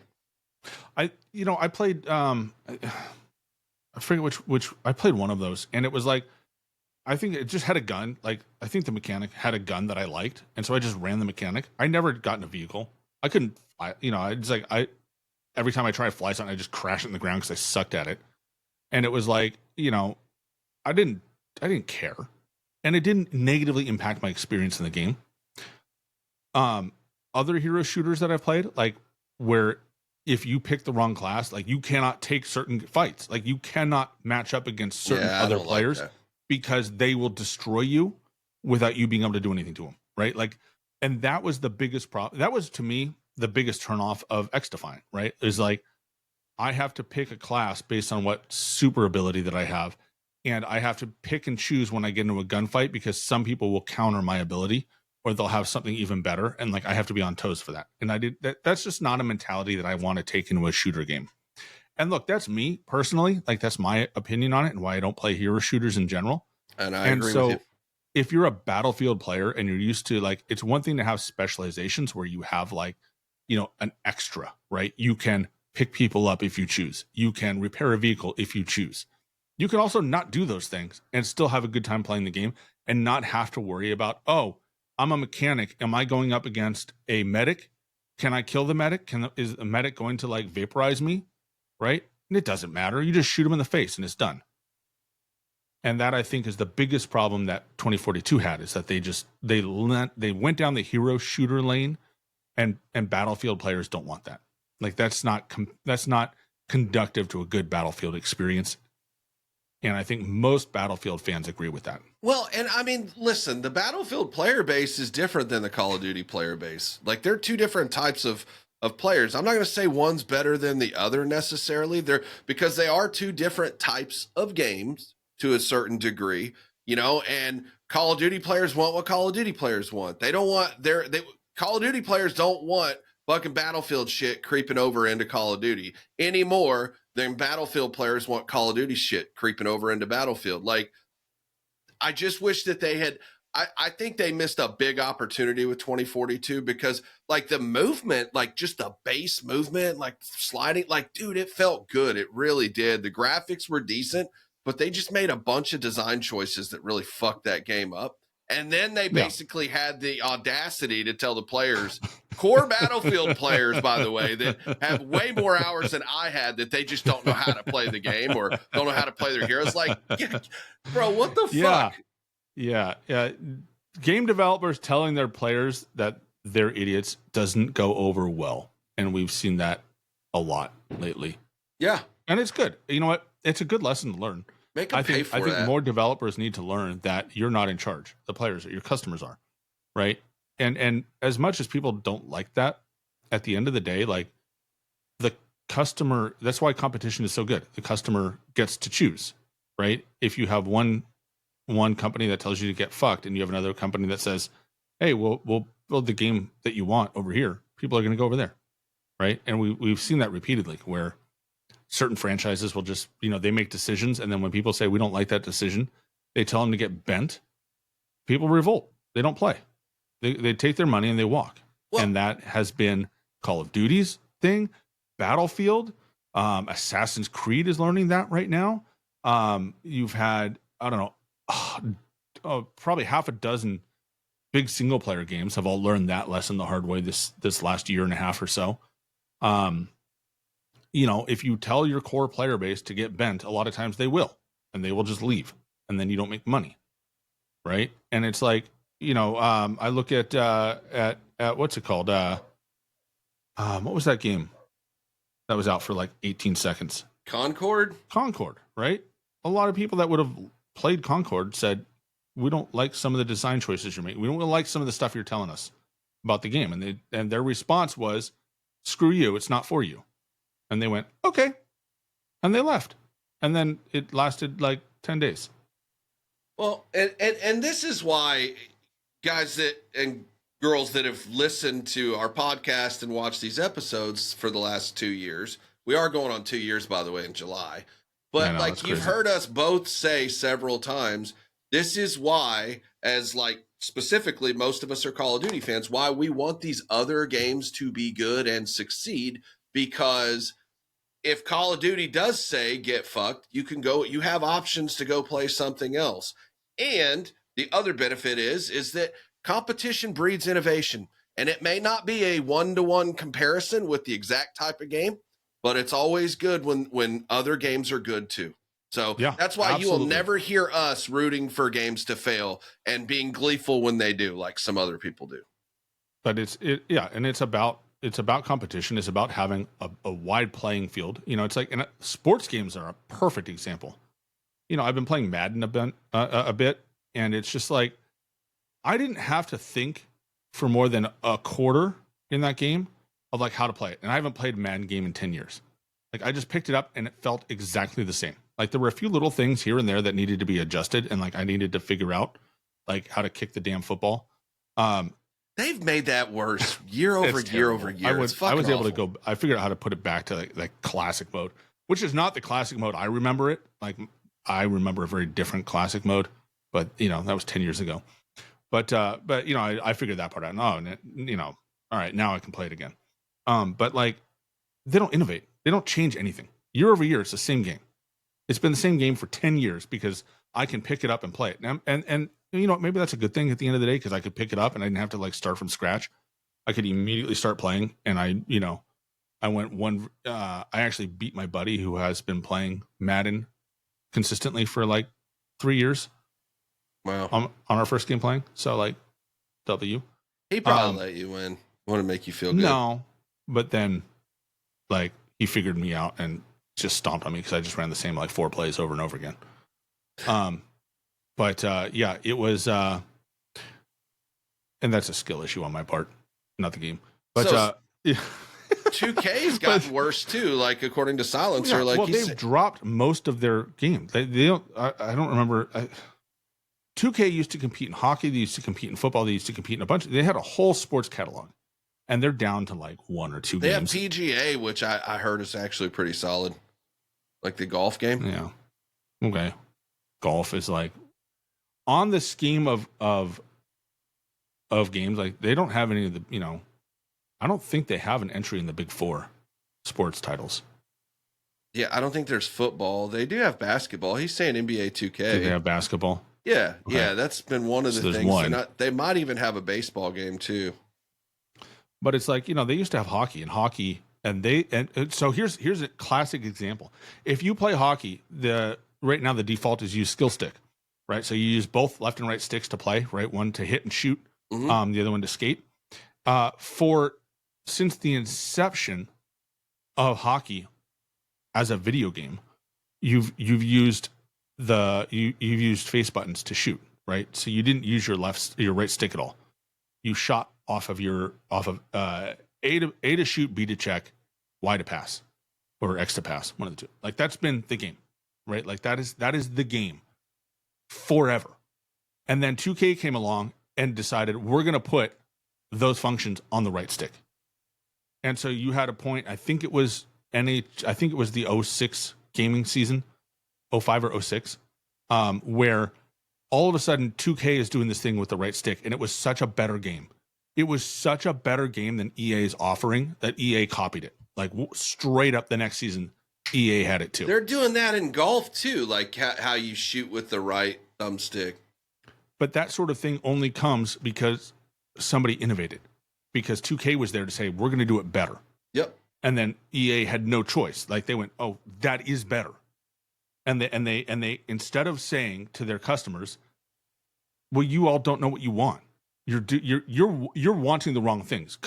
I played I forget which I played one of those, and it was like I think it just had a gun. Like I think the mechanic had a gun that I liked, and so I just ran the mechanic. I never got in a vehicle. I couldn't every time I try to fly something, I just crash it in the ground because I sucked at it. And it was like, I didn't care. And it didn't negatively impact my experience in the game. Other hero shooters that I've played, like where if you pick the wrong class, like you cannot take certain fights. Like you cannot match up against certain other players because they will destroy you without you being able to do anything to them. Right. Like, and that was the biggest problem. That was to me the biggest turnoff of X Defiant, right? Is like I have to pick a class based on what super ability that I have. And I have to pick and choose when I get into a gunfight because some people will counter my ability or they'll have something even better. And like, I have to be on toes for that. And that's just not a mentality that I want to take into a shooter game. And look, that's me personally. Like that's my opinion on it and why I don't play hero shooters in general. And I agree with you. If you're a Battlefield player and you're used to like, it's one thing to have specializations where you have like, an extra, right? You can pick people up if you choose. You can repair a vehicle if you choose. You can also not do those things and still have a good time playing the game and not have to worry about, oh, I'm a mechanic. Am I going up against a medic? Can I kill the medic? Is the medic going to like vaporize me? Right? And it doesn't matter. You just shoot them in the face and it's done. And that, I think, is the biggest problem that 2042 had, is that they went down the hero shooter lane, and Battlefield players don't want that. Like, that's not conductive to a good Battlefield experience. And I think most Battlefield fans agree with that. Well, and I mean, listen, the Battlefield player base is different than the Call of Duty player base. Like, they're two different types of players. I'm not going to say one's better than the other necessarily. Because they are two different types of games to a certain degree, and Call of Duty players want what Call of Duty players want. They don't want Call of Duty players don't want fucking Battlefield shit creeping over into Call of Duty any more than Battlefield players want Call of Duty shit creeping over into Battlefield. Like, I just wish that they had, I think they missed a big opportunity with 2042, because like the movement, like just the base movement, like sliding, like, dude, it felt good. It really did. The graphics were decent, but they just made a bunch of design choices that really fucked that game up. And then they basically had the audacity to tell the players, core Battlefield players, by the way, that have way more hours than I had, that they just don't know how to play the game or don't know how to play their heroes. Like, bro, what the fuck? Yeah. Game developers telling their players that they're idiots doesn't go over well. And we've seen that a lot lately. Yeah. And it's good. You know what? It's a good lesson to learn. I think more developers need to learn that you're not in charge. The players, your customers are, right? And as much as people don't like that, at the end of the day, like, the customer, that's why competition is so good. The customer gets to choose, right? If you have one company that tells you to get fucked, and you have another company that says, hey, we'll build the game that you want over here, people are going to go over there, right? And we've seen that repeatedly, where certain franchises will just, they make decisions, and then when people say we don't like that decision, they tell them to get bent. People revolt. They don't play. They take their money and they walk. Well, and that has been Call of Duty's thing. Battlefield, Assassin's Creed is learning that right now. You've had, I don't know, probably half a dozen big single player games have all learned that lesson the hard way this last year and a half or so. If you tell your core player base to get bent, a lot of times they will, and they will just leave, and then you don't make money, right? And it's like, I look at what's it called? What was that game that was out for like 18 seconds? Concord, right? A lot of people that would have played Concord said, we don't like some of the design choices you're making. We don't like some of the stuff you're telling us about the game. And their response was, screw you, it's not for you. And they went, okay. And they left. And then it lasted like 10 days. Well, and this is why guys and girls that have listened to our podcast and watched these episodes for the last 2 years, we are going on 2 years, by the way, in July. But like, you've heard us both say several times, this is why, as like specifically most of us are Call of Duty fans, why we want these other games to be good and succeed. Because if Call of Duty does say get fucked, you have options to go play something else. And the other benefit is that competition breeds innovation. And it may not be a one-to-one comparison with the exact type of game, but it's always good when other games are good too. So that's why you will never hear us rooting for games to fail and being gleeful when they do, like some other people do. But and it's about competition. It's about having a wide playing field. It's like, and sports games are a perfect example. I've been playing Madden a bit, and it's just like, I didn't have to think for more than a quarter in that game of like how to play it. And I haven't played a Madden game in 10 years. Like, I just picked it up and it felt exactly the same. Like, there were a few little things here and there that needed to be adjusted, and like I needed to figure out like how to kick the damn football. They've made that worse year over year over year. I was able to go. I figured out how to put it back to like classic mode, which is not the classic mode I remember it. Like, I remember a very different classic mode, but that was 10 years ago. But I figured that part out. All right, now I can play it again. But like, they don't innovate. They don't change anything. Year over year, it's the same game. It's been the same game for 10 years because I can pick it up and play it. And maybe that's a good thing at the end of the day, because I could pick it up and I didn't have to like start from scratch. I could immediately start playing, and I I went one. I actually beat my buddy who has been playing Madden consistently for like 3 years. Wow. On our first game playing. So like W. He probably let you win. Want to make you feel good. No, but then like he figured me out and just stomped on me because I just ran the same like 4 plays over and over again. But yeah, it was, and that's a skill issue on my part, not the game. But So, yeah. 2K's gotten worse too. Like according to Silencer, Yeah, like well, they've dropped most of their games. They don't. I don't remember. 2K used to compete in hockey. They used to compete in football. They used to compete in a bunch. They had a whole sports catalog, and they're down to like 1 or 2 they games. have PGA, which I heard is actually pretty solid, like the golf game. Yeah. Okay. Golf is like on the scheme of games. Like they don't have any of the. I don't think they have an entry in the big 4 sports titles. Yeah, I don't think there's football. They do have basketball. He's saying NBA 2K. Do they have basketball? Yeah, Okay. yeah, that's been one of the there's things. one. They might even have a baseball game too. But it's like, they used to have hockey, and so here's a classic example. If you play hockey, right now the default is use skill stick, right? So you use both left and right sticks to play, right? One to hit and shoot, the other one to skate. Since the inception of hockey as a video game, you've used you've used face buttons to shoot, right? So you didn't use your right stick at all. You shot off of A to shoot, B to check, Y to pass, or X to pass, one of the two. Like that's been the game, right? Like that is the game forever. And then 2K came along and decided we're going to put those functions on the right stick. And so you had a point, I think it was the 06 gaming season, 05 or 06, where all of a sudden 2K is doing this thing with the right stick, and it was such a better game. It was such a better game than EA's offering that EA copied it. Like straight up the next season, EA had it too. They're doing that in golf too, like how you shoot with the right thumbstick. But that sort of thing only comes because somebody innovated. Because 2K was there to say, we're going to do it better. Yep. And then EA had no choice. Like they went, oh, that is better. And they instead of saying to their customers, well, you all don't know what you want. You're wanting the wrong things.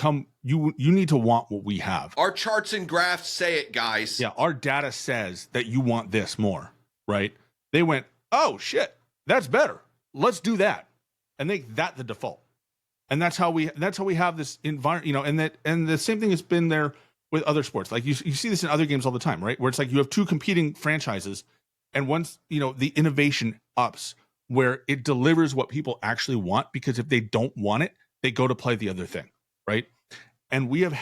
You need to want what we have. Our charts and graphs say it, guys. Yeah, our data says that you want this more, right? They went, oh shit, that's better. Let's do that. And make that the default. And that's how we have this environment, and the same thing has been there with other sports. Like you see this in other games all the time, right? Where it's like you have 2 competing franchises, and once the innovation ups where it delivers what people actually want, because if they don't want it, they go to play the other thing, right? And we have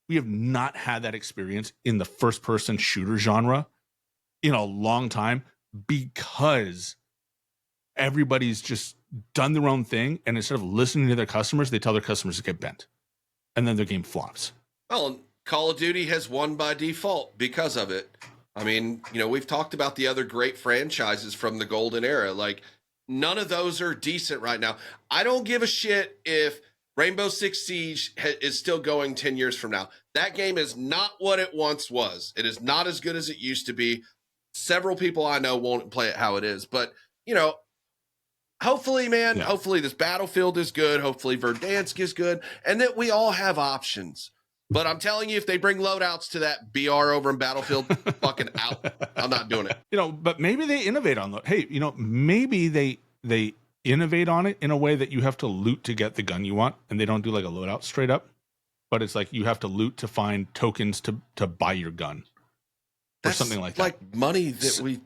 not had that experience in the first person shooter genre in a long time, because everybody's just done their own thing, and instead of listening to their customers, they tell their customers to get bent, and then their game flops. Well, Call of Duty has won by default because of it. I mean, we've talked about the other great franchises from the golden era. Like, none of those are decent right now. I don't give a shit if Rainbow Six Siege is still going 10 years from now. That game is not what it once was. It is not as good as it used to be. Several people I know won't play it how it is, but hopefully, man, hopefully this Battlefield is good. Hopefully Verdansk is good, and that we all have options. But I'm telling you, if they bring loadouts to that BR over in Battlefield, fucking out. I'm not doing it. But maybe they innovate on hey, maybe they innovate on it in a way that you have to loot to get the gun you want, and they don't do like a loadout straight up, but it's like you have to loot to find tokens to buy your gun, or something like that. Like money that we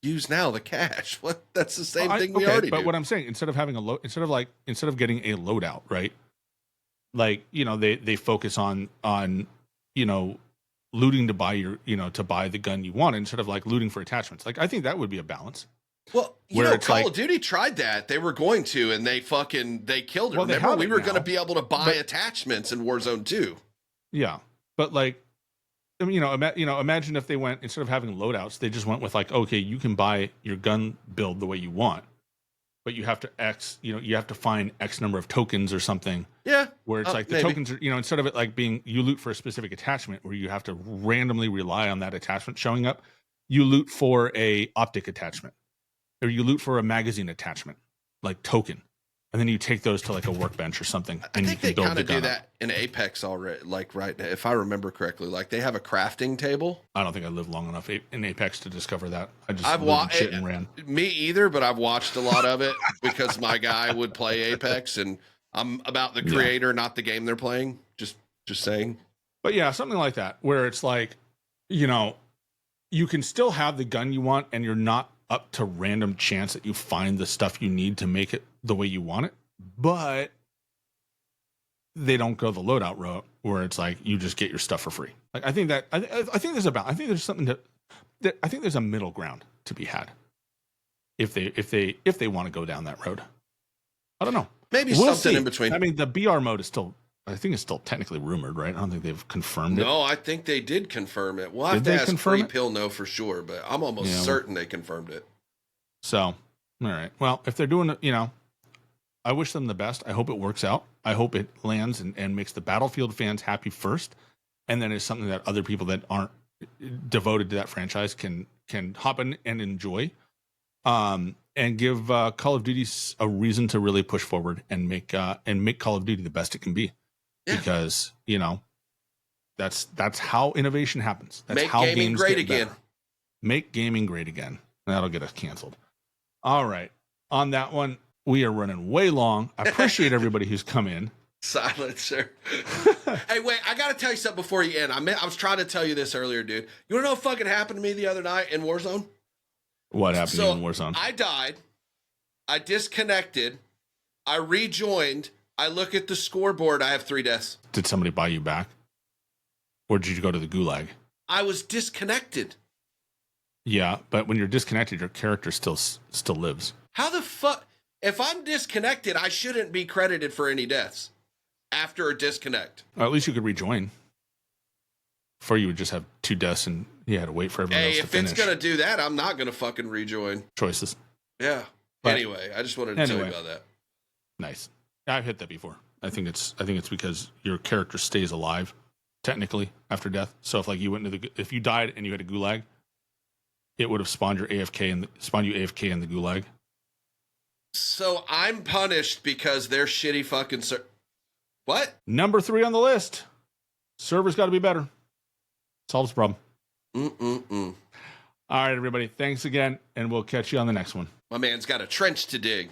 use now, the cash. What? That's the same thing we already do. But what I'm saying, instead of getting a loadout, right? Like, they focus on looting to buy to buy the gun you want, instead of like looting for attachments. Like, I think that would be a balance. Well, Call of Duty tried that. They were going to, and they killed it. Well, remember, we were going to be able to buy attachments in Warzone 2. Yeah. But like, imagine if they went, instead of having loadouts, they just went with like, okay, you can buy your gun build the way you want, but you have to you have to find X number of tokens or something. Yeah. Where it's like the maybe. tokens are, instead of it like being you loot for a specific attachment where you have to randomly rely on that attachment showing up, you loot for a optic attachment or you loot for a magazine attachment, like token. And then you take those to like a workbench or something. I And think you they can kind build of the do gun that up. in Apex already, like right now, if I remember correctly. Like they have a crafting table. I don't think I lived long enough in Apex to discover that. I just I've lived in watched shit and ran. me either, but I've watched a lot of it because my guy would play Apex, and I'm about the Yeah. creator, not the game they're playing. Just saying. But yeah, something like that, where it's like, you can still have the gun you want and you're not up to random chance that you find the stuff you need to make it the way you want it. But they don't go the loadout route where it's like you just get your stuff for free. Like I think there's something that I think there's a middle ground to be had if they want to go down that road. I don't know. Maybe We'll something see. in between. I mean, the BR mode is still, I think it's still technically rumored, right? I don't think they've confirmed it. No, I think they did confirm it. We'll have Did to they ask confirm Free it? Pill know for sure, but I'm almost certain they confirmed it. So, all right. Well, if they're doing it, I wish them the best. I hope it works out. I hope it lands and makes the Battlefield fans happy first, and then it's something that other people that aren't devoted to that franchise can hop in and enjoy, and give Call of Duty a reason to really push forward and make Call of Duty the best it can be, because that's how innovation happens. That's Make how gaming games great get again. better. Make gaming great again. That'll get us canceled. All right. On that one, we are running way long. I appreciate everybody who's come in. Silencer. Hey, wait, I got to tell you something before you end. I was trying to tell you this earlier, dude. You want to know what fucking happened to me the other night in Warzone? What happened to you in Warzone? I died. I disconnected. I rejoined. I look at the scoreboard. I have 3 deaths. Did somebody buy you back? Or did you go to the Gulag? I was disconnected. Yeah, but when you're disconnected, your character still lives. How the fuck? If I'm disconnected, I shouldn't be credited for any deaths after a disconnect. Or at least you could rejoin. Before you would just have 2 deaths and you had to wait for everyone else to finish. If it's going to do that, I'm not going to fucking rejoin. Choices. Yeah. But anyway, I just wanted to tell you about that. Nice. I've hit that before. I think it's because your character stays alive technically after death. So if like you went into if you died and you had a Gulag, it would have spawned you AFK in the Gulag. So I'm punished because they're shitty fucking what? Number 3 on the list. Server's got to be better. Solves the problem. All right, everybody. Thanks again, and we'll catch you on the next one. My man's got a trench to dig.